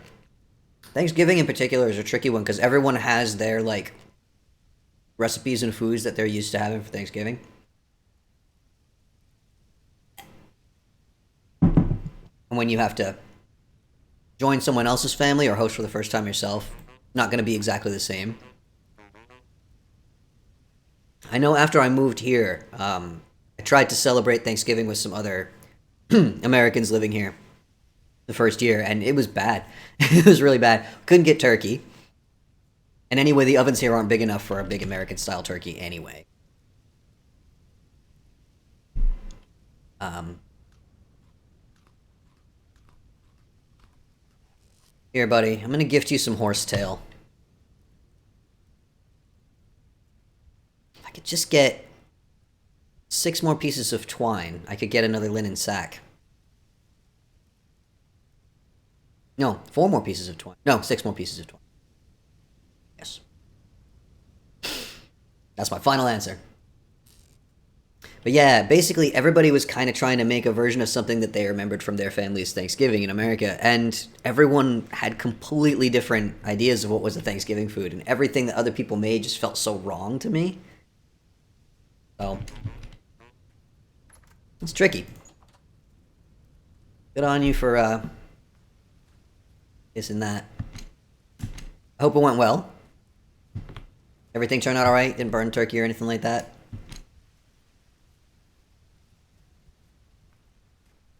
Thanksgiving in particular is a tricky one because everyone has their, like, recipes and foods that they're used to having for Thanksgiving. And when you have to join someone else's family or host for the first time yourself, Not going to be exactly the same. I know after I moved here, I tried to celebrate Thanksgiving with some other Americans living here the first year, and it was bad. It was really bad. Couldn't get turkey. And anyway, the ovens here aren't big enough for a big American-style turkey anyway. Here, buddy. I'm going to gift you some horsetail. If I could just get 6 more pieces of twine, I could get another linen sack. No, 4 more pieces of twine. No, 6 more pieces of twine. Yes. That's my final answer. But yeah, basically everybody was kind of trying to make a version of something that they remembered from their family's Thanksgiving in America, and everyone had completely different ideas of what was a Thanksgiving food, and everything that other people made just felt so wrong to me. So, it's tricky. Good on you for, guessing that. I hope it went well. Everything turned out alright? Didn't burn turkey or anything like that?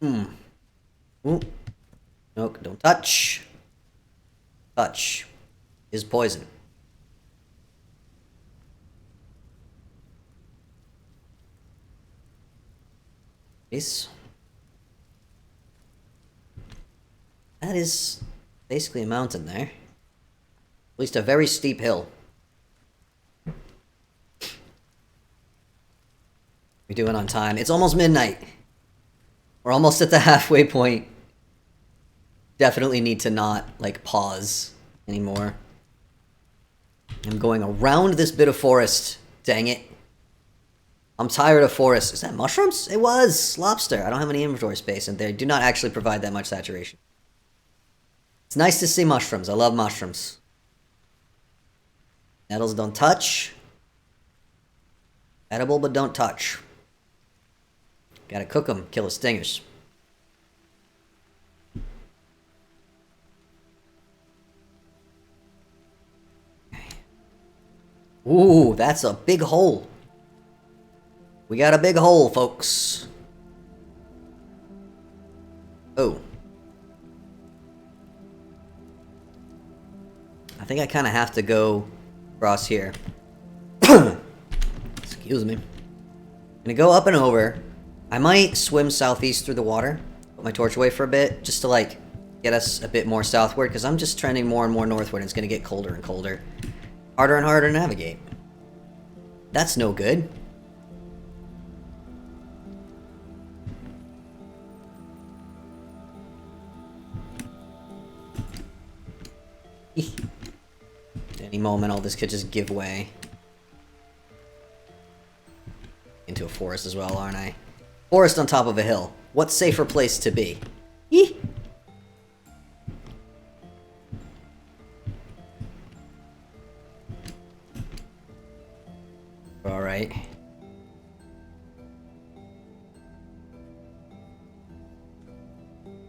Ooh. No, don't touch. Touch is poison. Nice. That is basically a mountain there. At least a very steep hill. We're doing on time. It's almost midnight. We're almost at the halfway point. Definitely need to not, like, pause anymore. I'm going around this bit of forest. Dang it. I'm tired of forest. Is that mushrooms? It was! Lobster. I don't have any inventory space, and they do not actually provide that much saturation. It's nice to see mushrooms. I love mushrooms. Nettles don't touch. Edible, but don't touch. Gotta cook them, kill the stingers. Ooh, that's a big hole. We got a big hole, folks. Oh. I think I kind of have to go across here. Excuse me. I'm gonna go up and over. I might swim southeast through the water. Put my torch away for a bit, just to, like, get us a bit more southward, because I'm just trending more and more northward, and it's gonna get colder and colder. Harder and harder to navigate. That's no good. At any moment, all this could just give way. Into a forest as well, aren't I? Forest on top of a hill. What safer place to be? Eeh. Alright.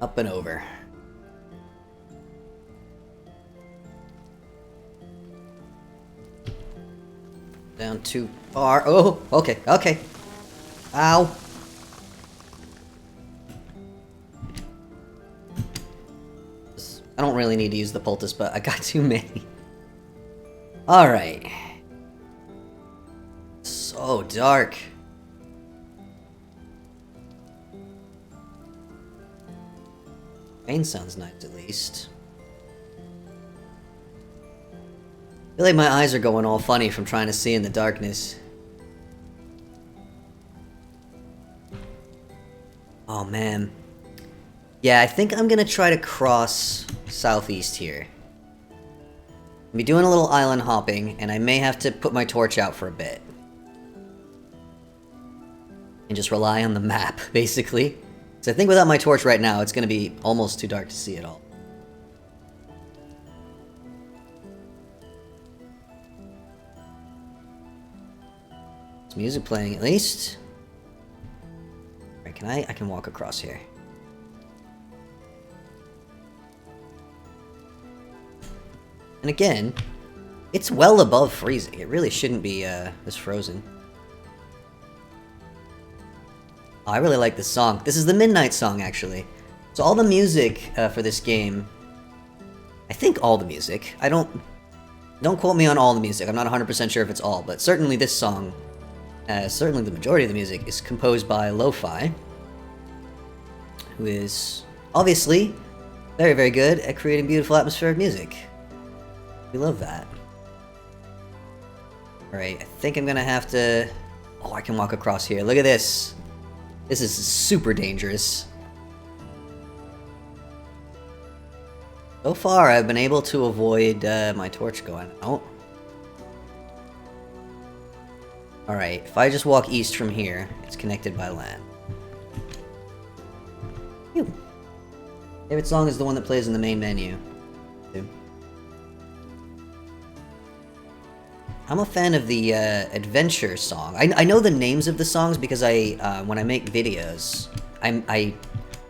Up and over. Down too far. Oh, okay, okay. Ow. I don't really need to use the poultice, but I got too many. Alright. So dark. Rain sounds nice, at least. I feel like my eyes are going all funny from trying to see in the darkness. Oh, man. Yeah, I think I'm gonna try to cross southeast here. I'll be doing a little island hopping, and I may have to put my torch out for a bit. And just rely on the map, basically. So I think without my torch right now, it's gonna be almost too dark to see it all. There's music playing at least. Alright, I can walk across here. And again, it's well above freezing. It really shouldn't be this frozen. Oh, I really like this song. This is the Midnight song, actually. So all the music for this game, I think all the music. Don't quote me on all the music. I'm not 100% sure if it's all, but certainly this song, certainly the majority of the music is composed by Lo-Fi, who is obviously very, very good at creating beautiful atmospheric music. We love that. Alright, I think I'm gonna have to... Oh, I can walk across here. Look at this. This is super dangerous. So far, I've been able to avoid my torch going out. Alright, if I just walk east from here, it's connected by land. Phew. Favorite song is the one that plays in the main menu. I'm a fan of the adventure song. I know the names of the songs because when I make videos, I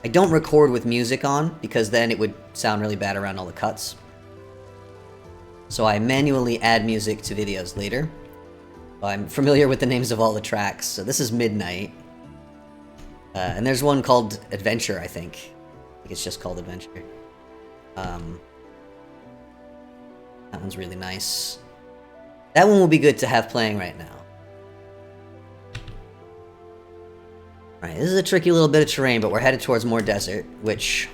don't record with music on because then it would sound really bad around all the cuts. So I manually add music to videos later. I'm familiar with the names of all the tracks. So this is Midnight. And there's one called Adventure, I think. I think it's just called Adventure. That one's really nice. That one will be good to have playing right now. Alright, this is a tricky little bit of terrain, but we're headed towards more desert, which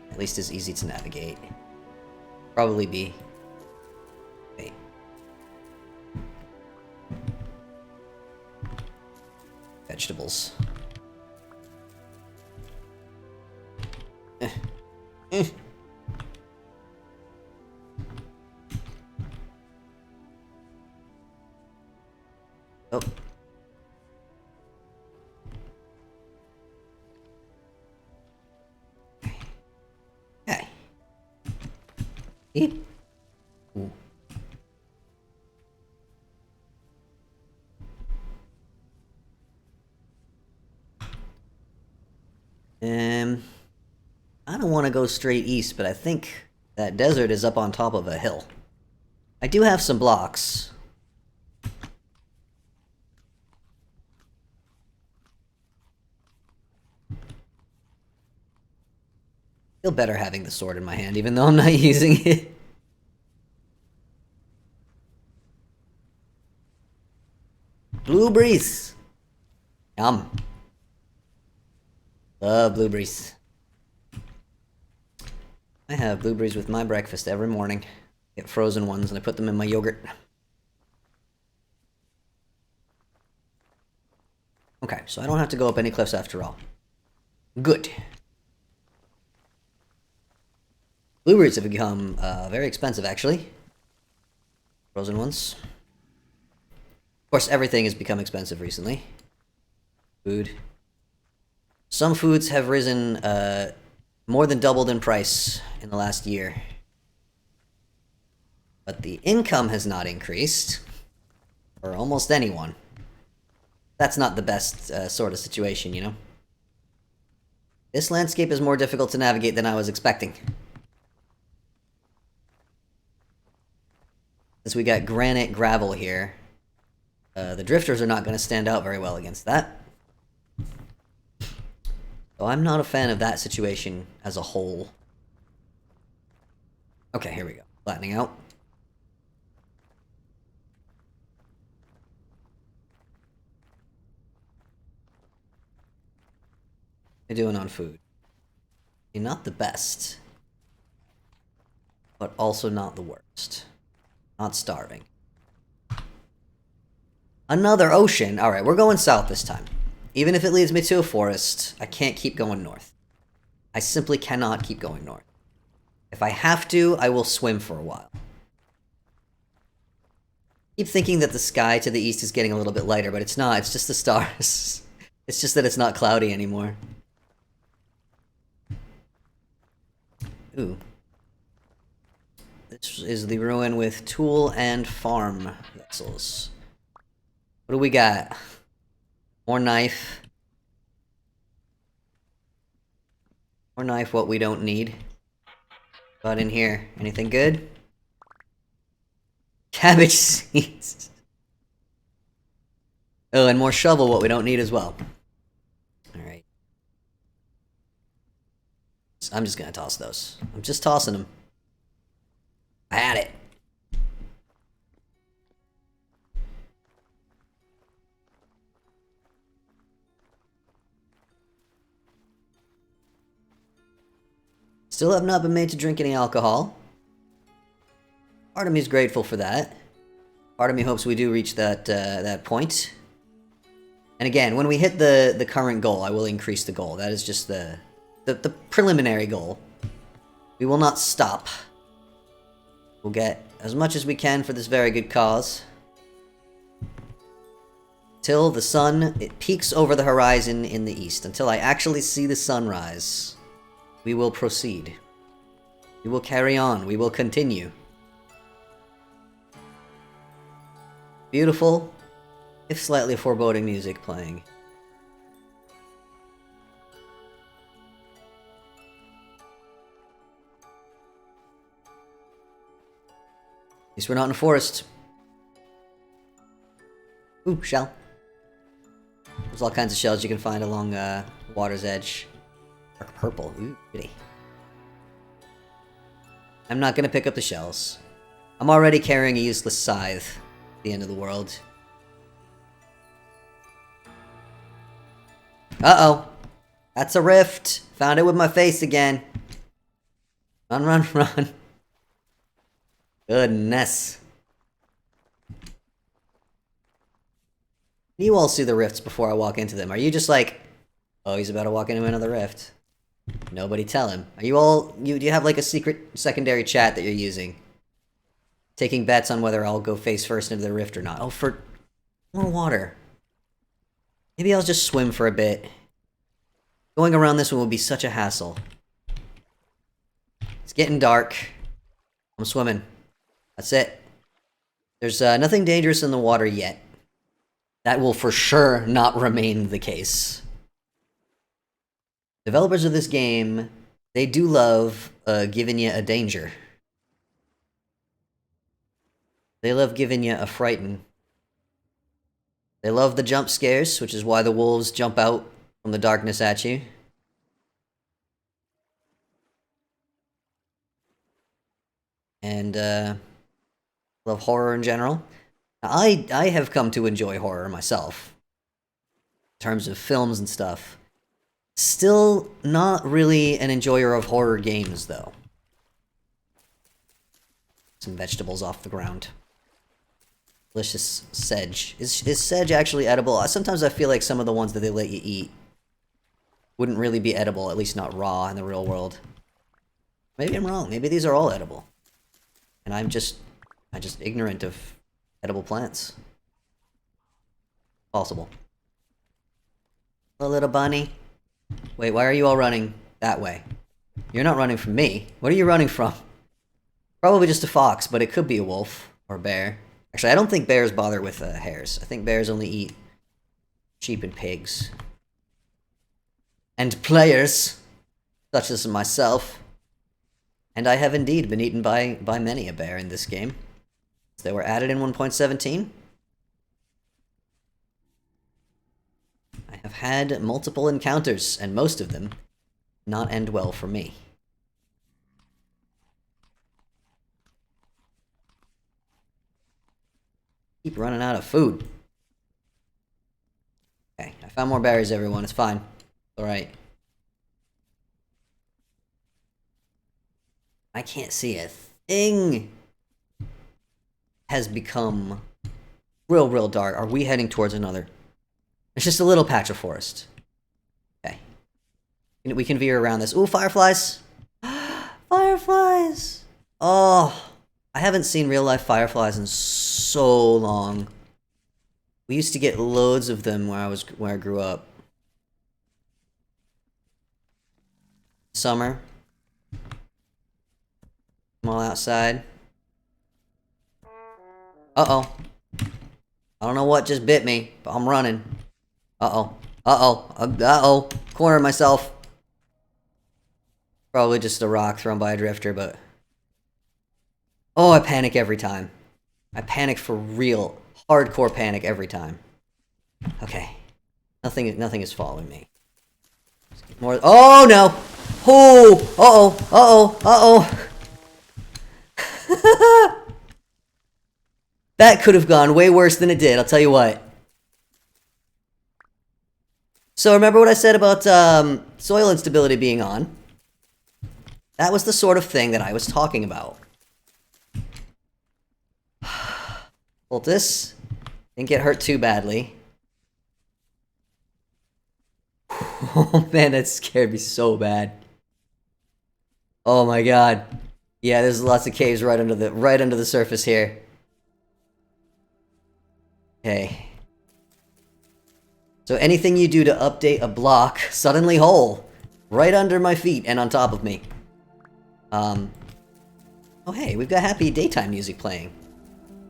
at least is easy to navigate. Probably be... Wait. Vegetables. Oh. Okay. Eat. Ooh. I don't want to go straight east, but I think that desert is up on top of a hill. I do have some blocks. Feel better having the sword in my hand, even though I'm not using it. Blueberries! Yum. Love blueberries. I have blueberries with my breakfast every morning. Get frozen ones and I put them in my yogurt. Okay, so I don't have to go up any cliffs after all. Good. Blueberries have become very expensive, actually. Frozen ones. Of course, everything has become expensive recently. Food. Some foods have risen more than doubled in price in the last year. But the income has not increased. For almost anyone. That's not the best sort of situation, you know? This landscape is more difficult to navigate than I was expecting. Since we got granite gravel here, the drifters are not going to stand out very well against that. So I'm not a fan of that situation as a whole. Okay, here we go. Flattening out. What are you doing on food? You're not the best. But also not the worst. Not starving. Another ocean. Alright, we're going south this time. Even if it leads me to a forest, I can't keep going north. I simply cannot keep going north. If I have to, I will swim for a while. Keep thinking that the sky to the east is getting a little bit lighter, but it's not. It's just the stars. It's just that it's not cloudy anymore. Ooh. This is the ruin with tool and farm vessels. What do we got? More knife. More knife, what we don't need. About in here? Anything good? Cabbage seeds. Oh, and more shovel, what we don't need as well. Alright. I'm just gonna toss those. I'm just tossing them. I had it. Still have not been made to drink any alcohol. Part of me is grateful for that. Part of me hopes we do reach that point. And again, when we hit the current goal, I will increase the goal. That is just the preliminary goal. We will not stop. We'll get as much as we can for this very good cause. Till the sun, it peaks over the horizon in the east. Until I actually see the sunrise. We will proceed. We will carry on. We will continue. Beautiful, if slightly foreboding music playing. At least we're not in a forest. Ooh, shell. There's all kinds of shells you can find along water's edge. Dark purple. Ooh, pretty. I'm not gonna pick up the shells. I'm already carrying a useless scythe at the end of the world. Uh-oh. That's a rift. Found it with my face again. Run, run, run. Goodness. You all see the rifts before I walk into them. Are you just like, oh, he's about to walk into another rift? Nobody tell him. Are you all... Do you have like a secret secondary chat that you're using? Taking bets on whether I'll go face first into the rift or not. Oh, for more water. Maybe I'll just swim for a bit. Going around this one will be such a hassle. It's getting dark. I'm swimming. That's it. There's nothing dangerous in the water yet. That will for sure not remain the case. Developers of this game, they do love giving you a danger. They love giving you a frighten. They love the jump scares, which is why the wolves jump out from the darkness at you. And love horror in general. Now, I have come to enjoy horror myself. In terms of films and stuff. Still not really an enjoyer of horror games, though. Some vegetables off the ground. Delicious sedge. Is sedge actually edible? Sometimes I feel like some of the ones that they let you eat wouldn't really be edible, at least not raw in the real world. Maybe I'm wrong. Maybe these are all edible. And I'm just ignorant of edible plants. Possible. Hello, little bunny. Wait, why are you all running that way? You're not running from me. What are you running from? Probably just a fox, but it could be a wolf or a bear. Actually, I don't think bears bother with hares. I think bears only eat sheep and pigs. And players, such as myself. And I have indeed been eaten by many a bear in this game. They were added in 1.17. I have had multiple encounters, and most of them not end well for me. Keep running out of food. Okay, I found more berries, everyone. It's fine. Alright. I can't see a thing. Has become real dark. Are we heading towards another? It's just a little patch of forest. Okay. We can veer around this. Ooh, fireflies! Fireflies! Oh, I haven't seen real life fireflies in so long. We used to get loads of them where I grew up. Summer. I'm all outside. Uh-oh. I don't know what just bit me, but I'm running. Uh-oh. Uh-oh. Cornered myself. Probably just a rock thrown by a drifter, but Oh, I panic every time. I panic for real. Hardcore panic every time. Okay. Nothing is following me. More. Oh no! Oh! Uh-oh! Uh-oh! Uh-oh! That could have gone way worse than it did, I'll tell you what. So remember what I said about soil instability being on? That was the sort of thing that I was talking about. Poultice. Didn't get hurt too badly. Oh man, that scared me so bad. Oh my god. Yeah, there's lots of caves right under the surface here. Okay. So anything you do to update a block, suddenly whole. Right under my feet and on top of me. Oh hey, we've got happy daytime music playing.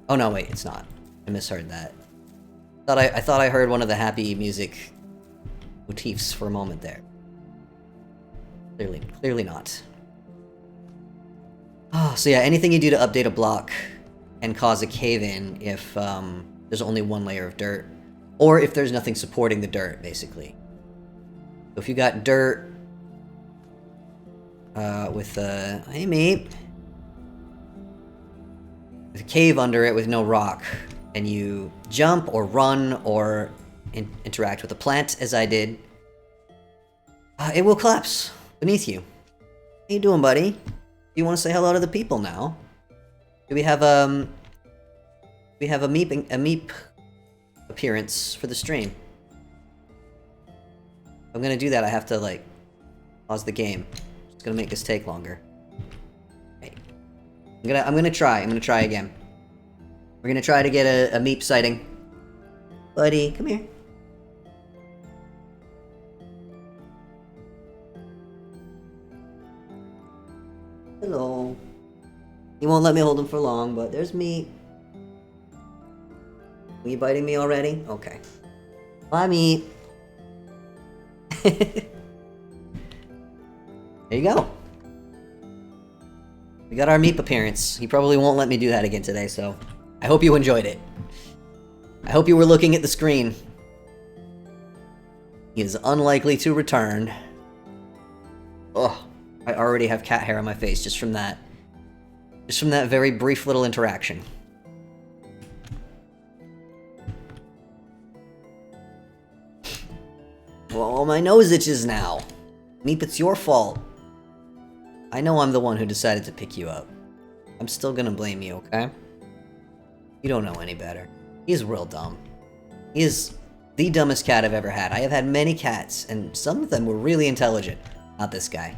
Oh no, wait, it's not. I misheard that. I thought I heard one of the happy music motifs for a moment there. Clearly not. Oh, so yeah, anything you do to update a block and cause a cave-in if there's only one layer of dirt. Or if there's nothing supporting the dirt, basically. So if you got dirt with hey mate, with a cave under it with no rock, and you jump or run or interact with a plant, as I did, it will collapse beneath you. How you doing, buddy? You want to say hello to the people now? Do we have a meep appearance for the stream? I'm gonna do that. I have to like pause the game. It's gonna make this take longer. Okay. I'm gonna try. I'm gonna try again. We're gonna try to get a meep sighting. Buddy, come here. Hello. He won't let me hold him for long, but there's meep. Are you biting me already? Okay. Bye, meep. There you go. We got our meep appearance. He probably won't let me do that again today, so I hope you enjoyed it. I hope you were looking at the screen. He is unlikely to return. Ugh, I already have cat hair on my face just from that. Just from that very brief little interaction. Well, my nose itches now. Meep, it's your fault. I know I'm the one who decided to pick you up. I'm still gonna blame you, okay? You don't know any better. He's real dumb. He is the dumbest cat I've ever had. I have had many cats, and some of them were really intelligent. Not this guy.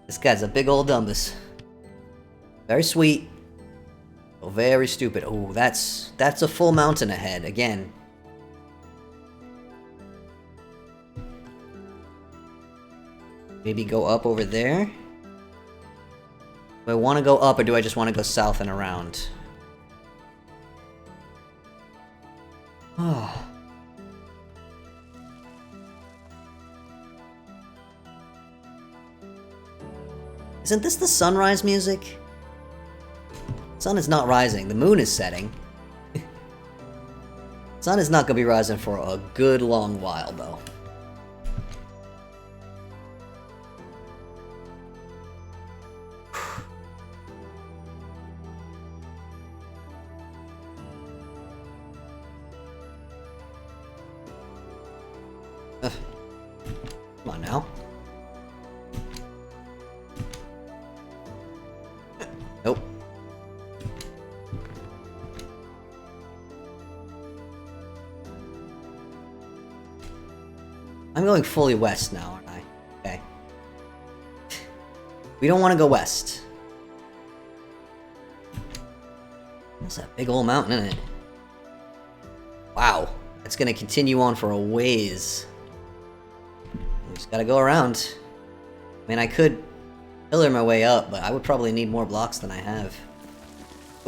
This guy's a big old dumbus. Very sweet. Oh, very stupid. Oh, that's a full mountain ahead, again. Maybe go up over there? Do I want to go up, or do I just want to go south and around? Oh. Isn't this the sunrise music? Sun is not rising. The moon is setting. Sun is not going to be rising for a good long while, though. Come on now. Nope. I'm going fully west now, aren't I? Okay. We don't want to go west. That's that big old mountain, isn't it? Wow. That's gonna continue on for a ways. We just gotta go around. I mean, I could pillar my way up, but I would probably need more blocks than I have.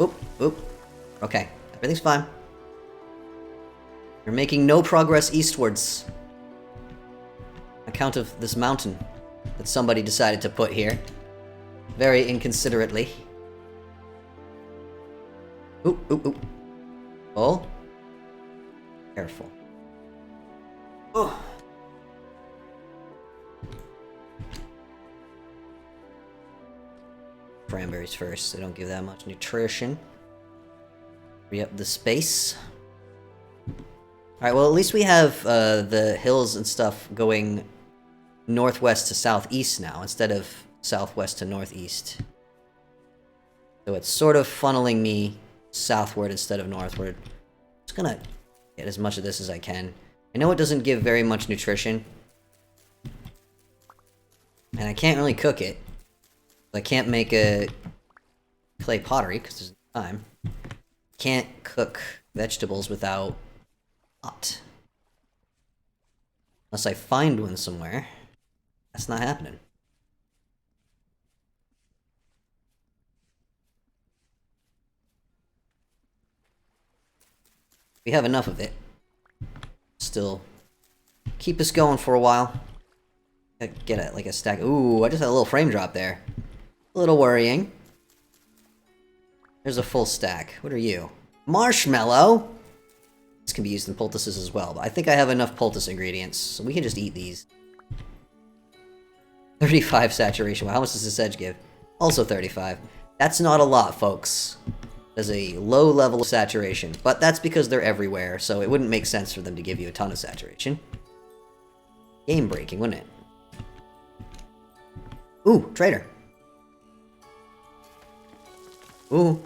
Oop, oop. Okay, everything's fine. You're making no progress eastwards. On account of this mountain that somebody decided to put here. Very inconsiderately. Ooh, ooh, ooh. Oh. Careful. Oh. Cranberries first. They don't give that much nutrition. Free up the space. Alright, well, at least we have the hills and stuff going northwest to southeast now, instead of southwest to northeast. So it's sort of funneling me southward instead of northward. Just gonna get as much of this as I can. I know it doesn't give very much nutrition. And I can't really cook it. I can't make a clay pottery, because there's no time. Can't cook vegetables without pot. Unless I find one somewhere. That's not happening. We have enough of it. Still keep us going for a while. Get it, like a stack. Ooh, I just had a little frame drop there. A little worrying. There's a full stack. What are you? Marshmallow! This can be used in poultices as well, but I think I have enough poultice ingredients, so we can just eat these. 35 saturation. Well, how much does this edge give? Also 35. That's not a lot, folks. There's a low level of saturation, but that's because they're everywhere, so it wouldn't make sense for them to give you a ton of saturation. Game breaking, wouldn't it? Ooh, trader. Ooh.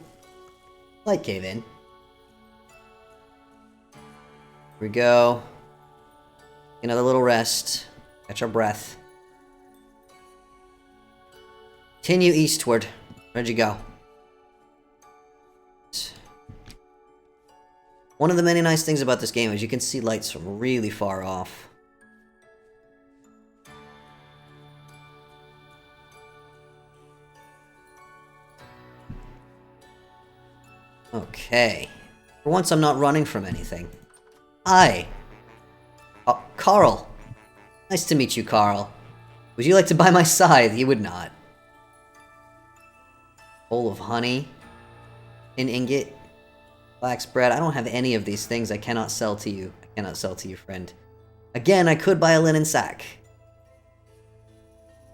Light cave in. Here we go. Another little rest. Catch our breath. Continue eastward. Where'd you go? One of the many nice things about this game is you can see lights from really far off. Okay. For once, I'm not running from anything. Hi. Oh, Carl. Nice to meet you, Carl. Would you like to buy my scythe? You would not. Bowl of honey. An ingot. Flax bread. I don't have any of these things. I cannot sell to you. I cannot sell to you, friend. Again, I could buy a linen sack.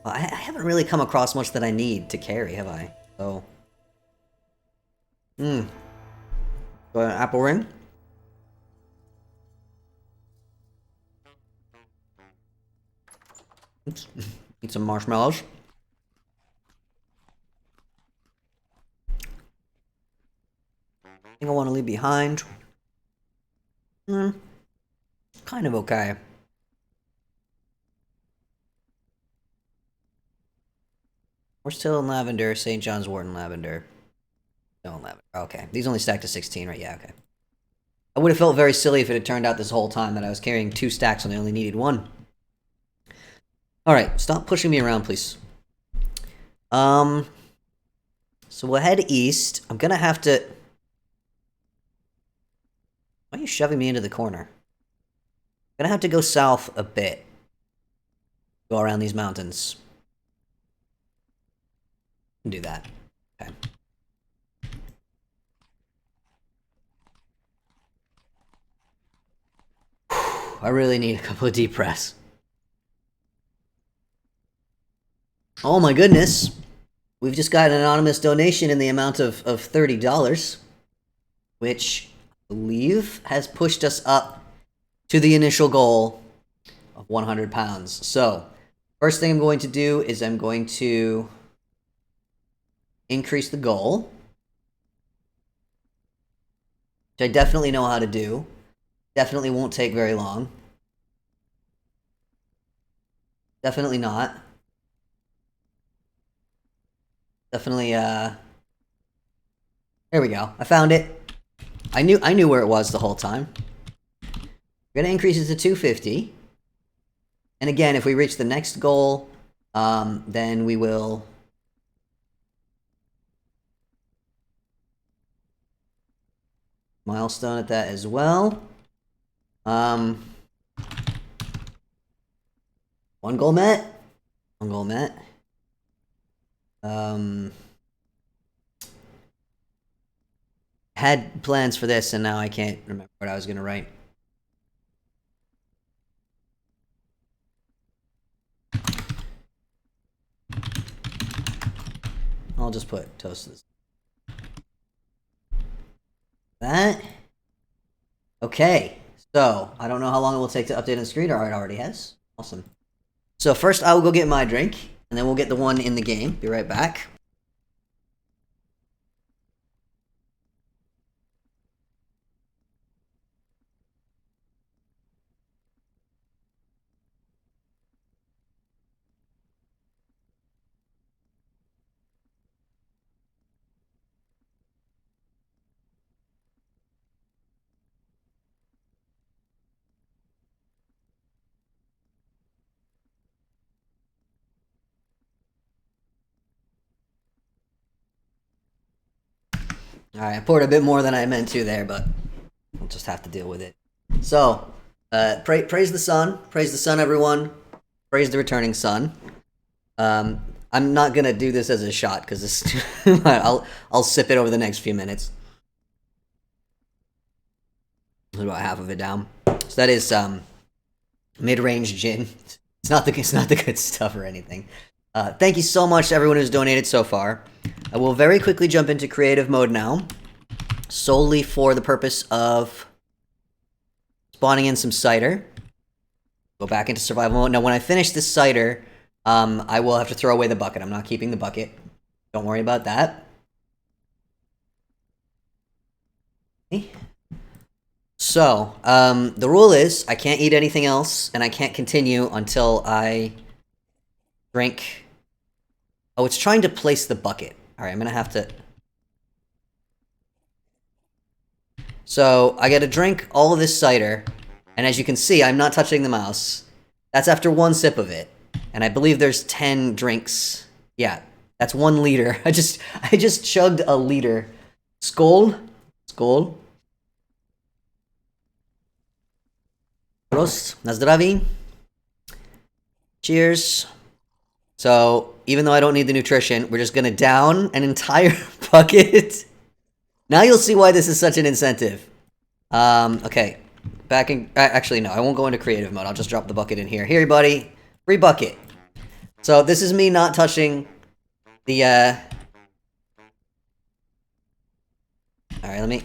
Well, I haven't really come across much that I need to carry, have I? So... Go an apple ring. Oops. Eat some marshmallows. Thing I want to leave behind. Kind of okay. Where's Till and Lavender? St. John's Wort and Lavender. No, Lavender. Okay. These only stack to 16, right? Yeah, okay. I would have felt very silly if it had turned out this whole time that I was carrying 2 stacks and I only needed 1. Alright, stop pushing me around, please. So we'll head east. I'm gonna have to... Why are you shoving me into the corner? I'm gonna have to go south a bit. Go around these mountains. And do that. Okay. I really need a couple of deep breaths. Oh my goodness. We've just got an anonymous donation in the amount of $30, which I believe has pushed us up to the initial goal of 100 pounds. So, first thing I'm going to do is I'm going to increase the goal, which I definitely know how to do. Definitely won't take very long. Definitely not. Definitely, there we go. I found it. I knew where it was the whole time. We're gonna increase it to 250. And again, if we reach the next goal, then we will... milestone at that as well. One goal met. One goal met. had plans for this, and now I can't remember what I was gonna write. I'll just put toast this. That. Okay, so I don't know how long it will take to update on the screen, or it already has. Awesome. So first I will go get my drink, and then we'll get the one in the game. Be right back. Alright, I poured a bit more than I meant to there, but we'll just have to deal with it. So, praise the sun, everyone. Praise the returning sun. I'm not gonna do this as a shot because this. I'll sip it over the next few minutes. There's about half of it down. So that is mid-range gin. It's not the good stuff or anything. Thank you so much to everyone who's donated so far. I will very quickly jump into creative mode now, solely for the purpose of spawning in some cider. Go back into survival mode. Now, when I finish this cider, I will have to throw away the bucket. I'm not keeping the bucket. Don't worry about that. Okay. So, the rule is I can't eat anything else, and I can't continue until I drink. Oh, it's trying to place the bucket. Alright, I'm gonna have to... So, I gotta drink all of this cider, and as you can see, I'm not touching the mouse. That's after one sip of it. And I believe there's 10 drinks. Yeah, that's 1 liter. I just chugged a liter. Skål. Skål. Prost. Na zdraví. Cheers. So, even though I don't need the nutrition, we're just gonna down an entire bucket. Now you'll see why this is such an incentive. Okay. Back in... Actually, no. I won't go into creative mode. I'll just drop the bucket in here. Here, buddy. Free bucket. So, this is me not touching the, Alright, let me...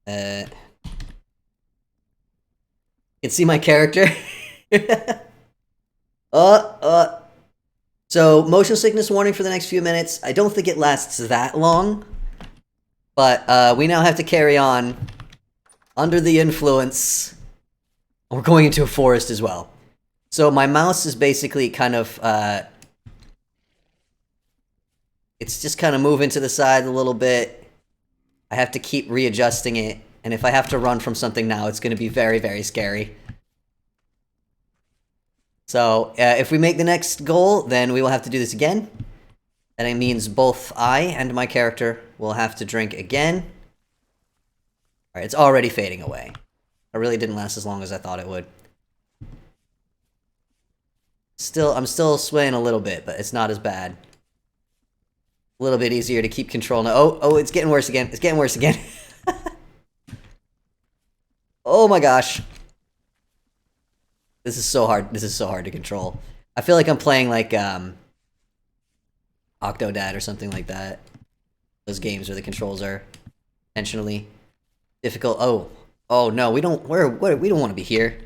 You can see my character. So, motion sickness warning for the next few minutes. I don't think it lasts that long. But, we now have to carry on under the influence. We're going into a forest as well. So, my mouse is basically kind of, it's just kind of moving to the side a little bit. I have to keep readjusting it. And if I have to run from something now, it's going to be very, very scary. So, if we make the next goal, then we will have to do this again. And it means both I and my character will have to drink again. Alright, it's already fading away. It really didn't last as long as I thought it would. I'm still swaying a little bit, but it's not as bad. A little bit easier to keep control now. Oh, it's getting worse again. It's getting worse again. Oh my gosh. This is so hard. This is so hard to control. I feel like I'm playing like Octodad or something like that. Those games where the controls are intentionally difficult. Oh no, we don't. We don't want to be here.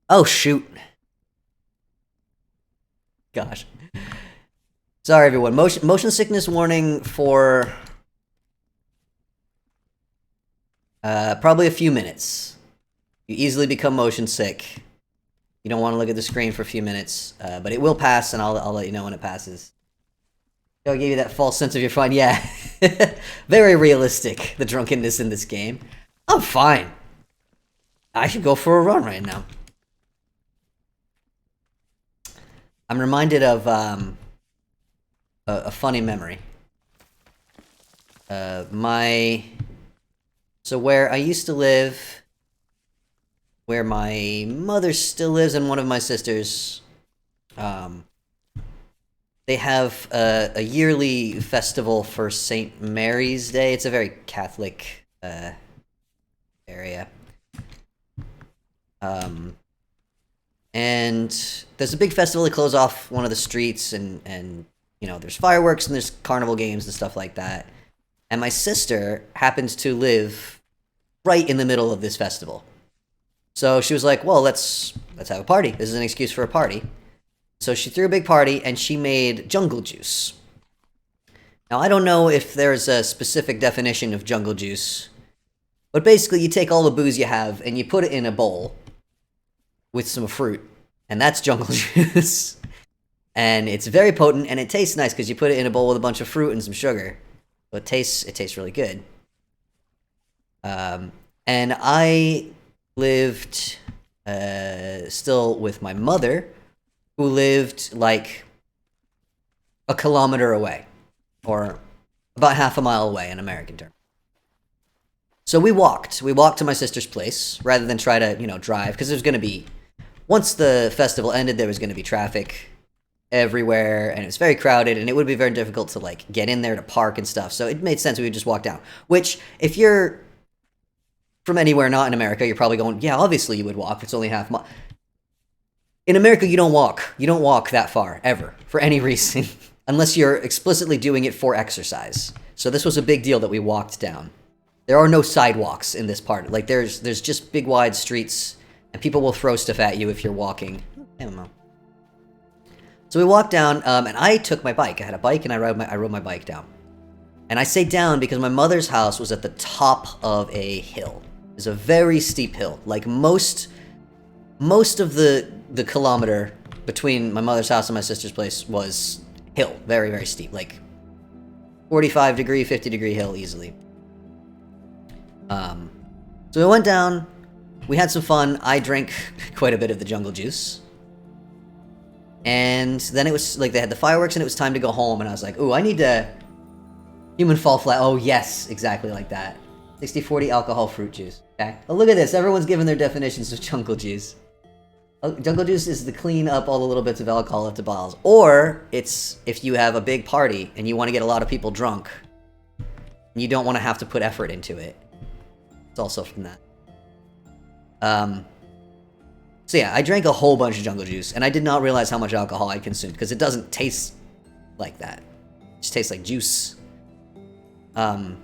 Oh shoot. Gosh. Sorry everyone. Motion sickness warning for probably a few minutes. You easily become motion sick. You don't want to look at the screen for a few minutes, but it will pass, and I'll let you know when it passes. So I gave you that false sense of you're fine. Yeah, very realistic, the drunkenness in this game. I'm fine. I should go for a run right now. I'm reminded of a funny memory. So where I used to live, where my mother still lives, and one of my sisters, they have a yearly festival for St. Mary's Day. It's a very Catholic area. And there's a big festival. They close off one of the streets, and you know, there's fireworks and there's carnival games and stuff like that. And my sister happens to live right in the middle of this festival. So she was like, well, let's have a party. This is an excuse for a party. So she threw a big party, and she made jungle juice. Now, I don't know if there's a specific definition of jungle juice, but basically you take all the booze you have and you put it in a bowl with some fruit, and that's jungle juice. And it's very potent, and it tastes nice because you put it in a bowl with a bunch of fruit and some sugar. So it tastes really good. And I lived still with my mother, who lived like a kilometer away, or about half a mile away in American terms. So we walked. We walked to my sister's place rather than try to, you know, drive, because there's going to be, once the festival ended, there was going to be traffic everywhere, and it's very crowded, and it would be very difficult to like get in there to park and stuff. So it made sense we would just walk down. Which, if you're from anywhere not in America, you're probably going, yeah, obviously you would walk. It's only half a mile. In America, you don't walk. You don't walk that far, ever, for any reason, unless you're explicitly doing it for exercise. So this was a big deal that we walked down. There are no sidewalks in this part. Like, there's just big, wide streets, and people will throw stuff at you if you're walking. I don't know. So we walked down, and I took my bike. I had a bike, and I rode my bike down. And I say down because my mother's house was at the top of a hill. It was a very steep hill. Like, most of the kilometer between my mother's house and my sister's place was hill. Very, very steep. Like 45 degree, 50 degree hill easily. So we went down. We had some fun. I drank quite a bit of the jungle juice. And then it was like they had the fireworks and it was time to go home. And I was like, ooh, I need to human fall flat. Oh, yes, exactly like that. 60-40 alcohol fruit juice. Okay. Oh, look at this. Everyone's given their definitions of jungle juice. Jungle juice is to clean up all the little bits of alcohol left to bottles. Or it's if you have a big party and you want to get a lot of people drunk and you don't want to have to put effort into it. It's also from that. So yeah, I drank a whole bunch of jungle juice, and I did not realize how much alcohol I consumed, because it doesn't taste like that. It just tastes like juice. And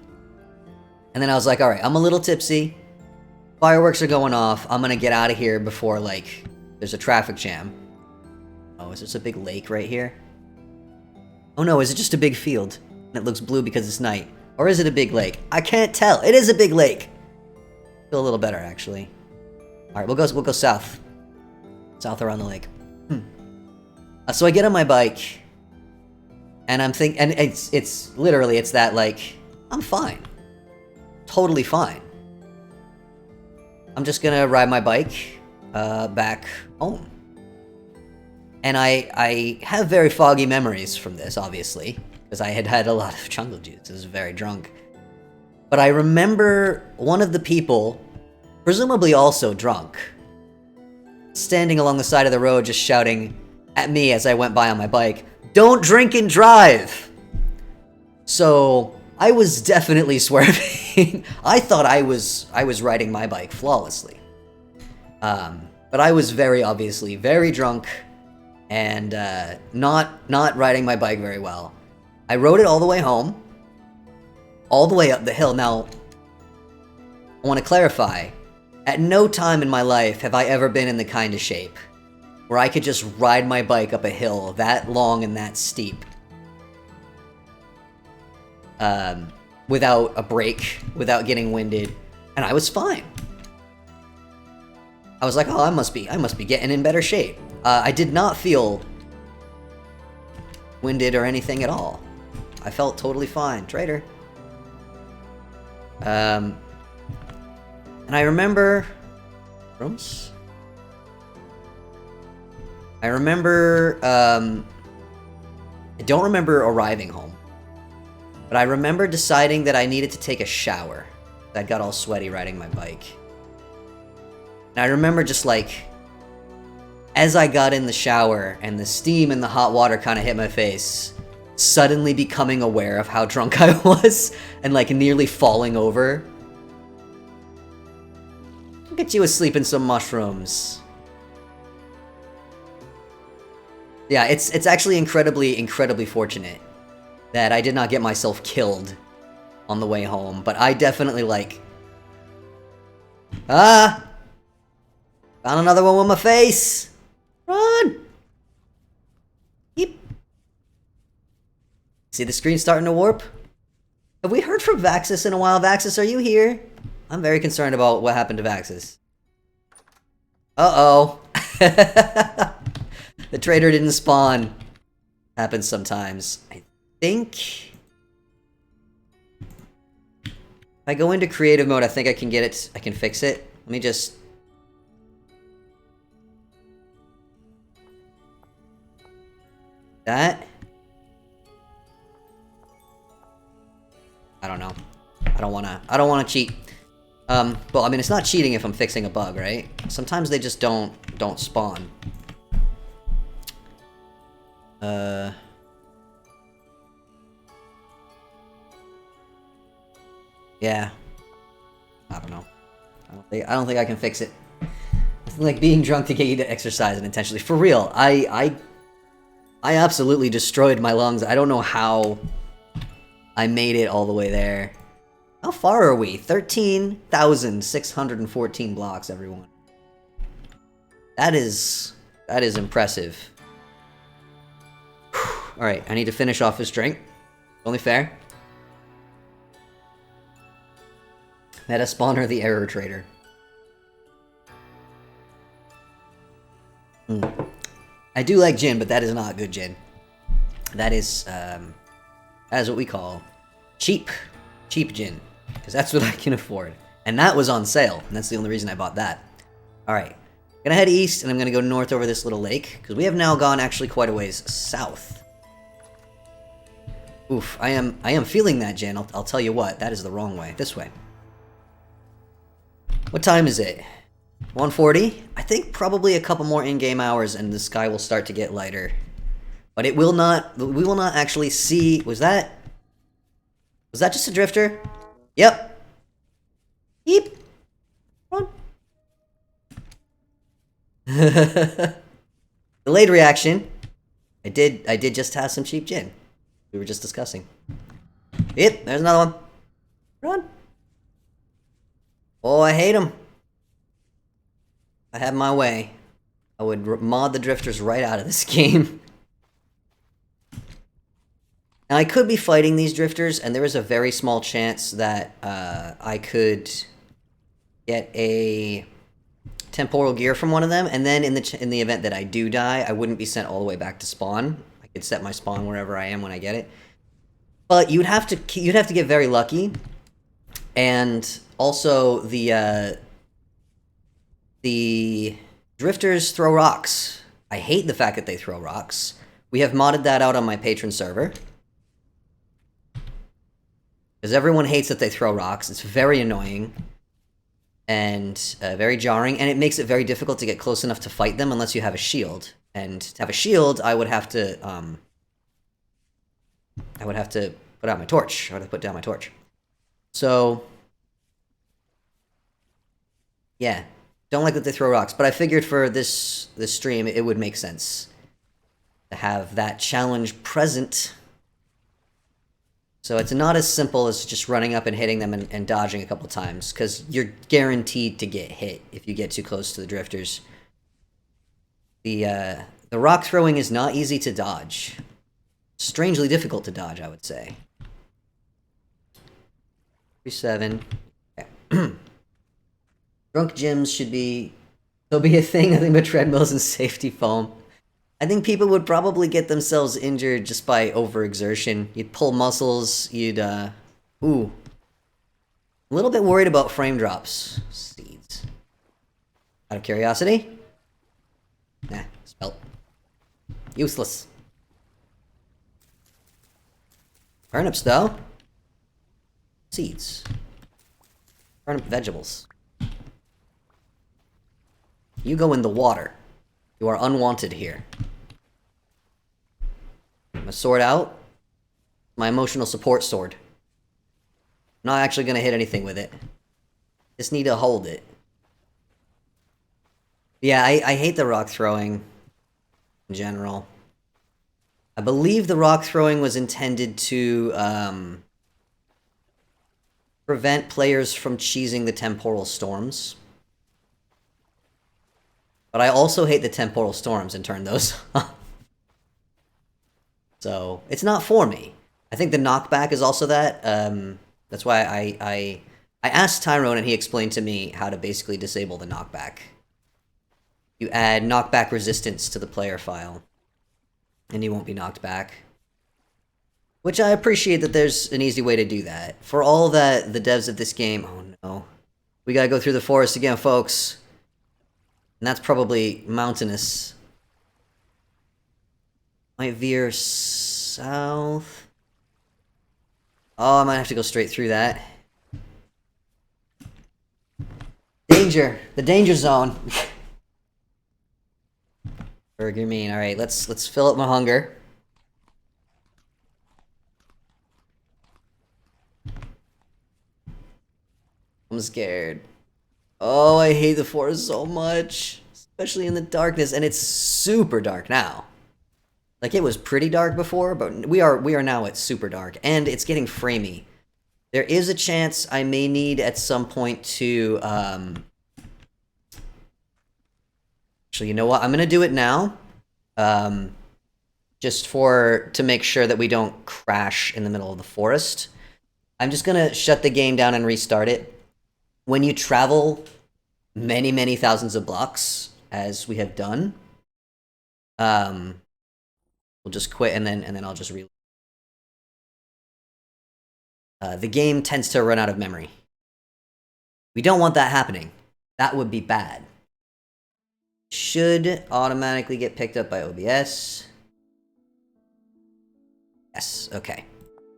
then I was like, alright, I'm a little tipsy. Fireworks are going off. I'm gonna get out of here before, like, there's a traffic jam. Oh, is this a big lake right here? Oh no, is it just a big field? And it looks blue because it's night. Or is it a big lake? I can't tell. It is a big lake! Feel a little better, actually. Alright, we'll go south. South around the lake. So I get on my bike, and I'm thinking, and it's literally, it's that, like, I'm fine. Totally fine. I'm just gonna ride my bike back home. And I have very foggy memories from this, obviously, because I had had a lot of jungle juice. I was very drunk. But I remember one of the people, presumably also drunk, standing along the side of the road just shouting at me as I went by on my bike, "Don't drink and drive!" So I was definitely swerving. I thought I was riding my bike flawlessly. But I was very obviously very drunk and not riding my bike very well. I rode it all the way home, all the way up the hill. Now, I want to clarify, at no time in my life have I ever been in the kind of shape where I could just ride my bike up a hill that long and that steep without a break, without getting winded, and I was fine. I was like, oh, I must be getting in better shape. I did not feel winded or anything at all. I felt totally fine. Traitor. And I remember... Rooms? I remember... I don't remember arriving home. But I remember deciding that I needed to take a shower. I got all sweaty riding my bike. And I remember just, like, as I got in the shower and the steam and the hot water kind of hit my face, suddenly becoming aware of how drunk I was and like nearly falling over. Look at you asleep in some mushrooms. Yeah, it's actually incredibly fortunate that I did not get myself killed on the way home, but I definitely like... Ah! Found another one with my face! Run! Yeep. See the screen starting to warp? Have we heard from Vaxis in a while? Vaxis, are you here? I'm very concerned about what happened to Vaxis. Uh-oh. The trader didn't spawn. Happens sometimes. I think... If I go into creative mode, I think I can get it. I can fix it. Let me just... That? I don't know. I don't wanna cheat. Well, I mean, it's not cheating if I'm fixing a bug, right? Sometimes they just don't spawn. Yeah. I don't know. I don't think I can fix it. It's like being drunk to get you to exercise unintentionally. For real, I absolutely destroyed my lungs. I don't know how I made it all the way there. How far are we? 13,614 blocks, everyone. That is impressive. Alright, I need to finish off this drink. Only fair. Meta spawner, the error trader. I do like gin, but that is not good gin. That is what we call cheap gin. Because that's what I can afford. And that was on sale, and that's the only reason I bought that. Alright. Gonna head east, and I'm gonna go north over this little lake, because we have now gone actually quite a ways south. Oof, I am feeling that, Jen. I'll tell you what, that is the wrong way. This way. What time is it? 1:40? I think probably a couple more in-game hours and the sky will start to get lighter. But it will not, we will not actually see, was that just a drifter? Yep. Yeep. Run. Delayed reaction. I did just have some cheap gin. We were just discussing. Yep, there's another one. Run. Oh, I hate them. If I had my way, I would mod the drifters right out of this game. Now, I could be fighting these drifters, and there is a very small chance that I could get a temporal gear from one of them, and then in the event that I do die, I wouldn't be sent all the way back to spawn. I could set my spawn wherever I am when I get it. But you'd have to get very lucky, and also the drifters throw rocks. I hate the fact that they throw rocks. We have modded that out on my patron server. Because everyone hates that they throw rocks. It's very annoying. And very jarring. And it makes it very difficult to get close enough to fight them unless you have a shield. And to have a shield, I would have to put out my torch. I would have to put down my torch. So... yeah. Don't like that they throw rocks. But I figured for this stream, it would make sense to have that challenge present. So it's not as simple as just running up and hitting them and dodging a couple times, because you're guaranteed to get hit if you get too close to the drifters. The rock throwing is not easy to dodge. Strangely difficult to dodge, I would say. 3-7. Okay. Drunk gyms should be... there'll be a thing, nothing but treadmills and safety foam. I think people would probably get themselves injured just by overexertion. You'd pull muscles, you'd, ooh. A little bit worried about frame drops. Seeds. Out of curiosity? Nah, spelt. Useless. Turnips, though. Seeds. Turnip vegetables. You go in the water. You are unwanted here. My sword out. My emotional support sword. I'm not actually gonna hit anything with it. Just need to hold it. Yeah, I hate the rock throwing in general. I believe the rock throwing was intended to prevent players from cheesing the temporal storms. But I also hate the temporal storms and turn those off. So, it's not for me. I think the knockback is also that. That's why I asked Tyrone and he explained to me how to basically disable the knockback. You add knockback resistance to the player file, and you won't be knocked back. Which I appreciate that there's an easy way to do that. For all that the devs of this game... Oh no. We gotta go through the forest again, folks. And that's probably mountainous. Might veer south. Oh, I might have to go straight through that. Danger! The danger zone! Burger mean. Alright, let's fill up my hunger. I'm scared. Oh, I hate the forest so much. Especially in the darkness, and it's super dark now. Like, it was pretty dark before, but we are now at super dark, and it's getting framey. There is a chance I may need at some point to, Actually, you know what? I'm gonna do it now. Just to make sure that we don't crash in the middle of the forest. I'm just gonna shut the game down and restart it. When you travel many, many thousands of blocks, as we have done, we'll just quit and then I'll just reload. The game tends to run out of memory. We don't want that happening. That would be bad. Should automatically get picked up by OBS. Yes, okay.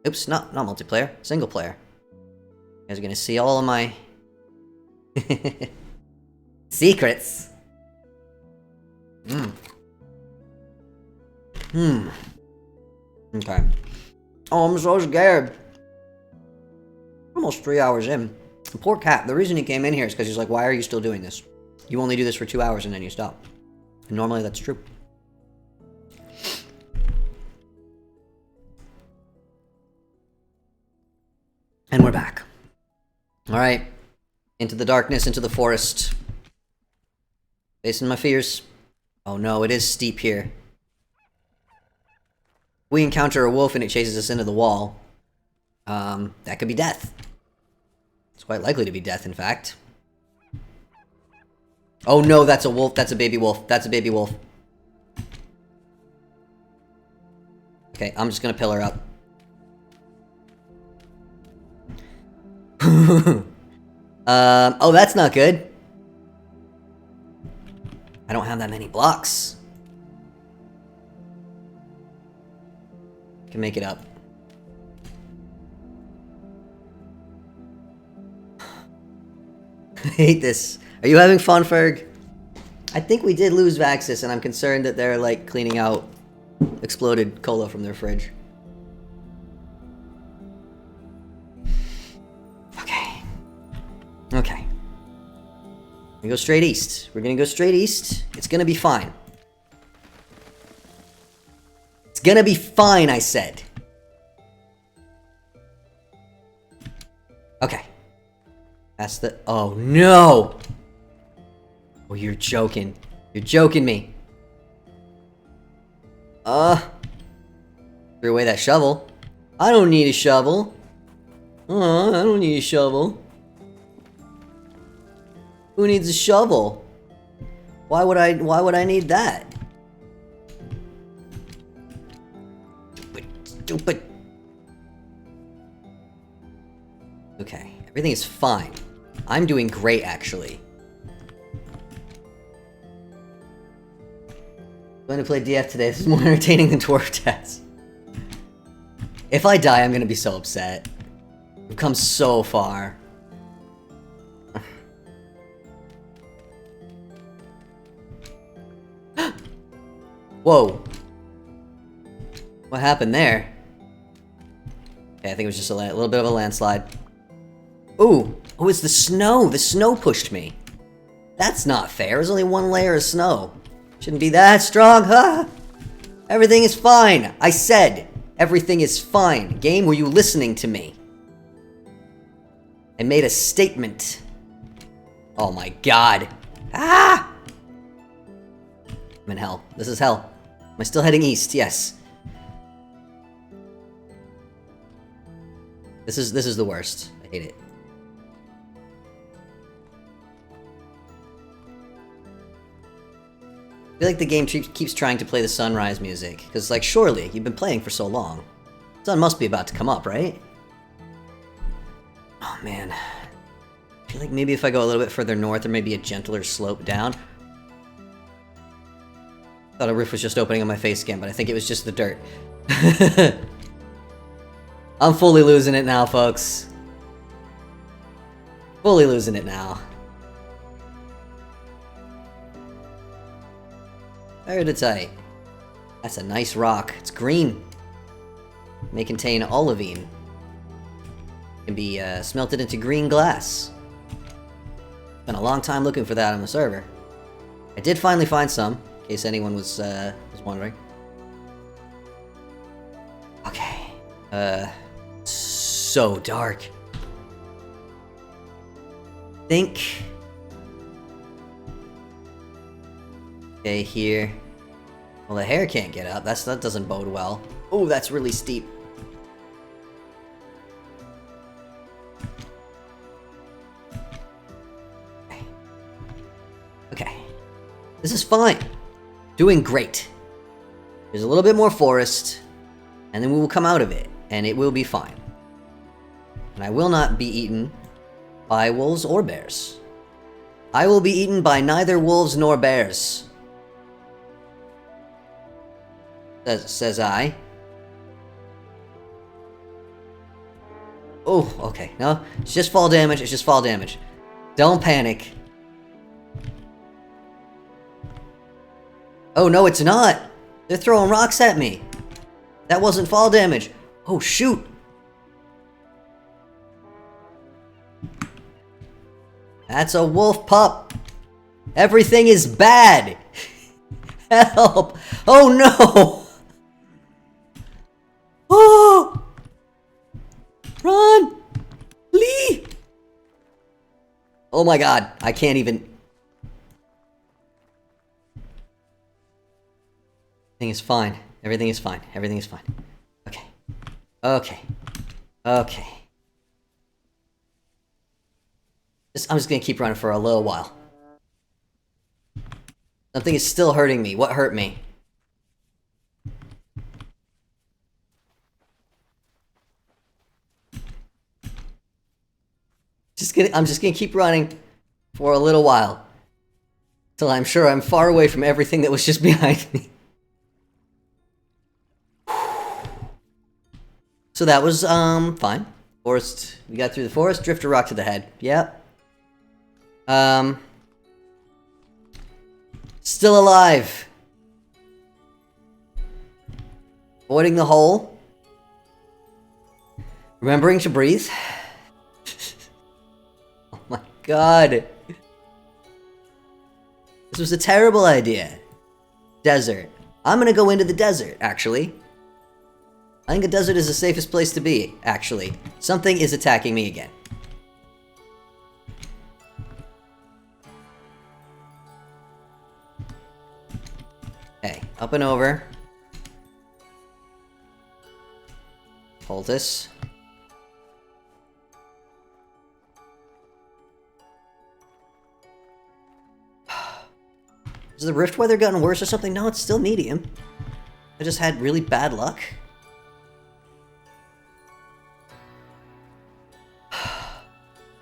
Oops, not multiplayer, single player. You guys are gonna see all of my secrets. Okay. Oh, I'm so scared. Almost 3 hours in. The poor cat, the reason he came in here is because he's like, why are you still doing this? You only do this for 2 hours and then you stop. And normally that's true. And we're back. Alright. Into the darkness, into the forest. Facing my fears. Oh no, it is steep here. We encounter a wolf and it chases us into the wall. That could be death. It's quite likely to be death, in fact. Oh no, that's a wolf. That's a baby wolf. That's a baby wolf. Okay, I'm just gonna pillar up. Oh, that's not good. I don't have that many blocks. Can make it up. I hate this. Are you having fun, Ferg? I think we did lose Vaxis, and I'm concerned that they're, like, cleaning out exploded cola from their fridge. Okay. Okay. We go straight east. We're gonna go straight east. It's gonna be fine. It's gonna be fine, I said. Okay. That's the... Oh, no! Oh, you're joking. You're joking me. Threw away that shovel. I don't need a shovel. I don't need a shovel. Who needs a shovel? Why would I need that? Stupid. Okay, everything is fine. I'm doing great, actually. I'm going to play DF today. This is more entertaining than Dwarf Test. If I die, I'm going to be so upset. We've come so far. Whoa. What happened there? Okay, I think it was just a little bit of a landslide. Ooh! Oh, it's the snow! The snow pushed me! That's not fair, there's only one layer of snow. Shouldn't be that strong, huh? Everything is fine! I said, everything is fine. Game, were you listening to me? I made a statement. Oh my god. Ah! I'm in hell. This is hell. Am I still heading east? Yes. This is the worst. I hate it. I feel like the game keeps trying to play the sunrise music. Because, like, surely, you've been playing for so long. The sun must be about to come up, right? Oh, man. I feel like maybe if I go a little bit further north, there may be a gentler slope down. Thought a roof was just opening on my face again, but I think it was just the dirt. I'm fully losing it now, folks. Fully losing it now. Peridotite. That's a nice rock. It's green. It may contain olivine. It can be smelted into green glass. Been a long time looking for that on the server. I did finally find some, in case anyone was wondering. Okay. So dark. Think. Okay, here. Well, the hair can't get up. That doesn't bode well. Oh, that's really steep. Okay. This is fine. Doing great. There's a little bit more forest, and then we will come out of it, and it will be fine. And I will not be eaten by wolves or bears. I will be eaten by neither wolves nor bears. Says I. Oh, okay. No, it's just fall damage. It's just fall damage. Don't panic. Oh, no, it's not. They're throwing rocks at me. That wasn't fall damage. Oh, shoot. That's a wolf pup. Everything is bad. Help. Oh, no. Oh! Run! Flee! Oh my god, I can't even... Everything is fine. Everything is fine. Everything is fine. Okay. Okay. Okay. I'm just gonna keep running for a little while. Something is still hurting me. What hurt me? I'm just gonna keep running for a little while. Till I'm sure I'm far away from everything that was just behind me. So that was, fine. Forest, we got through the forest, drift a rock to the head. Yep. Still alive. Avoiding the hole. Remembering to breathe. Oh my god. This was a terrible idea. Desert. I'm gonna go into the desert, actually. I think a desert is the safest place to be, actually. Something is attacking me again. Okay, up and over. Hold this. Has the rift weather gotten worse or something? No, it's still medium. I just had really bad luck.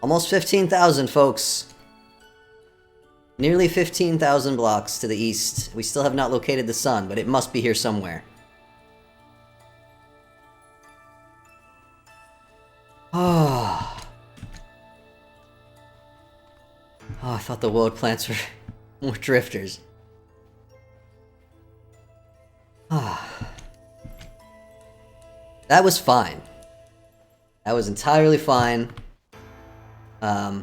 Almost 15,000, folks. Nearly 15,000 blocks to the east. We still have not located the sun, but it must be here somewhere. Oh. Oh, I thought the world plants were more drifters. That was fine. That was entirely fine. I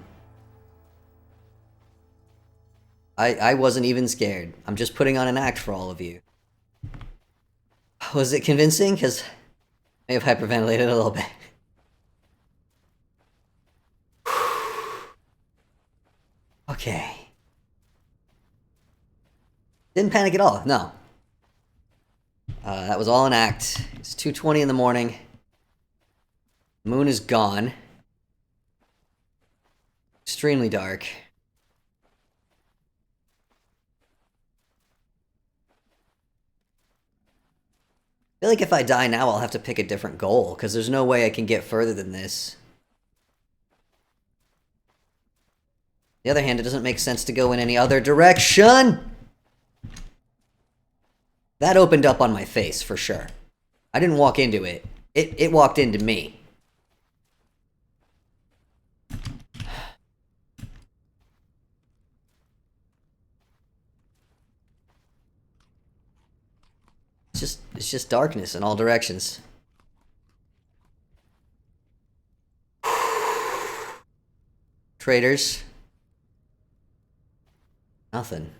wasn't even scared. I'm just putting on an act for all of you. Was it convincing? Because I may have hyperventilated a little bit. Okay. Didn't panic at all, no. That was all an act. It's 2:20 in the morning. The moon is gone. Extremely dark. I feel like if I die now, I'll have to pick a different goal, because there's no way I can get further than this. On the other hand, it doesn't make sense to go in any other direction! That opened up on my face, for sure. I didn't walk into it. It walked into me. It's just darkness in all directions. Traders. Nothing.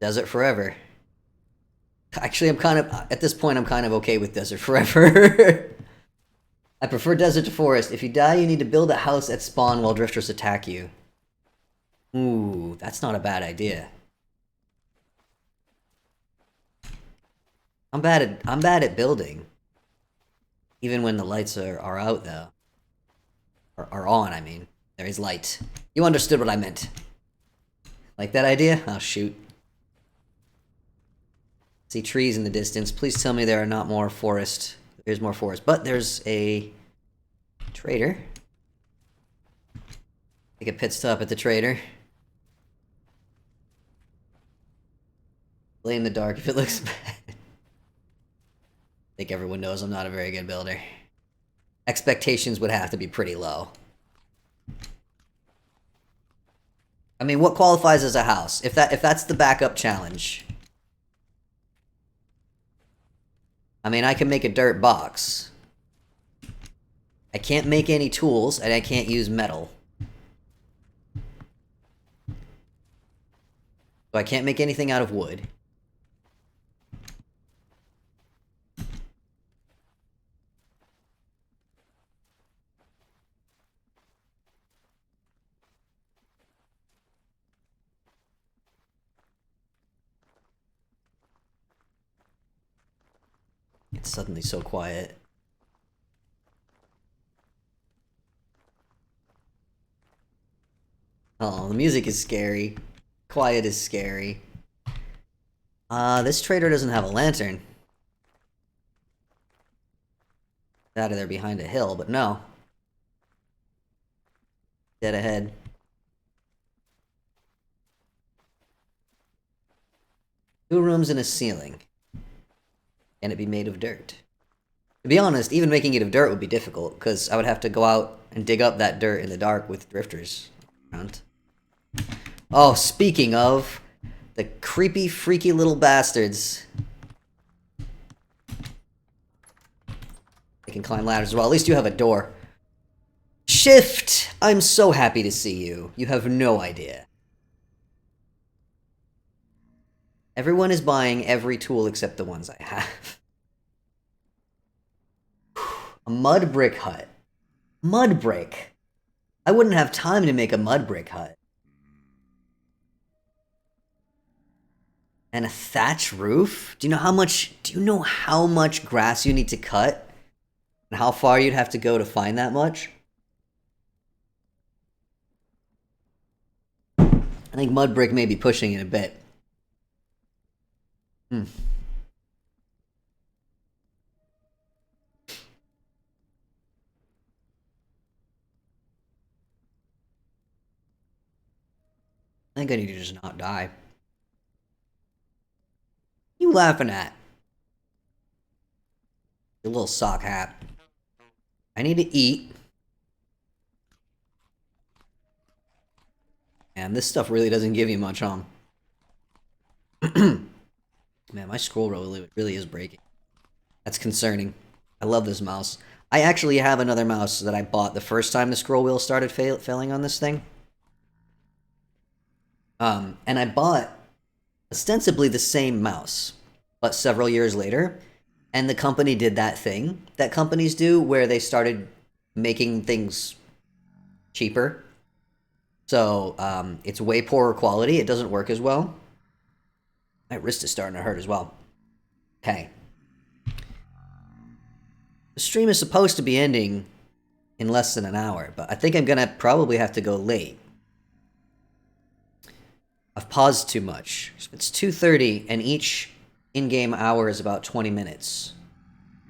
Desert forever. Actually, I'm kind of, at this point, I'm kind of okay with desert forever. I prefer desert to forest. If you die, you need to build a house at spawn while drifters attack you. Ooh, that's not a bad idea. I'm bad at building. Even when the lights are out, though. Are on, I mean. There is light. You understood what I meant. Like that idea? Oh, shoot. See trees in the distance. Please tell me there are not more forest. There's more forest. But there's a trader. Take a pit stop at the trader. Play in the dark if it looks bad. I think everyone knows I'm not a very good builder. Expectations would have to be pretty low. I mean, what qualifies as a house? If that's the backup challenge. I mean, I can make a dirt box. I can't make any tools, and I can't use metal. So I can't make anything out of wood. It's suddenly so quiet. Oh, the music is scary. Quiet is scary. This trader doesn't have a lantern. Out of there behind a hill, but no. Dead ahead. Two rooms and a ceiling. Can it be made of dirt? To be honest, even making it of dirt would be difficult, because I would have to go out and dig up that dirt in the dark with drifters around. Oh, speaking of, the creepy, freaky little bastards. They can climb ladders as well. At least you have a door. Shift! I'm so happy to see you. You have no idea. Everyone is buying every tool except the ones I have. A mud brick hut. Mud brick. I wouldn't have time to make a mud brick hut. And a thatch roof? Do you know how much grass you need to cut? And how far you'd have to go to find that much? I think mud brick may be pushing it a bit. I think I need to just not die. You laughing at? Your little sock hat. I need to eat. And this stuff really doesn't give you much, huh? Man, my scroll roll really is breaking. That's concerning. I love this mouse. I actually have another mouse that I bought the first time the scroll wheel started failing on this thing. And I bought ostensibly the same mouse, but several years later, and the company did that thing that companies do where they started making things cheaper. So it's way poorer quality. It doesn't work as well. My wrist is starting to hurt as well. Okay. The stream is supposed to be ending in less than an hour, but I think I'm gonna probably have to go late. I've paused too much. It's 2:30, and each in-game hour is about 20 minutes.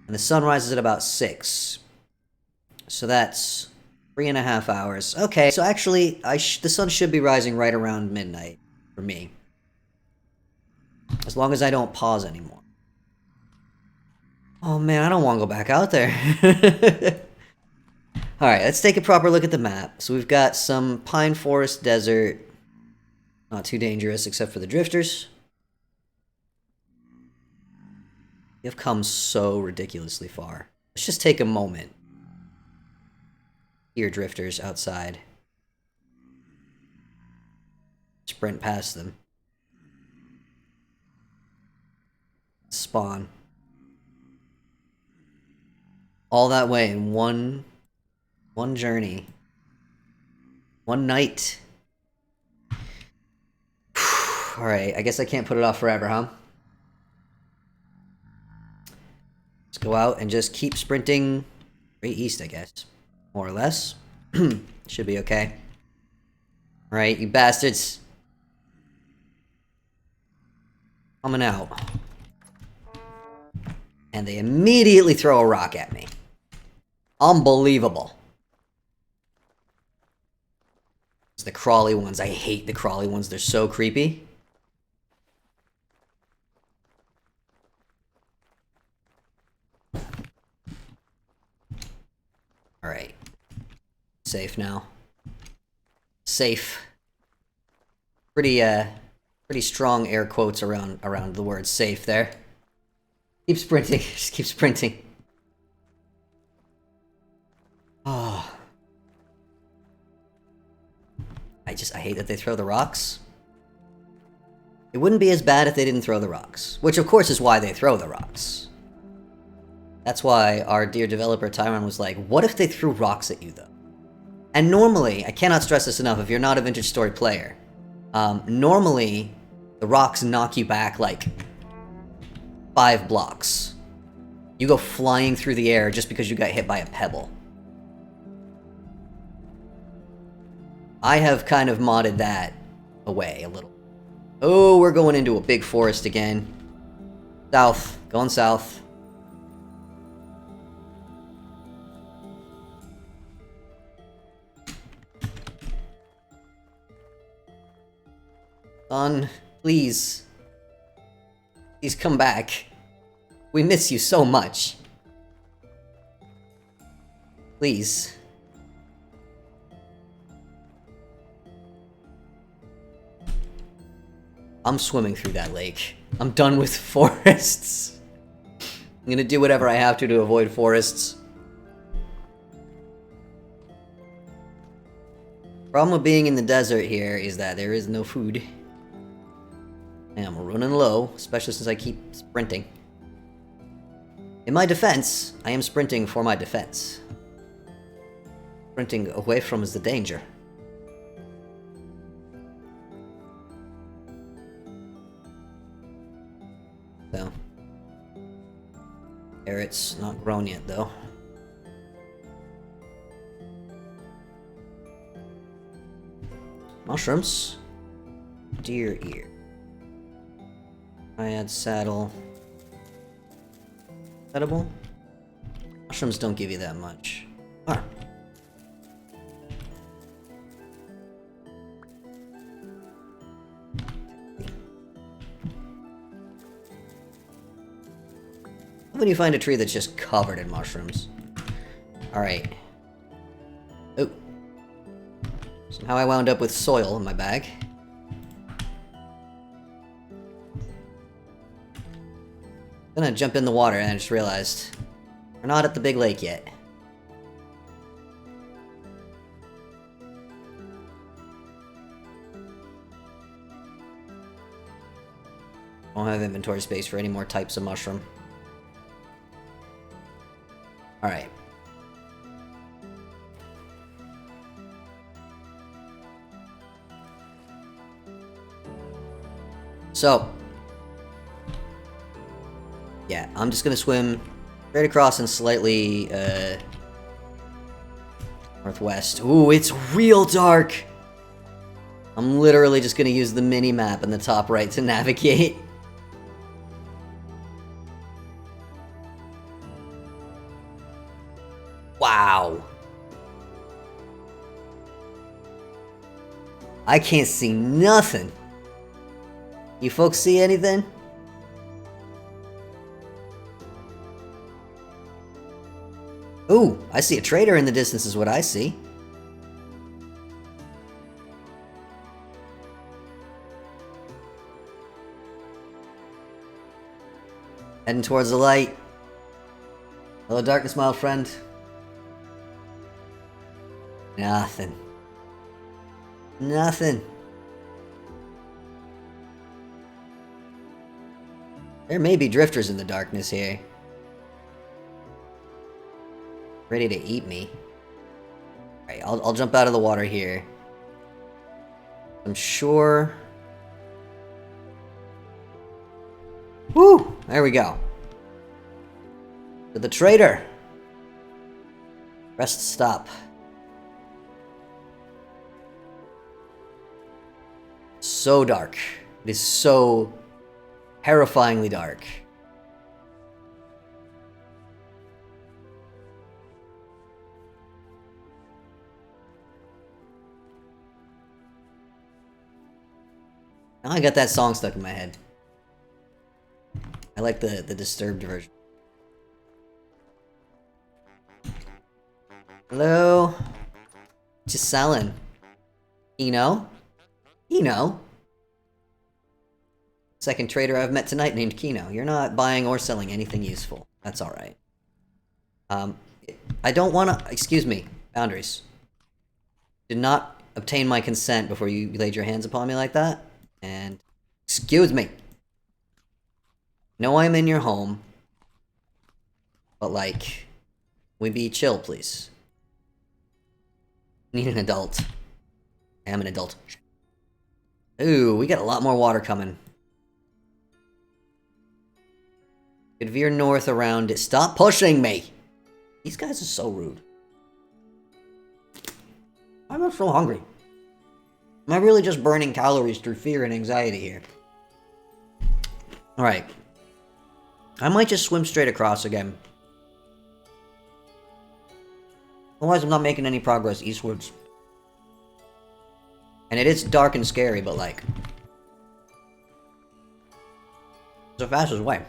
And the sun rises at about 6. So that's 3.5 hours. Okay, so actually, the sun should be rising right around midnight for me. As long as I don't pause anymore. Oh man, I don't want to go back out there. Alright, let's take a proper look at the map. So we've got some pine forest desert. Not too dangerous except for the drifters. You've come so ridiculously far. Let's just take a moment. Here, drifters outside. Sprint past them. Spawn. All that way in one journey. One night. Alright, I guess I can't put it off forever, huh? Let's go out and just keep sprinting straight east, I guess. More or less. Should be okay. Alright, you bastards. Coming out. And they immediately throw a rock at me. Unbelievable. It's the crawly ones. I hate the crawly ones. They're so creepy. Alright. Safe now. Safe. Pretty strong air quotes around the word safe there. Keep sprinting. Just keep sprinting. Oh. I hate that they throw the rocks. It wouldn't be as bad if they didn't throw the rocks. Which, of course, is why they throw the rocks. That's why our dear developer Tyron was like, what if they threw rocks at you, though? And normally, I cannot stress this enough if you're not a Vintage Story player, normally, the rocks knock you back, like, 5 blocks. You go flying through the air just because you got hit by a pebble. I have kind of modded that away a little. Oh, we're going into a big forest again. South. Going south. Son, please. Please come back. We miss you so much. Please. I'm swimming through that lake. I'm done with forests. I'm gonna do whatever I have to avoid forests. Problem with being in the desert here is that there is no food. And I'm running low, especially since I keep sprinting. In my defense, I am sprinting for my defense. Sprinting away from is the danger. So. Carrots, not grown yet though. Mushrooms. Deer ear. I add saddle. Edible? Mushrooms don't give you that much. Ah. When you find a tree that's just covered in mushrooms. Alright. Oh. Somehow I wound up with soil in my bag. I'm gonna jump in the water and I just realized we're not at the big lake yet. I don't have inventory space for any more types of mushroom. Alright. So. Yeah, I'm just gonna swim straight across and slightly, northwest. Ooh, it's real dark! I'm literally just gonna use the mini-map in the top right to navigate. Wow. I can't see nothing. You folks see anything? Ooh, I see a trader in the distance is what I see. Heading towards the light. Hello, darkness, my old friend. Nothing. Nothing. There may be drifters in the darkness here. Ready to eat me. Alright, I'll jump out of the water here. I'm sure... Woo! There we go. To the trader! Press stop. So dark. It is so terrifyingly dark. Now I got that song stuck in my head. I like the disturbed version. Hello? Just selling. Kino? Kino? Second trader I've met tonight named Kino. You're not buying or selling anything useful. That's alright. I don't wanna... Excuse me. Boundaries. Did not obtain my consent before you laid your hands upon me like that. And... Excuse me. Know I'm in your home. But like... We be chill, please. Need an adult. I am an adult. Ooh, we got a lot more water coming. Could veer north around it. Stop pushing me! These guys are so rude. I'm not so hungry. Am I really just burning calories through fear and anxiety here? Alright. I might just swim straight across again. Otherwise I'm not making any progress eastwards. And it is dark and scary, but like... It's the fastest way.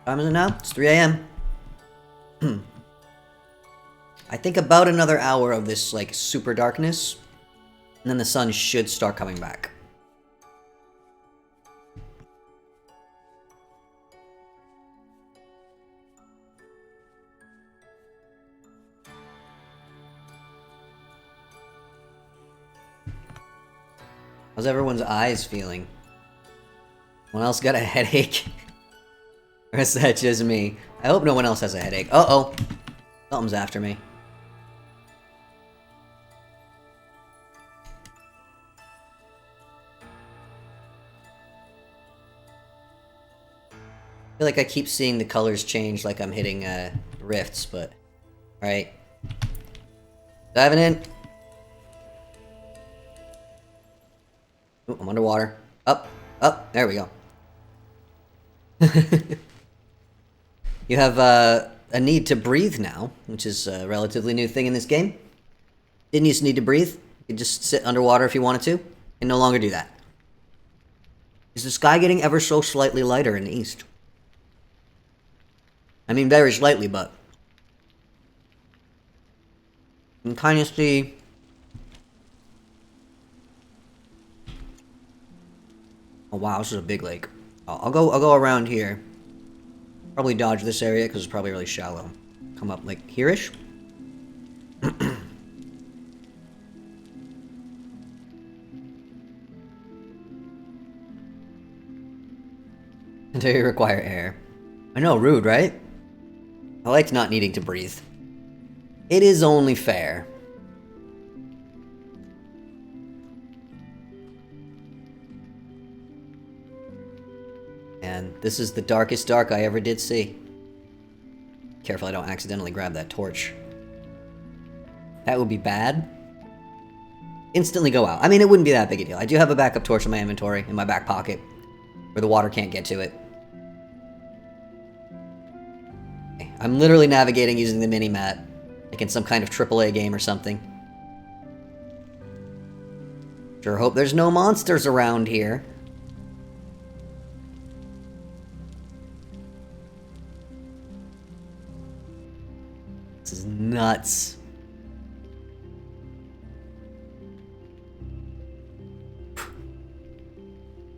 What time is it now? It's 3 a.m. I think about another hour of this, like, super darkness. And then the sun should start coming back. How's everyone's eyes feeling? Anyone else got a headache? Or is that just me? I hope no one else has a headache. Uh-oh. Something's after me. I feel like I keep seeing the colors change like I'm hitting rifts, but... Alright. Diving in. Ooh, I'm underwater. Up. Up. There we go. You have a need to breathe now, which is a relatively new thing in this game. Didn't used to need to breathe. You could just sit underwater if you wanted to, and no longer do that. Is the sky getting ever so slightly lighter in the east? I mean, very slightly, but... You can kind of see... Oh wow, this is a big lake. I'll go around here. Probably dodge this area because it's probably really shallow. Come up like here-ish. Until you require air. I know, rude, right? I liked not needing to breathe. It is only fair. And this is the darkest dark I ever did see. Careful I don't accidentally grab that torch. That would be bad. Instantly go out. I mean, it wouldn't be that big a deal. I do have a backup torch in my inventory, in my back pocket, where the water can't get to it. Okay. I'm literally navigating using the mini-map, like in some kind of AAA game or something. Sure hope there's no monsters around here. This is nuts.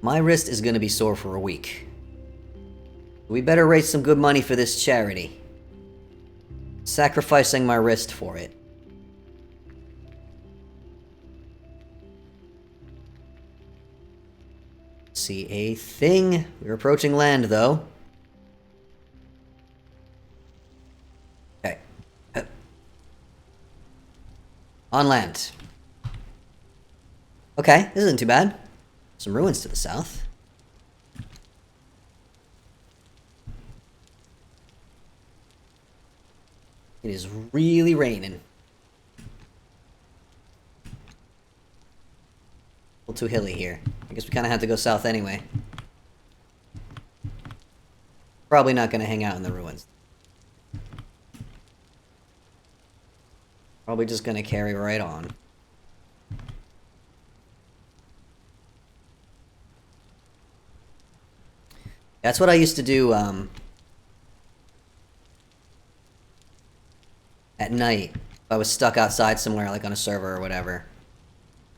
My wrist is gonna be sore for a week. We better raise some good money for this charity. Sacrificing my wrist for it. See a thing. We're approaching land, though. Okay. On land. Okay, this isn't too bad. Some ruins to the south. It is really raining. A little too hilly here. I guess we kind of have to go south anyway. Probably not going to hang out in the ruins. Probably just going to carry right on. That's what I used to do at night. If I was stuck outside somewhere, like on a server or whatever.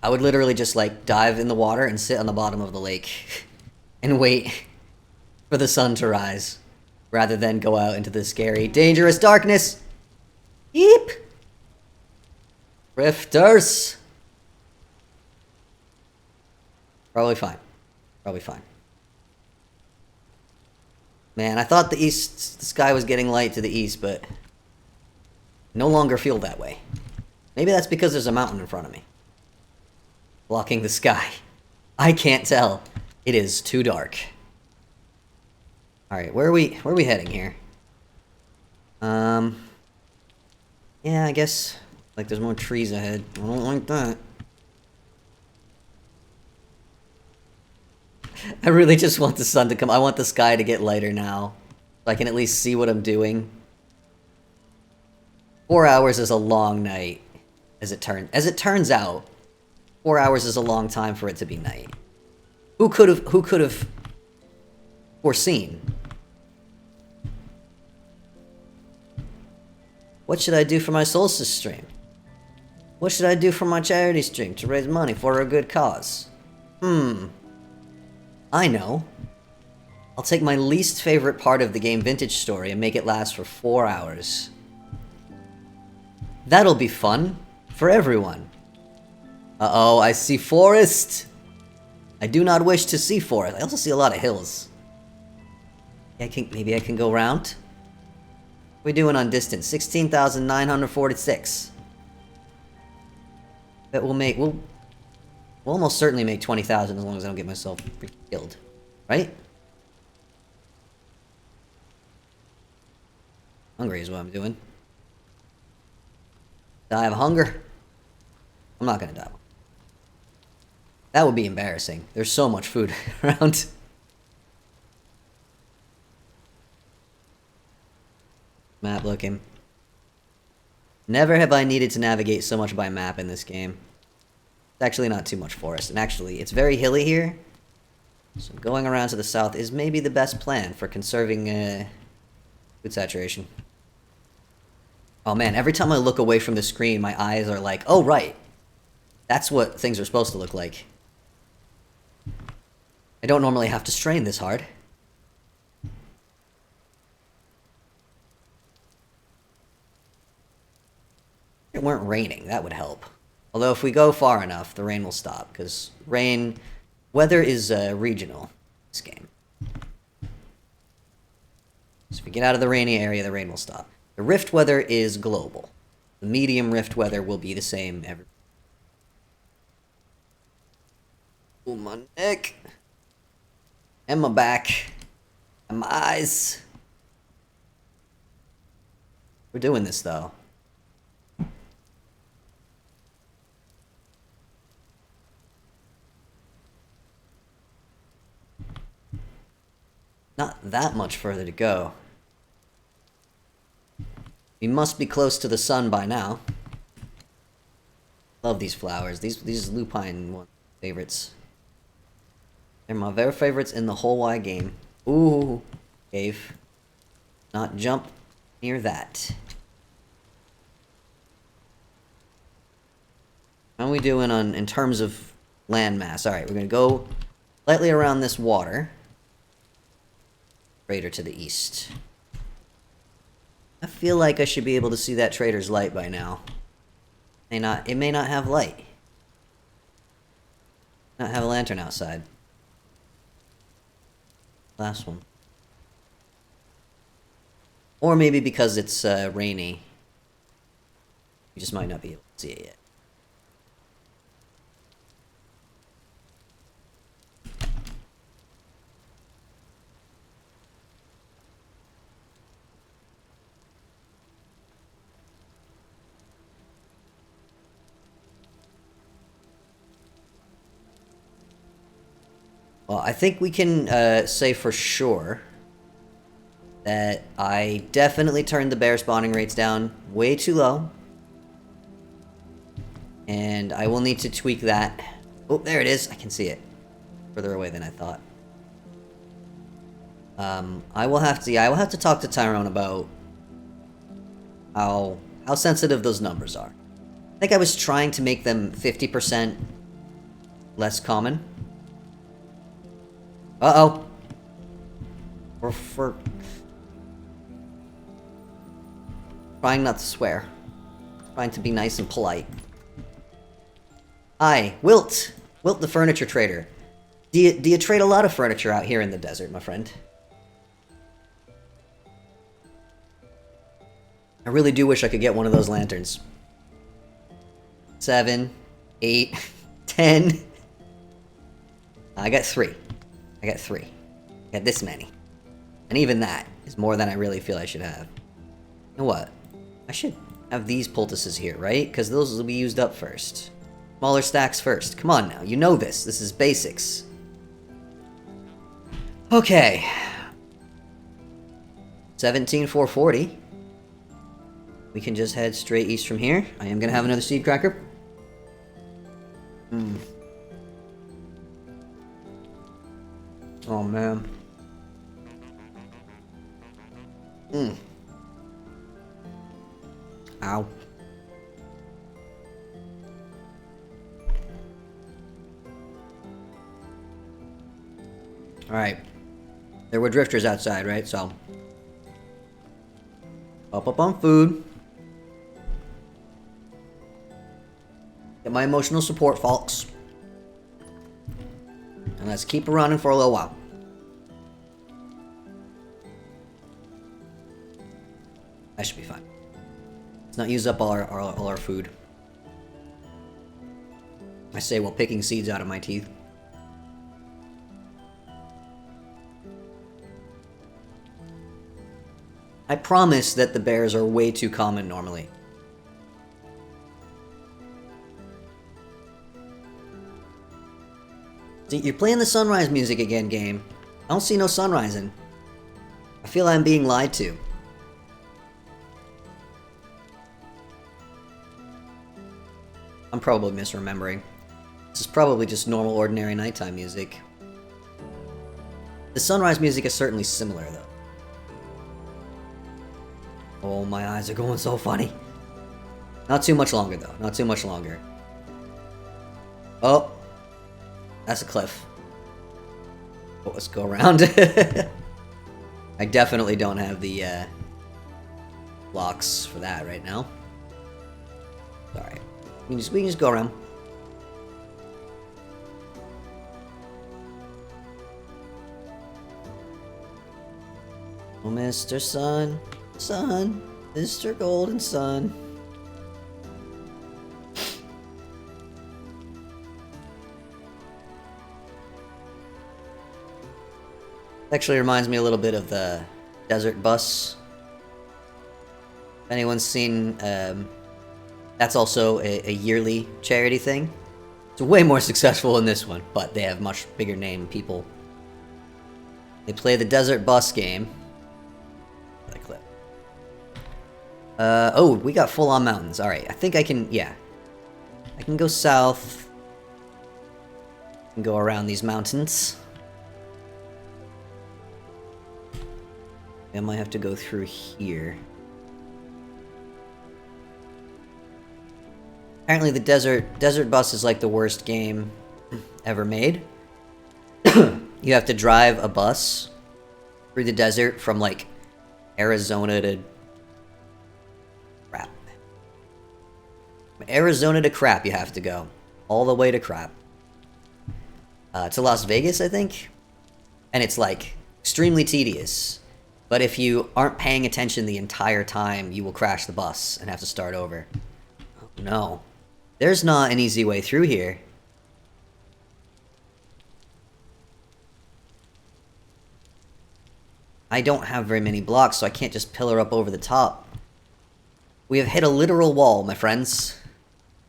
I would literally just like dive in the water and sit on the bottom of the lake and wait for the sun to rise rather than go out into the scary, dangerous darkness. Yeep! Rifters! Probably fine. Probably fine. Man, I thought the sky was getting light to the east, but no longer feel that way. Maybe that's because there's a mountain in front of me. Blocking the sky. I can't tell. It is too dark. Alright, where are we heading here? Yeah, I guess like there's more trees ahead. I don't like that. I really just want the sun to come. I want the sky to get lighter now. So I can at least see what I'm doing. 4 hours is a long night, as it turns out. 4 hours is a long time for it to be night. Who could have foreseen? What should I do for my solstice stream? What should I do for my charity stream to raise money for a good cause? I know. I'll take my least favorite part of the game, Vintage Story, and make it last for 4 hours. That'll be fun for everyone. Uh-oh, I see forest. I do not wish to see forest. I also see a lot of hills. Maybe I can go round. What are we doing on distance? 16,946. Bet we'll almost certainly make 20,000 as long as I don't get myself killed. Right? Hungry is what I'm doing. Die of hunger? I'm not gonna die. That would be embarrassing. There's so much food around. Map looking. Never have I needed to navigate so much by map in this game. It's actually not too much forest. And actually, it's very hilly here. So going around to the south is maybe the best plan for conserving food saturation. Oh man, every time I look away from the screen, my eyes are like, oh right. That's what things are supposed to look like. I don't normally have to strain this hard. If it weren't raining, that would help. Although if we go far enough, the rain will stop, because weather is regional in this game. So if we get out of the rainy area, the rain will stop. The rift weather is global. The medium rift weather will be the same every... Oh, my neck. And my back. And my eyes. We're doing this, though. Not that much further to go. We must be close to the sun by now. Love these flowers. These lupine ones, favorites. They're my very favorites in the whole wide game. Ooh, cave. Not jump near that. How are we doing in terms of landmass? Alright, we're gonna go slightly around this water. Trader to the east. I feel like I should be able to see that trader's light by now. It may not have light. Not have a lantern outside. Last one. Or maybe because it's rainy. You just might not be able to see it yet. Well, I think we can say for sure that I definitely turned the bear spawning rates down way too low. And I will need to tweak that. Oh, there it is. I can see it. Further away than I thought. I will have to talk to Tyrone about how sensitive those numbers are. I think I was trying to make them 50% less common. Uh-oh. We're trying not to swear. Trying to be nice and polite. Hi, Wilt. Wilt the furniture trader. Do you trade a lot of furniture out here in the desert, my friend? I really do wish I could get one of those lanterns. 7, 8, 10. I got 3. I got 3. I got this many. And even that is more than I really feel I should have. You know what? I should have these poultices here, right? Because those will be used up first. Smaller stacks first. Come on now. You know this. This is basics. Okay. 17,440. We can just head straight east from here. I am going to have another seed cracker. Oh, man. Ow. Alright. There were drifters outside, right? So. Up on food. Get my emotional support, folks. And let's keep it running for a little while. That should be fine. Let's not use up all our food. I say while picking seeds out of my teeth. I promise that the bears are way too common normally. See, you're playing the sunrise music again, game. I don't see no sun rising. I feel I'm being lied to. I'm probably misremembering. This is probably just normal, ordinary nighttime music. The sunrise music is certainly similar, though. Oh, my eyes are going so funny. Not too much longer, though. Not too much longer. Oh. That's a cliff. Oh, let's go around. I definitely don't have the blocks for that right now. Alright. We can just go around. Oh, Mr. Sun. Sun. Mr. Golden Sun. Actually reminds me a little bit of the desert bus. If anyone's seen, that's also a yearly charity thing. It's way more successful than this one, but they have much bigger name people. They play the desert bus game. Clip. Oh, we got full-on mountains. Alright, I think I can, yeah. I can go south. And go around these mountains. I might have to go through here. Apparently the desert bus is like the worst game ever made. You have to drive a bus through the desert from like Arizona to crap. From Arizona to crap you have to go. All the way to crap. To Las Vegas, I think. And it's like extremely tedious. But if you aren't paying attention the entire time, you will crash the bus and have to start over. Oh, no. There's not an easy way through here. I don't have very many blocks, so I can't just pillar up over the top. We have hit a literal wall, my friends.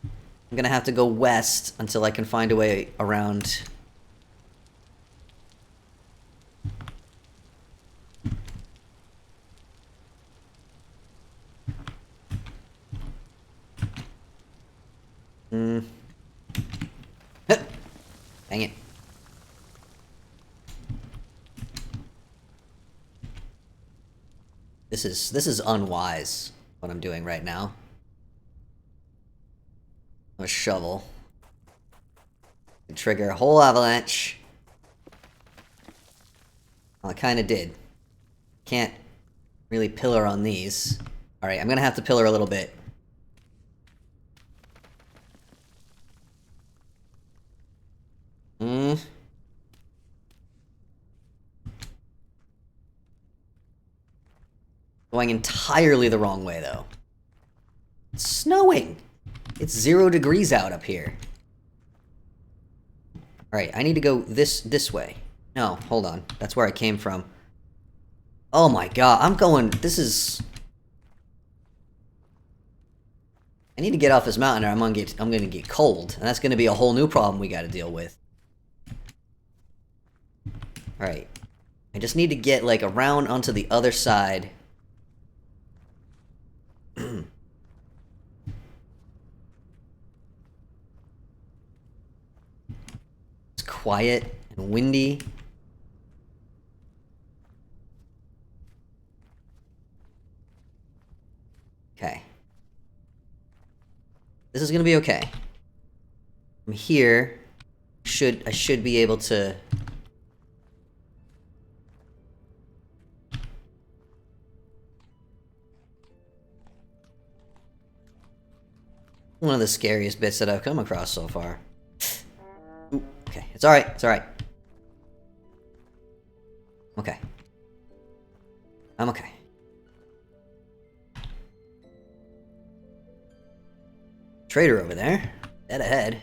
I'm gonna have to go west until I can find a way around. Dang it. This is unwise, what I'm doing right now. A shovel. Could trigger a whole avalanche. Well, I kinda did. Can't really pillar on these. Alright, I'm gonna have to pillar a little bit. Going entirely the wrong way, though. It's snowing! It's 0 degrees out up here. Alright, I need to go this way. No, hold on. That's where I came from. Oh my god, I'm going... This is... I need to get off this mountain or I'm gonna get cold. And that's gonna be a whole new problem we gotta deal with. Alright. I just need to get, like, around onto the other side. It's quiet and windy. Okay. This is gonna be okay. From here, I should be able to... One of the scariest bits that I've come across so far. Ooh, okay, it's alright, it's alright. Okay. I'm okay. Trader over there. Dead ahead.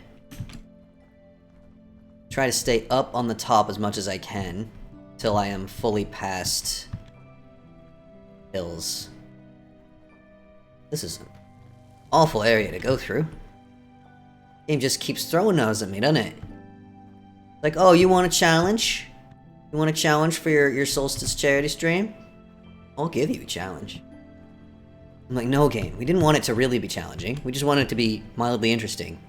Try to stay up on the top as much as I can till I am fully past hills. This is an awful area to go through. Game just keeps throwing those at me, doesn't it? Like, oh, you want a challenge? You want a challenge for your Solstice charity stream? I'll give you a challenge. I'm like, no game. We didn't want it to really be challenging. We just wanted it to be mildly interesting.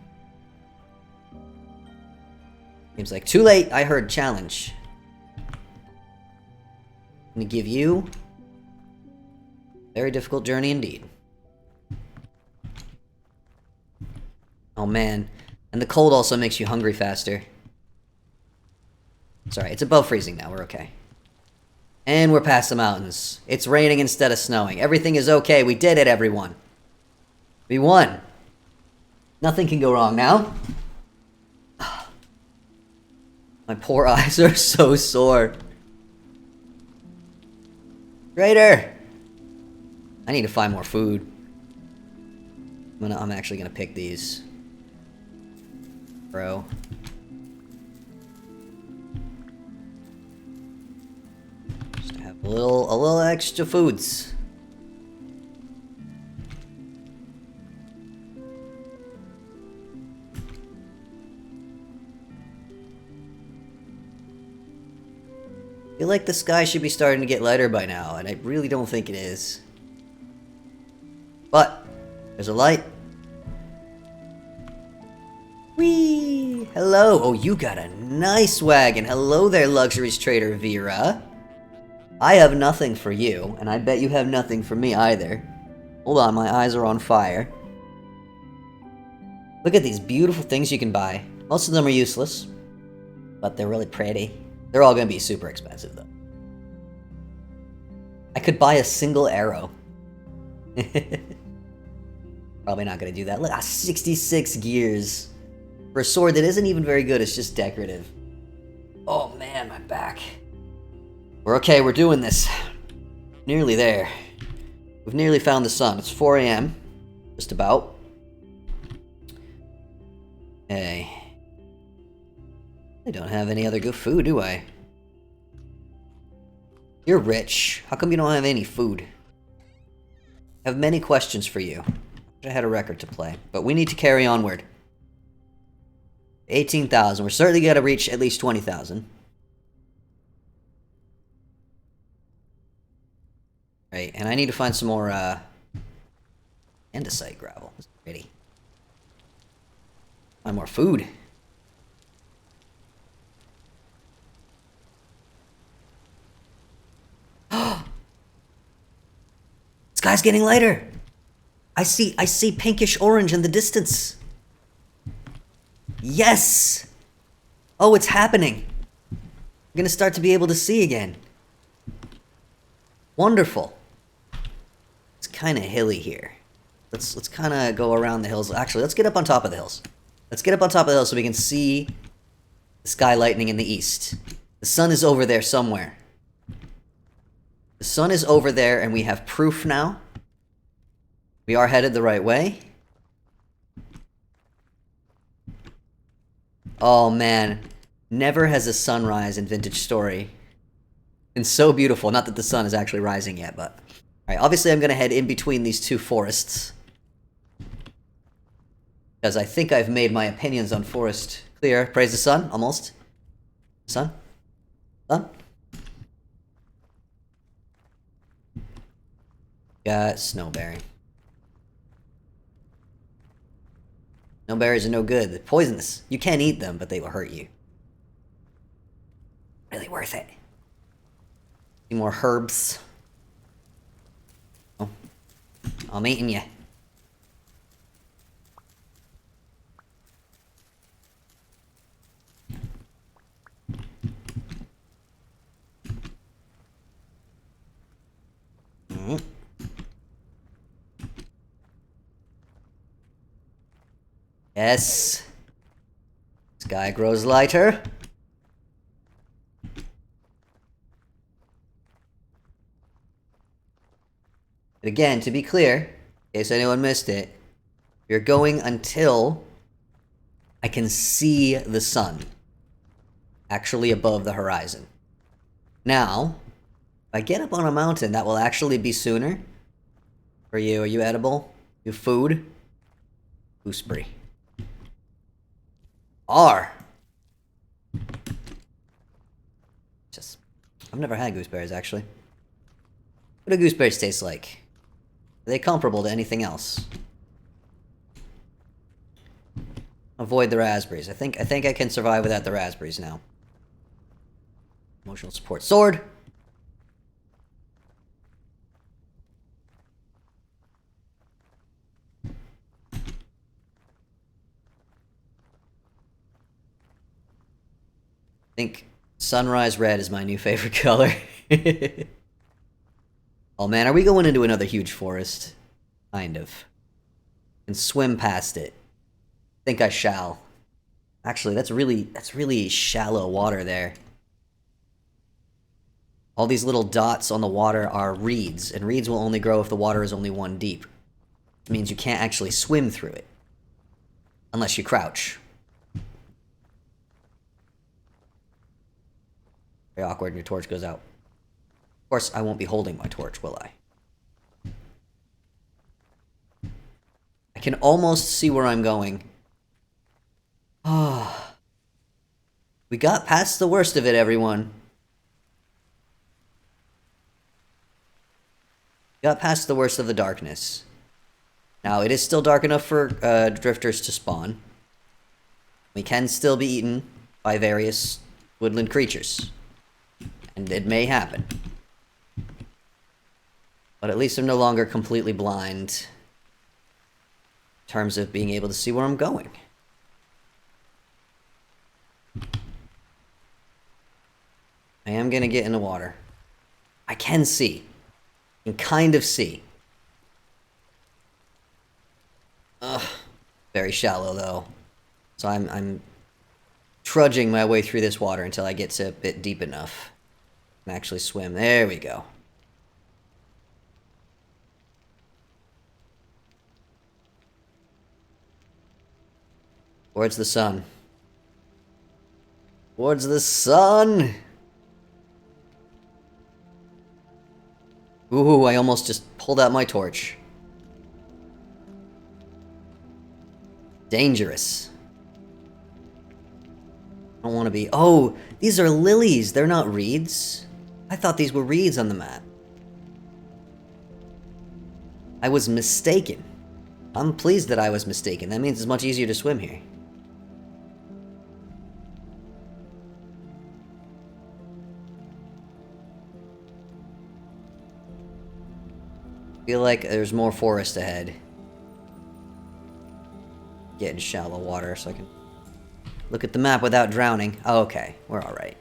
Game's like, too late, I heard challenge. I'm gonna give you a very difficult journey indeed. Oh man. And the cold also makes you hungry faster. It's alright. It's above freezing now. We're okay. And we're past the mountains. It's raining instead of snowing. Everything is okay. We did it, everyone. We won. Nothing can go wrong now. My poor eyes are so sore. Trader! I need to find more food. I'm actually gonna pick these. Bro. Just to have a little extra foods. I feel like the sky should be starting to get lighter by now, and I really don't think it is. But, there's a light. Whee! Hello! Oh, you got a nice wagon. Hello there, Luxuries Trader Vera. I have nothing for you, and I bet you have nothing for me either. Hold on, my eyes are on fire. Look at these beautiful things you can buy. Most of them are useless, but they're really pretty. They're all gonna be super expensive, though. I could buy a single arrow. Probably not gonna do that. Look, 66 gears. For a sword that isn't even very good, it's just decorative. Oh man, my back. We're okay, we're doing this. Nearly there. We've nearly found the sun. It's 4 a.m. Just about. Hey. I don't have any other good food, do I? You're rich. How come you don't have any food? I have many questions for you. I had a record to play, but we need to carry onward. 18,000. We're certainly going to reach at least 20,000. Right, and I need to find some more, andesite gravel. That's pretty. Find more food. Sky's getting lighter. I see pinkish orange in the distance. Yes! Oh, it's happening. I'm gonna start to be able to see again. Wonderful. It's kind of hilly here. Let's kind of go around the hills. Actually, let's get up on top of the hills. Let's get up on top of the hills so we can see the sky lightning in the east. The sun is over there somewhere. The sun is over there, and we have proof now. We are headed the right way. Oh man, never has a sunrise in Vintage Story been so beautiful. Not that the sun is actually rising yet, but... Alright, obviously I'm gonna head in between these two forests. Because I think I've made my opinions on forest clear. Praise the sun, almost. Sun? Sun? Got snowberry. Snowberries are no good. They're poisonous. You can't eat them, but they will hurt you. Really worth it. Any more herbs? Oh. I'm eating you. Yes. Sky grows lighter. But again, to be clear, in case anyone missed it, we're going until I can see the sun actually above the horizon. Now, if I get up on a mountain, that will actually be sooner. For you, are you edible? You food? Gooseberry. R. Just, I've never had gooseberries actually. What do gooseberries taste like? Are they comparable to anything else? Avoid the raspberries. I think I can survive without the raspberries now. Emotional support sword. I think Sunrise red is my new favorite color. Oh man, are we going into another huge forest? Kind of. And swim past it. Think I shall. Actually, that's really shallow water there. All these little dots on the water are reeds, and reeds will only grow if the water is only 1 deep. It means you can't actually swim through it. Unless you crouch. Very awkward, and your torch goes out. Of course, I won't be holding my torch, will I? I can almost see where I'm going. Ah. We got past the worst of it, everyone. Got past the worst of the darkness. Now, it is still dark enough for drifters to spawn. We can still be eaten by various woodland creatures. And it may happen. But at least I'm no longer completely blind in terms of being able to see where I'm going. I am going to get in the water. I can see. I can kind of see. Ugh. Very shallow, though. So I'm trudging my way through this water until I get to a bit deep enough. And actually swim. There we go. Towards the sun. Towards the sun! Ooh, I almost just pulled out my torch. Dangerous. I don't want to be... Oh, these are lilies. They're not reeds. I thought these were reeds on the map. I was mistaken. I'm pleased that I was mistaken. That means it's much easier to swim here. Feel like there's more forest ahead. Get in shallow water so I can look at the map without drowning. Oh, okay, we're all right.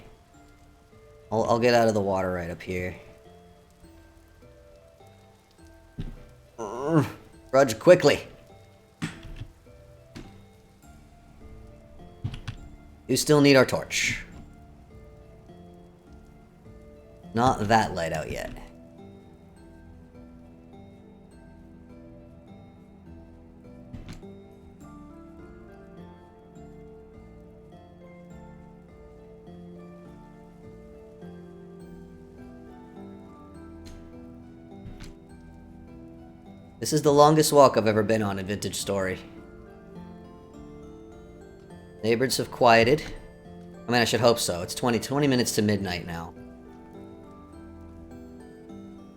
I'll get out of the water right up here. Trudge quickly. You still need our torch. Not that light out yet. This is the longest walk I've ever been on in Vintage Story. Neighbors have quieted. I mean, I should hope so. It's 20 minutes to midnight now.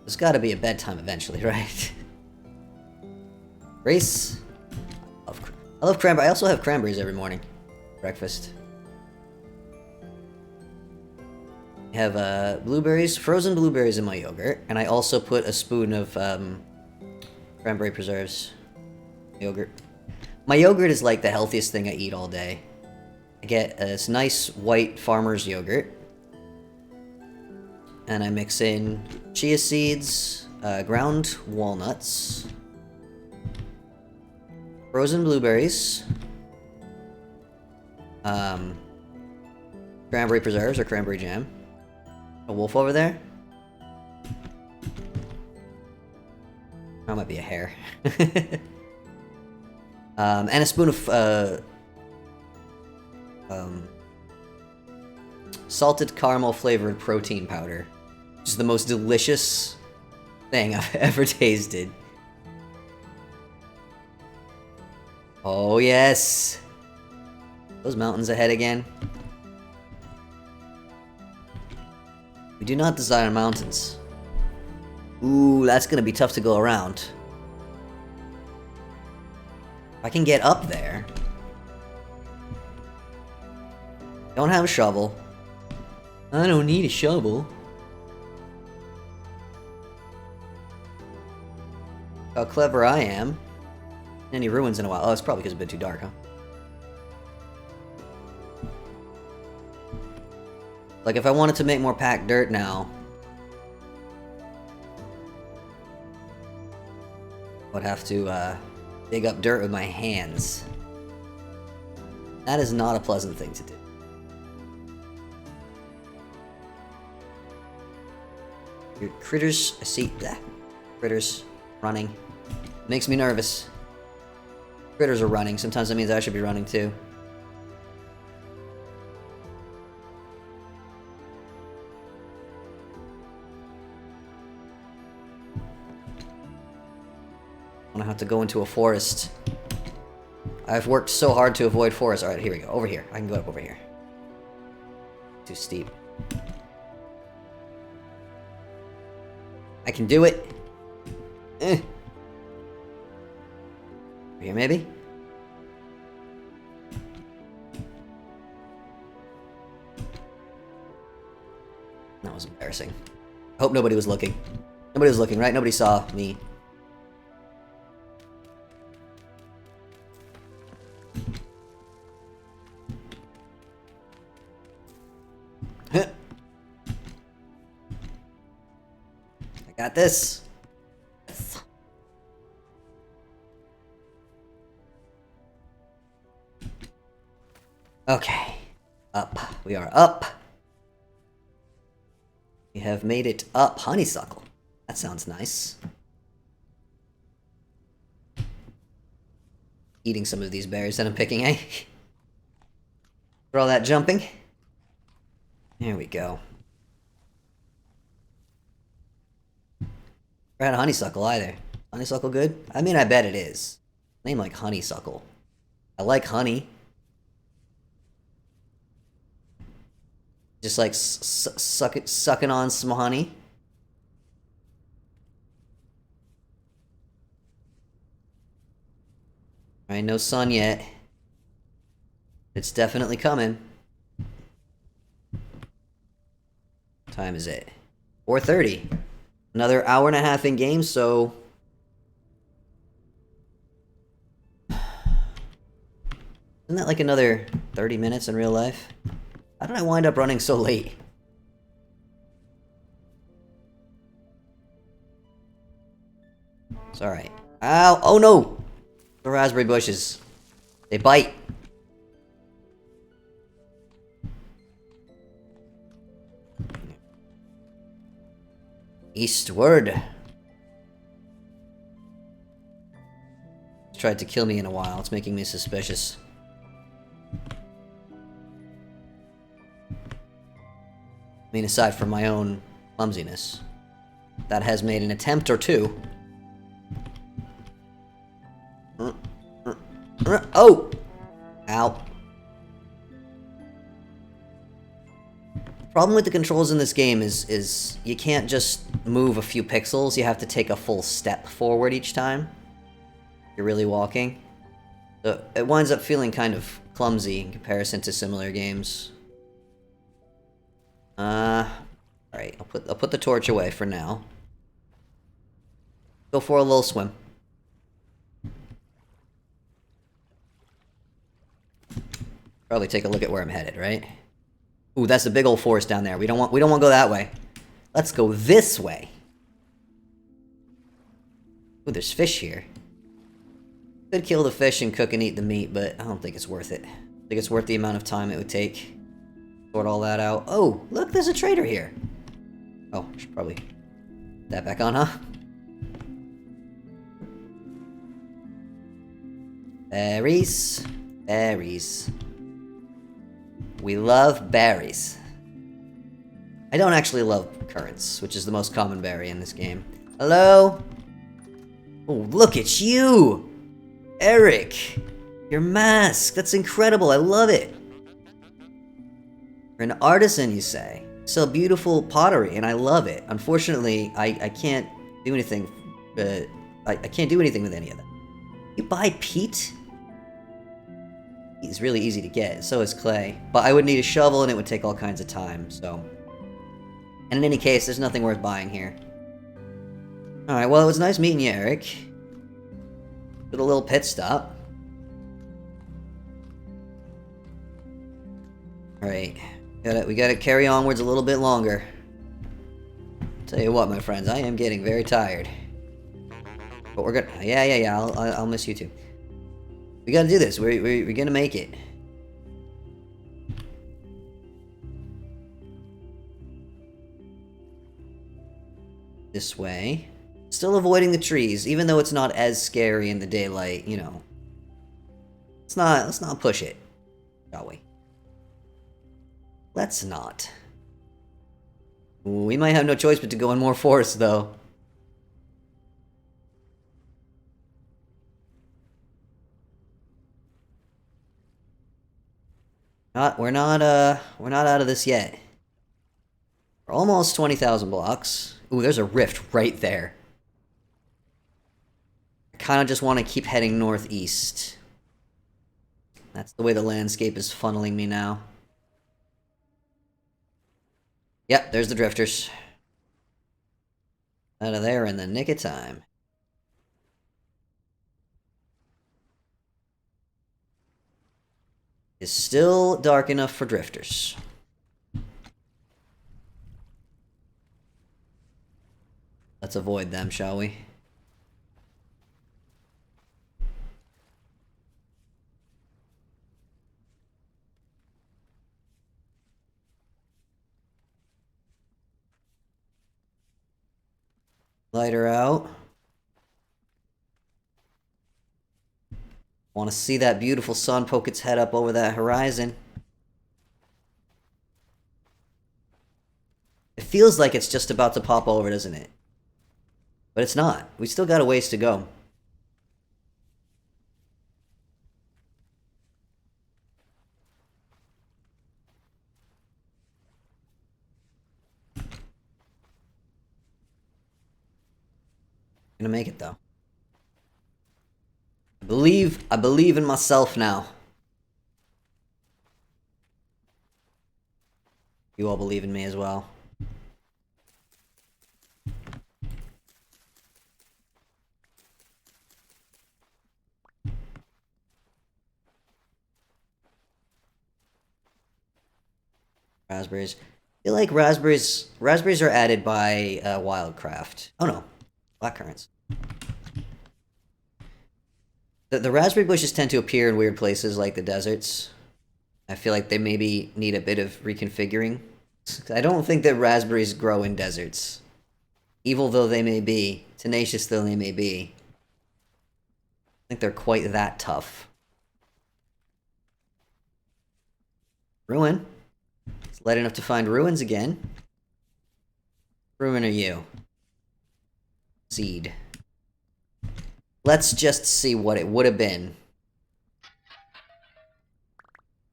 There's gotta be a bedtime eventually, right? Grace. I love cranberry. I also have cranberries every morning. Breakfast. I have blueberries, frozen blueberries in my yogurt, and I also put a spoon of cranberry preserves. Yogurt. My yogurt is like the healthiest thing I eat all day. I get this nice white farmer's yogurt. And I mix in chia seeds, ground walnuts, frozen blueberries, cranberry preserves or cranberry jam. A wolf over there? That might be a hare. And a spoon of salted caramel flavored protein powder, which is the most delicious thing I've ever tasted. Oh yes! Those mountains ahead again. We do not desire mountains. Ooh, that's gonna be tough to go around. If I can get up there. Don't have a shovel. I don't need a shovel. How clever I am. Any ruins in a while. Oh, it's probably because it's a bit too dark, huh? Like, if I wanted to make more packed dirt now, I would have to, dig up dirt with my hands. That is not a pleasant thing to do. Your critters, I see that. Critters running. Makes me nervous. Critters are running. Sometimes that means I should be running too. I'm gonna have to go into a forest. I've worked so hard to avoid forests. Alright, here we go. Over here. I can go up over here. Too steep. I can do it. Over here, maybe? That was embarrassing. I hope nobody was looking. Nobody was looking, right? Nobody saw me. Got this. Okay. Up. We are up. We have made it up. Honeysuckle. That sounds nice. Eating some of these berries that I'm picking, eh? For all that jumping. There we go. Never had a honeysuckle either. Honeysuckle good? I mean, I bet it is. Name like honeysuckle. I like honey. Just like sucking on some honey. Alright, no sun yet. It's definitely coming. What time is it? 4:30. Another hour and a half in game, so... Isn't that like another 30 minutes in real life? How did I wind up running so late? It's alright. Ow! Oh no! The raspberry bushes. They bite. Eastward. It's tried to kill me in a while. It's making me suspicious. I mean, aside from my own clumsiness. That has made an attempt or two. Oh! Ow. Problem with the controls in this game is you can't just move a few pixels, you have to take a full step forward each time. You're really walking. So it winds up feeling kind of clumsy in comparison to similar games. Alright, I'll put the torch away for now. Go for a little swim. Probably take a look at where I'm headed, right? Ooh, that's a big old forest down there. We don't want to go that way. Let's go this way. Ooh, there's fish here. Could kill the fish and cook and eat the meat, but I don't think it's worth it. I think it's worth the amount of time it would take to sort all that out. Oh, look, there's a trader here. Oh, I should probably put that back on, huh? Berries. Berries. We love berries. I don't actually love currants, which is the most common berry in this game. Hello? Oh, look at you! Eric! Your mask! That's incredible, I love it! You're an artisan, you say. You sell beautiful pottery, and I love it. Unfortunately, I can't do anything, I can't do anything with any of them. You buy peat? It's really easy to get, so is clay. But I would need a shovel and it would take all kinds of time, so... And in any case, there's nothing worth buying here. Alright, well, it was nice meeting you, Eric. Did a little pit stop. Alright. We gotta carry onwards a little bit longer. Tell you what, my friends, I am getting very tired. But we're gonna... Yeah, I'll miss you too. We gotta do this. We're gonna make it. This way. Still avoiding the trees, even though it's not as scary in the daylight, you know. Let's not push it, shall we? Let's not. We might have no choice but to go in more forest, though. We're not out of this yet. We're almost 20,000 blocks. Ooh, there's a rift right there. I kind of just want to keep heading northeast. That's the way the landscape is funneling me now. Yep, there's the drifters. Out of there in the nick of time. It's still dark enough for drifters. Let's avoid them, shall we? Lighter out. Want to see that beautiful sun poke its head up over that horizon. It feels like it's just about to pop over, doesn't it? But it's not. We still got a ways to go. Gonna make it though. I believe in myself now. You all believe in me as well. Raspberries. I feel like raspberries are added by wildcraft. Oh no, blackcurrants. The raspberry bushes tend to appear in weird places like the deserts. I feel like they maybe need a bit of reconfiguring. I don't think that raspberries grow in deserts. Evil though they may be, tenacious though they may be. I think they're quite that tough. Ruin. It's light enough to find ruins again. Ruin are you? Seed. Let's just see what it would have been.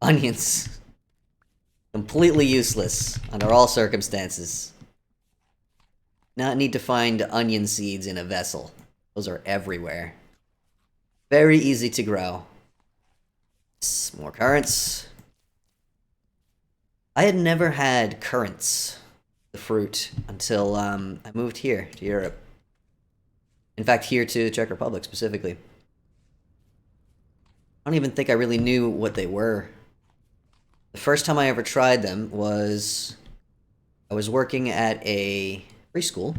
Onions. Completely useless under all circumstances. Not need to find onion seeds in a vessel. Those are everywhere. Very easy to grow. More currants. I had never had currants, the fruit, until I moved here to Europe. In fact, here to the Czech Republic specifically. I don't even think I really knew what they were. The first time I ever tried them was... I was working at a preschool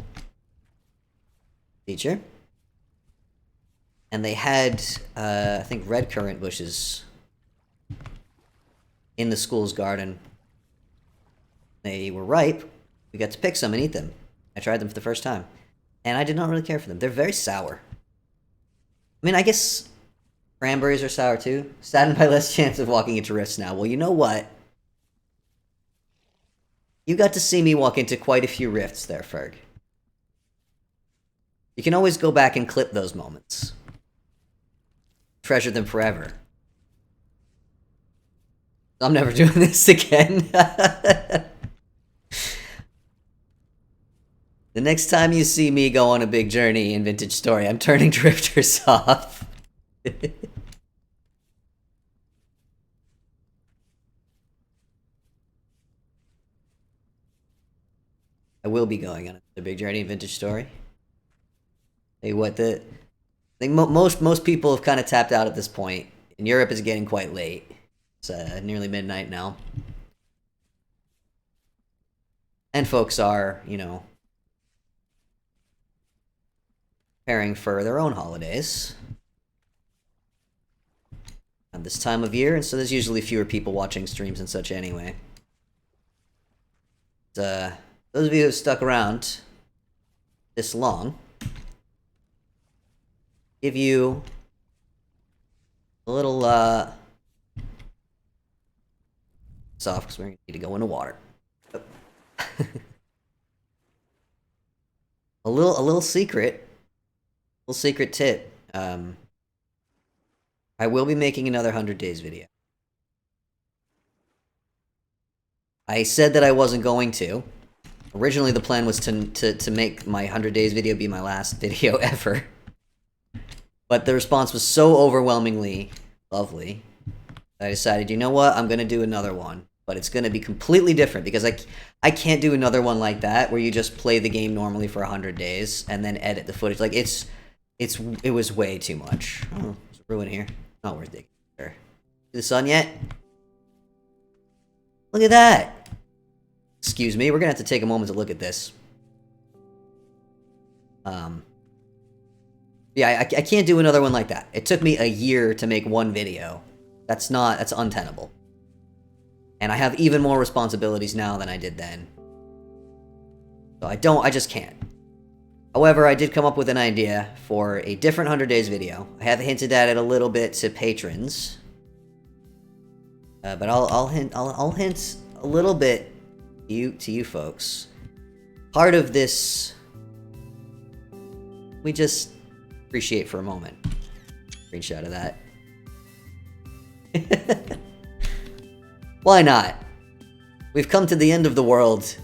teacher. And they had, I think, red currant bushes in the school's garden. They were ripe. We got to pick some and eat them. I tried them for the first time. And I did not really care for them. They're very sour. I mean, I guess cranberries are sour too. Saddened by less chance of walking into rifts now. Well, you know what? You got to see me walk into quite a few rifts there, Ferg. You can always go back and clip those moments. Treasure them forever. I'm never doing this again. The next time you see me go on a big journey in Vintage Story, I'm turning drifters off. I will be going on a big journey in Vintage Story. Hey, what the... I think most people have kind of tapped out at this point. In Europe, it's getting quite late. It's nearly midnight now. And folks are, you know, preparing for their own holidays at this time of year, and so there's usually fewer people watching streams and such anyway. But, those of you who have stuck around this long, give you a little soft because we're gonna need to go into water. a little secret, little secret tip. I will be making another 100 days video. I said that I wasn't going to. Originally, the plan was to make my 100 days video be my last video ever. But the response was so overwhelmingly lovely that I decided, you know what, I'm going to do another one. But it's going to be completely different because I can't do another one like that where you just play the game normally for 100 days and then edit the footage. Like, it was way too much. Oh, there's a ruin here. Not worth digging. Sure. See the sun yet? Look at that! Excuse me, we're gonna have to take a moment to look at this. Yeah, I can't do another one like that. It took me a year to make one video. That's untenable. And I have even more responsibilities now than I did then. So I just can't. However, I did come up with an idea for a different 100 Days video. I have hinted at it a little bit to patrons. But I'll hint a little bit to you folks. Part of this we just appreciate for a moment. Screenshot of that. Why not? We've come to the end of the world.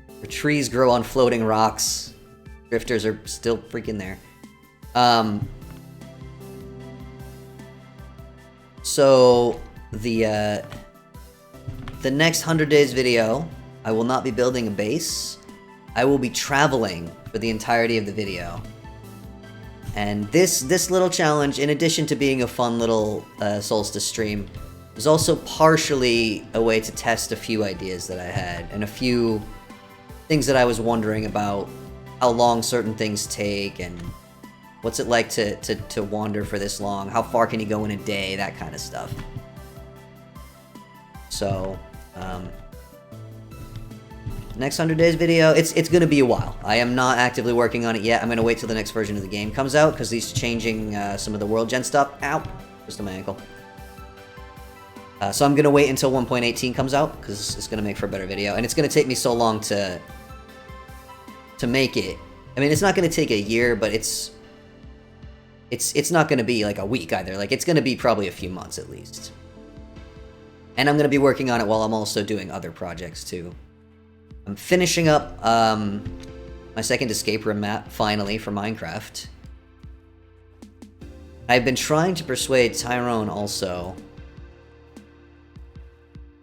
Where trees grow on floating rocks. Drifters are still freaking there. So the next 100 Days video, I will not be building a base. I will be traveling for the entirety of the video. And this little challenge, in addition to being a fun little Solstice stream, was also partially a way to test a few ideas that I had, and a few things that I was wondering about, how long certain things take, and what's it like to wander for this long, how far can you go in a day, that kind of stuff. So, next 100 Days video, it's gonna be a while. I am not actively working on it yet. I'm gonna wait till the next version of the game comes out, because he's changing some of the world gen stuff. Ow! Just on my ankle. So I'm gonna wait until 1.18 comes out, because it's gonna make for a better video, and it's gonna take me so long to make it. I mean, it's not gonna take a year, but it's not gonna be like a week either. Like, it's gonna be probably a few months at least. And I'm gonna be working on it while I'm also doing other projects too. I'm finishing up my second escape room map, finally, for Minecraft. I've been trying to persuade Tyrone also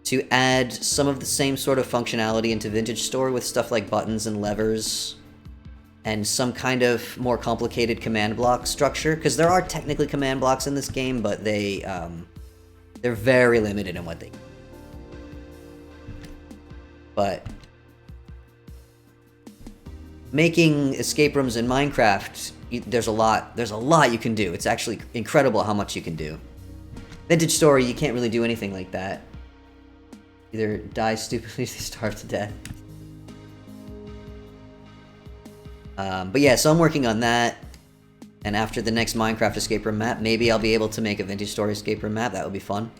to add some of the same sort of functionality into Vintage Store with stuff like buttons and levers and some kind of more complicated command block structure, because there are technically command blocks in this game, but they're very limited in what they do. But making escape rooms in Minecraft, there's a lot you can do. It's actually incredible how much you can do. Vintage Story, you can't really do anything like that. Either die stupidly or starve to death. But yeah, so I'm working on that. And after the next Minecraft escape room map, maybe I'll be able to make a Vintage Story escape room map. That would be fun.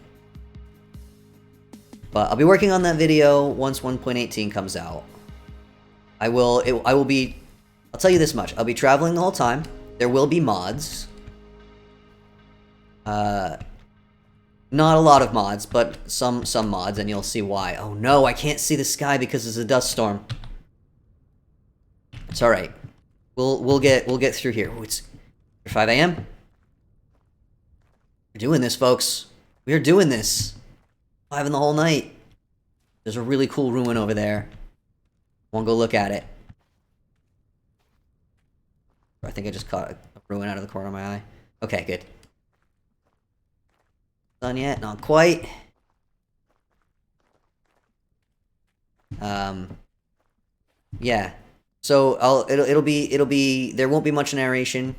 But I'll be working on that video once 1.18 comes out. I'll tell you this much. I'll be traveling the whole time. There will be mods. Not a lot of mods, but some mods, and you'll see why. Oh no, I can't see the sky because it's a dust storm. It's all right. We'll get through here. Ooh, it's 5 a.m. We're doing this, folks. We are doing this. 5 in the whole night. There's a really cool ruin over there. Wanna go look at it? I think I just caught a ruin out of the corner of my eye. Okay, good. Done yet? Not quite. Yeah. So it'll be there won't be much narration.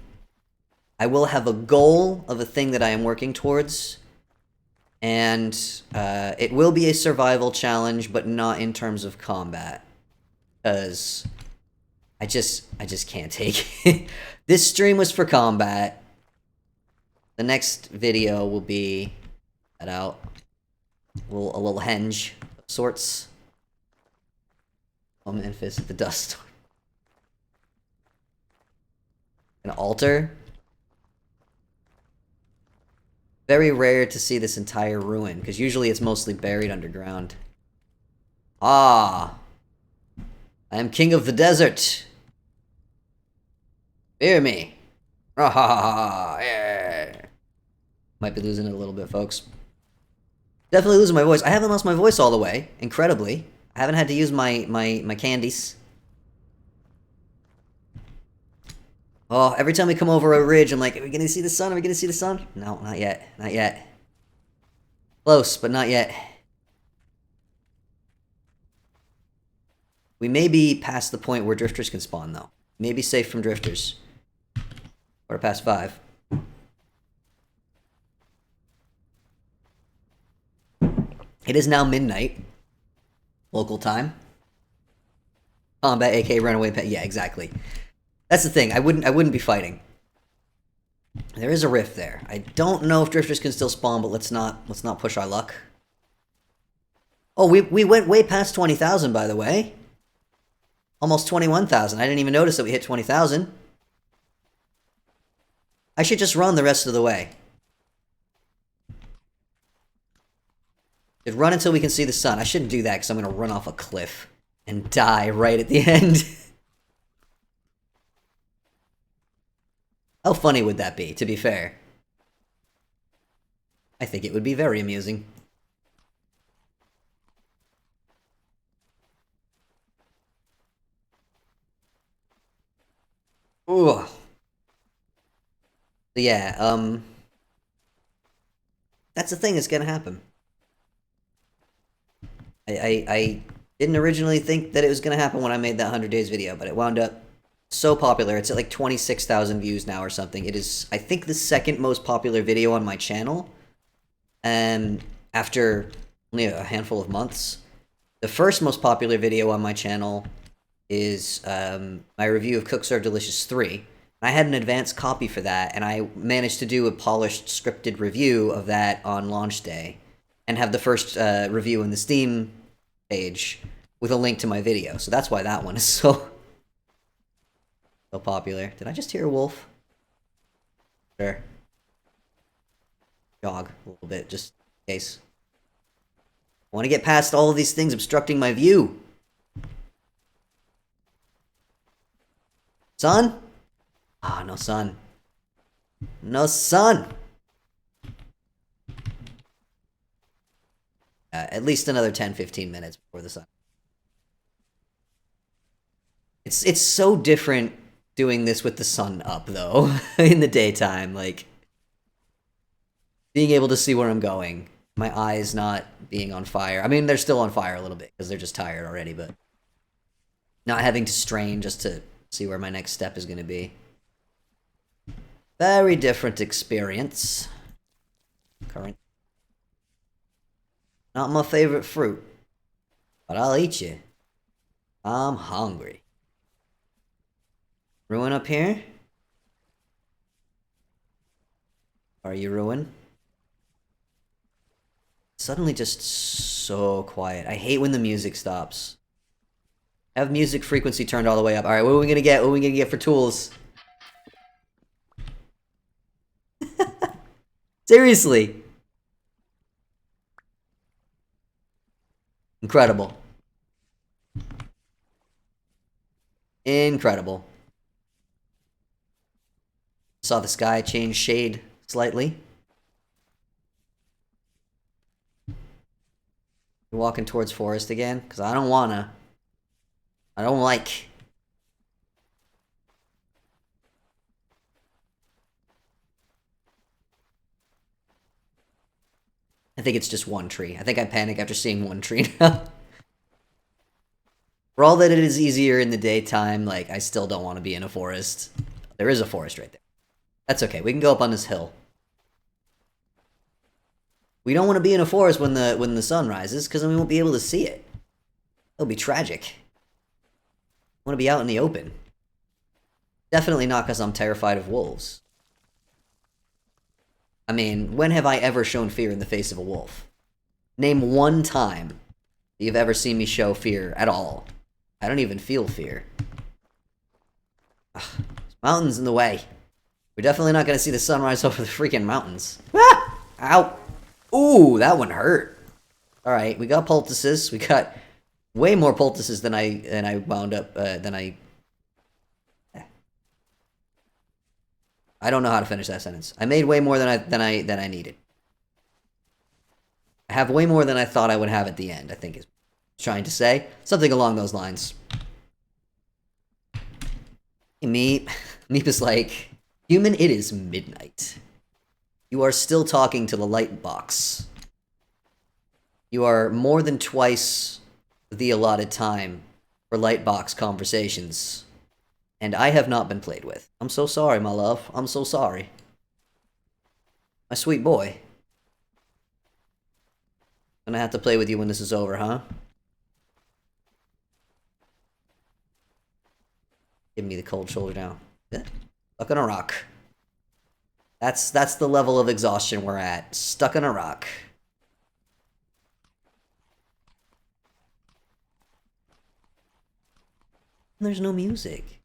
I will have a goal of a thing that I am working towards, and it will be a survival challenge, but not in terms of combat, because I just can't take it. This stream was for combat. The next video will be that out. A little henge of sorts. Memphis at the dust. An altar. Very rare to see this entire ruin, because usually it's mostly buried underground. Ah! I am king of the desert! Fear me! Ah, yeah. Might be losing it a little bit, folks. Definitely losing my voice. I haven't lost my voice all the way, incredibly. I haven't had to use my candies. Oh, every time we come over a ridge, I'm like, are we gonna see the sun? Are we gonna see the sun? No, not yet. Not yet. Close, but not yet. We may be past the point where drifters can spawn, though. Maybe safe from drifters. Or past 5. It is now midnight. Local time. Combat, aka runaway pet. Yeah, exactly. That's the thing. I wouldn't be fighting. There is a rift there. I don't know if drifters can still spawn, but let's not push our luck. Oh, we went way past 20,000, by the way. Almost 21,000. I didn't even notice that we hit 20,000. I should just run the rest of the way. Just run until we can see the sun. I shouldn't do that because I'm going to run off a cliff and die right at the end. How funny would that be, to be fair? I think it would be very amusing. Ooh. So yeah, that's the thing that's gonna happen. I didn't originally think that it was gonna happen when I made that 100 days video, but it wound up so popular. It's at like 26,000 views now or something. It is, I think, the second most popular video on my channel. And after only a handful of months, the first most popular video on my channel is my review of Cook Serve Delicious 3. I had an advanced copy for that, and I managed to do a polished scripted review of that on launch day, and have the first review in the Steam page with a link to my video. So that's why that one is so popular. Did I just hear a wolf? Sure. Jog a little bit, just in case. I want to get past all of these things obstructing my view. Sun? Ah, no sun. No sun! At least another 10-15 minutes before the sun. It's so different doing this with the sun up, though, in the daytime. Like, being able to see where I'm going. My eyes not being on fire. I mean, they're still on fire a little bit, because they're just tired already, but not having to strain just to see where my next step is going to be. Very different experience. Current. Not my favorite fruit, but I'll eat you. I'm hungry. Ruin up here? Are you ruin? Suddenly just so quiet. I hate when the music stops. Have music frequency turned all the way up. Alright, what are we gonna get? What are we gonna get for tools? Seriously. Incredible. Incredible. Saw the sky change shade slightly. You're walking towards forest again? Because I don't wanna. I don't like. I think it's just one tree. I think I panic after seeing one tree now. For all that it is easier in the daytime, like, I still don't want to be in a forest. There is a forest right there. That's okay. We can go up on this hill. We don't want to be in a forest when the sun rises, because then we won't be able to see it. It'll be tragic. I want to be out in the open. Definitely not because I'm terrified of wolves. I mean, when have I ever shown fear in the face of a wolf? Name one time you've ever seen me show fear at all. I don't even feel fear. Ugh, mountains in the way. We're definitely not going to see the sunrise over the freaking mountains. Ah! Ow! Ooh, that one hurt. Alright, we got poultices. We got way more poultices than I wound up, I don't know how to finish that sentence. I made way more than I needed. I have way more than I thought I would have at the end, I think is trying to say. Something along those lines. Meep is like, human, it is midnight. You are still talking to the light box. You are more than twice the allotted time for light box conversations. And I have not been played with. I'm so sorry, my love. I'm so sorry. My sweet boy. Gonna have to play with you when this is over, huh? Give me the cold shoulder now. Stuck on a rock. That's the level of exhaustion we're at. Stuck on a rock. There's no music.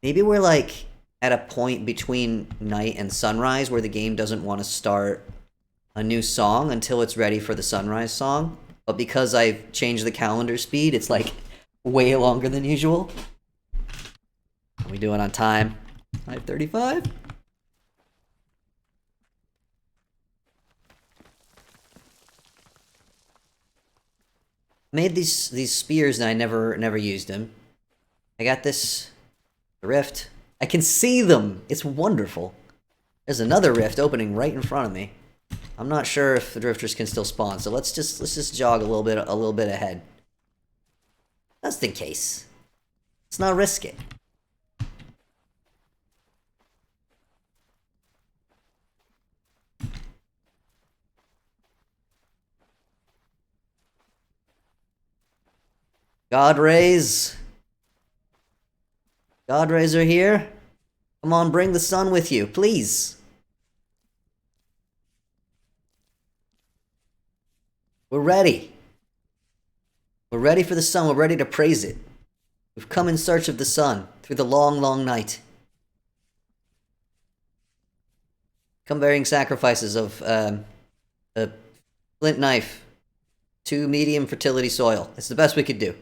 Maybe we're like at a point between night and sunrise where the game doesn't want to start a new song until it's ready for the sunrise song. But because I've changed the calendar speed, it's like way longer than usual. Are we doing on time? 5:35? Made these spears and I never used them. I got this rift. I can see them. It's wonderful. There's another rift opening right in front of me. I'm not sure if the drifters can still spawn, so let's just jog a little bit ahead. Just in case. Let's not risk it. God rays. God rays are here. Come on, bring the sun with you, please. We're ready. We're ready for the sun. We're ready to praise it. We've come in search of the sun through the long, long night. Come bearing sacrifices of a flint knife, 2 medium fertility soil. It's the best we could do.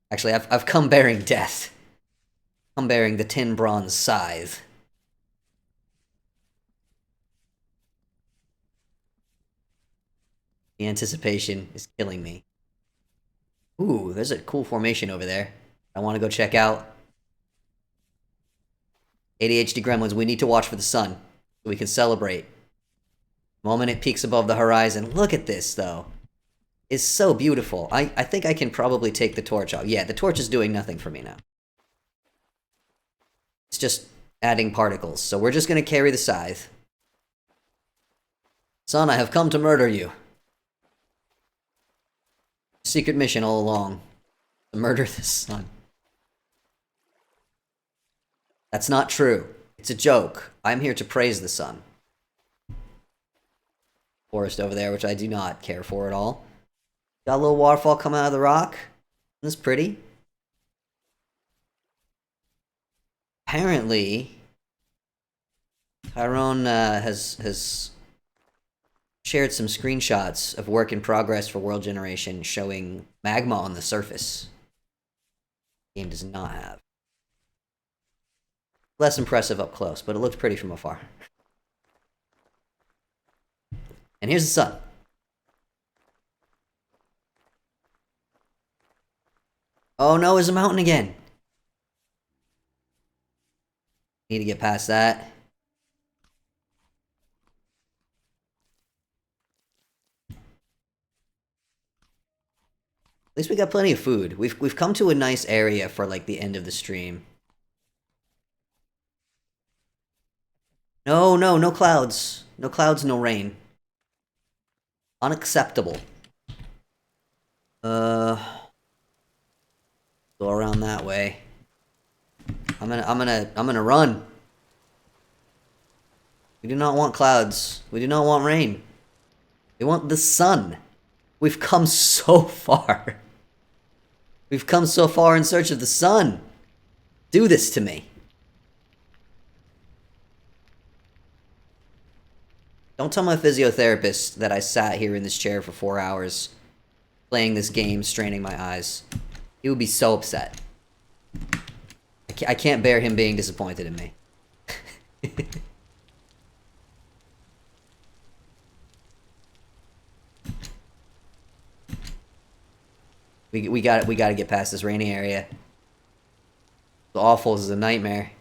Actually, I've come bearing death. I'm bearing the tin bronze scythe. The anticipation is killing me. Ooh, there's a cool formation over there. I want to go check out. ADHD gremlins, we need to watch for the sun so we can celebrate. The moment it peaks above the horizon. Look at this, though. It's so beautiful. I think I can probably take the torch off. Yeah, the torch is doing nothing for me now. It's just adding particles. So we're just going to carry the scythe. Son, I have come to murder you. Secret mission all along. To murder the sun. That's not true. It's a joke. I'm here to praise the sun. Forest over there, which I do not care for at all. Got a little waterfall coming out of the rock. That's pretty. Apparently, Tyrone has shared some screenshots of work in progress for World Generation showing magma on the surface. The game does not have. Less impressive up close, but it looks pretty from afar. And here's the sun. Oh no, there's a mountain again. Need to get past that. At least we got plenty of food. We've come to a nice area for like the end of the stream. No, no, no clouds. No clouds, no rain. Unacceptable. Go around that way. I'm gonna run. We do not want clouds. We do not want rain. We want the sun. We've come so far. We've come so far in search of the sun. Do this to me. Don't tell my physiotherapist that I sat here in this chair for 4 hours playing this game, straining my eyes. He would be so upset. I can't bear him being disappointed in me. we got to get past this rainy area. It's awful. This is a nightmare.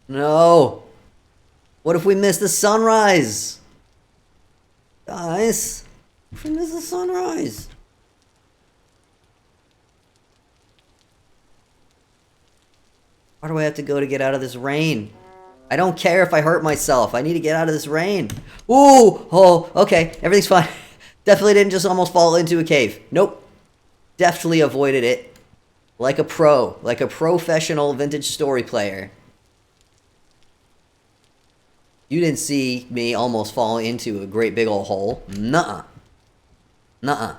No! What if we miss the sunrise? Guys, what if we miss the sunrise? Where do I have to go to get out of this rain? I don't care if I hurt myself. I need to get out of this rain. Ooh! Oh, okay. Everything's fine. Definitely didn't just almost fall into a cave. Nope. Definitely avoided it. Like a pro. Like a professional vintage story player. You didn't see me almost fall into a great big old hole. Nuh-uh. Nuh-uh.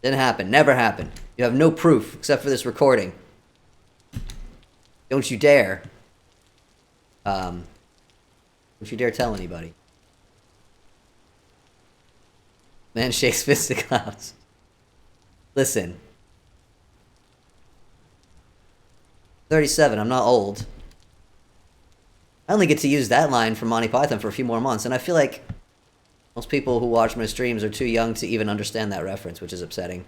Didn't happen. Never happened. You have no proof except for this recording. Don't you dare. Don't you dare tell anybody. Man shakes fist to clouds. Listen. 37, I'm not old. I only get to use that line from Monty Python for a few more months, and I feel like most people who watch my streams are too young to even understand that reference, which is upsetting.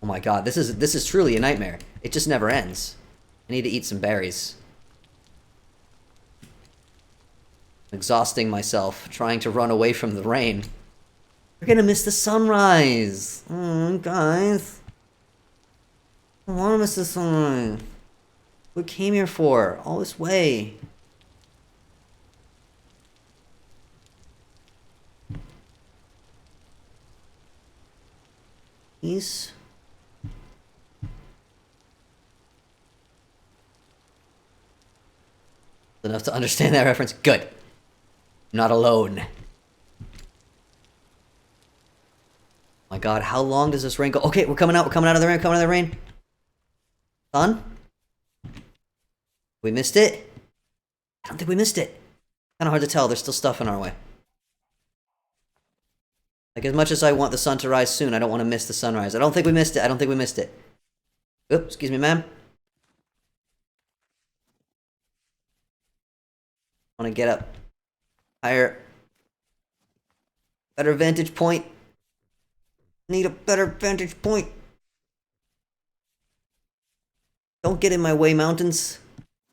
Oh my god, this is truly a nightmare. It just never ends. I need to eat some berries. I'm exhausting myself, trying to run away from the rain. We're gonna miss the sunrise! Guys. I don't wanna miss the sunrise. What came here for? All this way. Please? Enough to understand that reference. Good. I'm not alone. My god, how long does this rain go? Okay, we're coming out of the rain, we're coming out of the rain. Sun? We missed it? I don't think we missed it. Kinda hard to tell, there's still stuff in our way. Like, as much as I want the sun to rise soon, I don't want to miss the sunrise. I don't think we missed it, I don't think we missed it. Oops, excuse me, ma'am. I want to get up higher. Better vantage point. Need a better vantage point. Don't get in my way, mountains.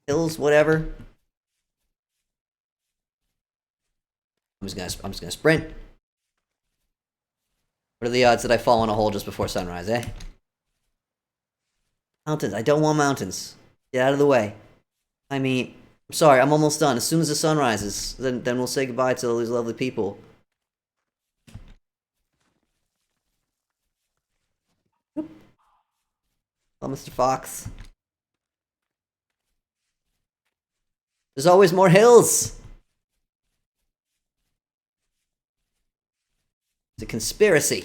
Hills, whatever. I'm just gonna sprint. What are the odds that I fall in a hole just before sunrise, eh? Mountains. I don't want mountains. Get out of the way. I mean, I'm sorry, I'm almost done. As soon as the sun rises, then we'll say goodbye to all these lovely people. Oh, Mr. Fox. There's always more hills! It's a conspiracy.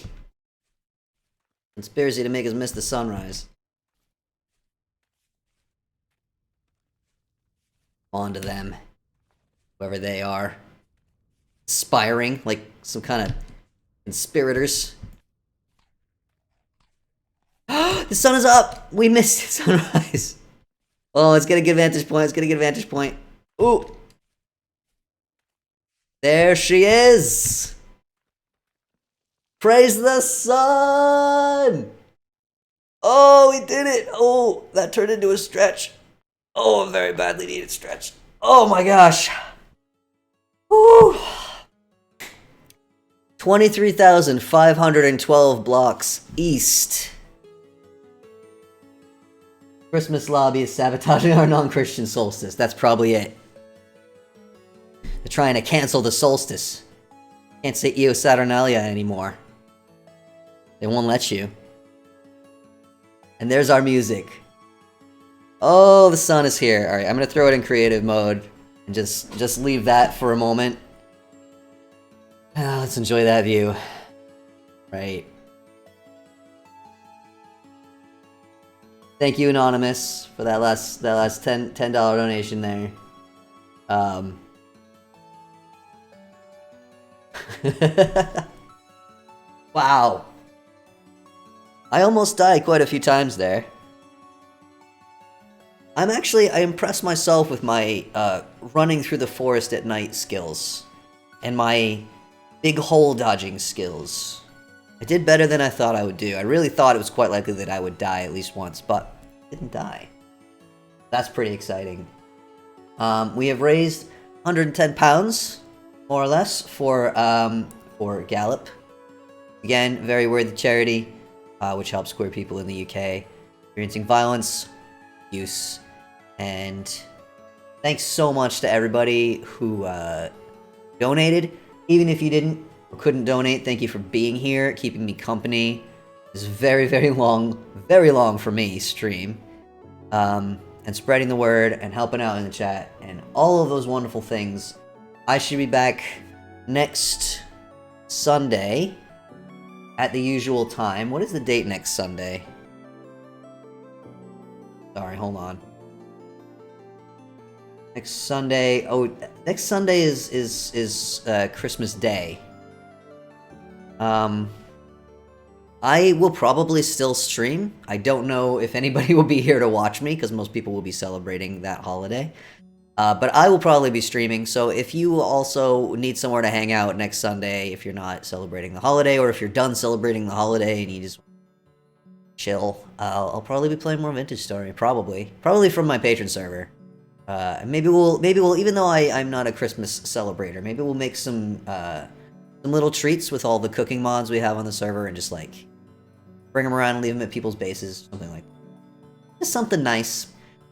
Conspiracy to make us miss the sunrise. On to them. Whoever they are. Aspiring, like some kind of conspirators. The sun is up! We missed the sunrise. Oh, let's get a good vantage point. Let's get a good vantage point. Ooh! There she is! Praise the sun! Oh, we did it! Oh, that turned into a stretch. Oh, a very badly needed stretch. Oh my gosh. Woo. 23,512 blocks east. Christmas lobby is sabotaging our non-Christian solstice. That's probably it. They're trying to cancel the solstice. Can't say Io Saturnalia anymore. They won't let you. And there's our music. Oh, the sun is here. Alright, I'm gonna throw it in creative mode. And just leave that for a moment. Let's enjoy that view. Right. Thank you, Anonymous, for that last $10 donation there. Wow. I almost died quite a few times there. I impress myself with my running through the forest at night skills. And my big hole dodging skills. I did better than I thought I would do. I really thought it was quite likely that I would die at least once, but I didn't die. That's pretty exciting. We have raised 110 pounds, more or less, for Galop. Again, very worthy charity, which helps queer people in the UK experiencing violence, abuse, and thanks so much to everybody who donated. Even if you didn't or couldn't donate, thank you for being here, keeping me company. This is very, very long for me stream. And spreading the word and helping out in the chat and all of those wonderful things. I should be back next Sunday at the usual time. What is the date next Sunday? Sorry, hold on. Next Sunday. Oh, next Sunday is Christmas Day. I will probably still stream. I don't know if anybody will be here to watch me because most people will be celebrating that holiday. But I will probably be streaming. So if you also need somewhere to hang out next Sunday, if you're not celebrating the holiday, or if you're done celebrating the holiday and you just chill, I'll probably be playing more Vintage Story. Probably from my patron server. Maybe we'll even though I'm not a Christmas celebrator, maybe we'll make some little treats with all the cooking mods we have on the server and just like bring them around and leave them at people's bases, something like that. Just something nice.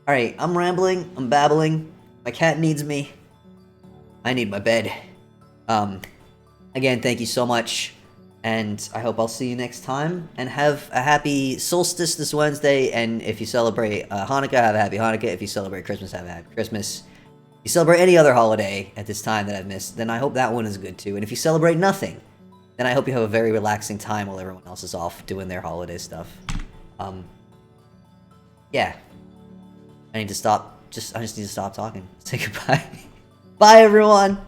All right, I'm rambling, I'm babbling. My cat needs me. I need my bed. Again, thank you so much, and I hope I'll see you next time. And have a happy solstice this Wednesday. And if you celebrate Hanukkah, have a happy Hanukkah. If you celebrate Christmas, have a happy Christmas. If you celebrate any other holiday at this time that I've missed, then I hope that one is good too. And if you celebrate nothing, then I hope you have a very relaxing time while everyone else is off doing their holiday stuff. Yeah. I just need to stop talking. Say goodbye. Bye, everyone!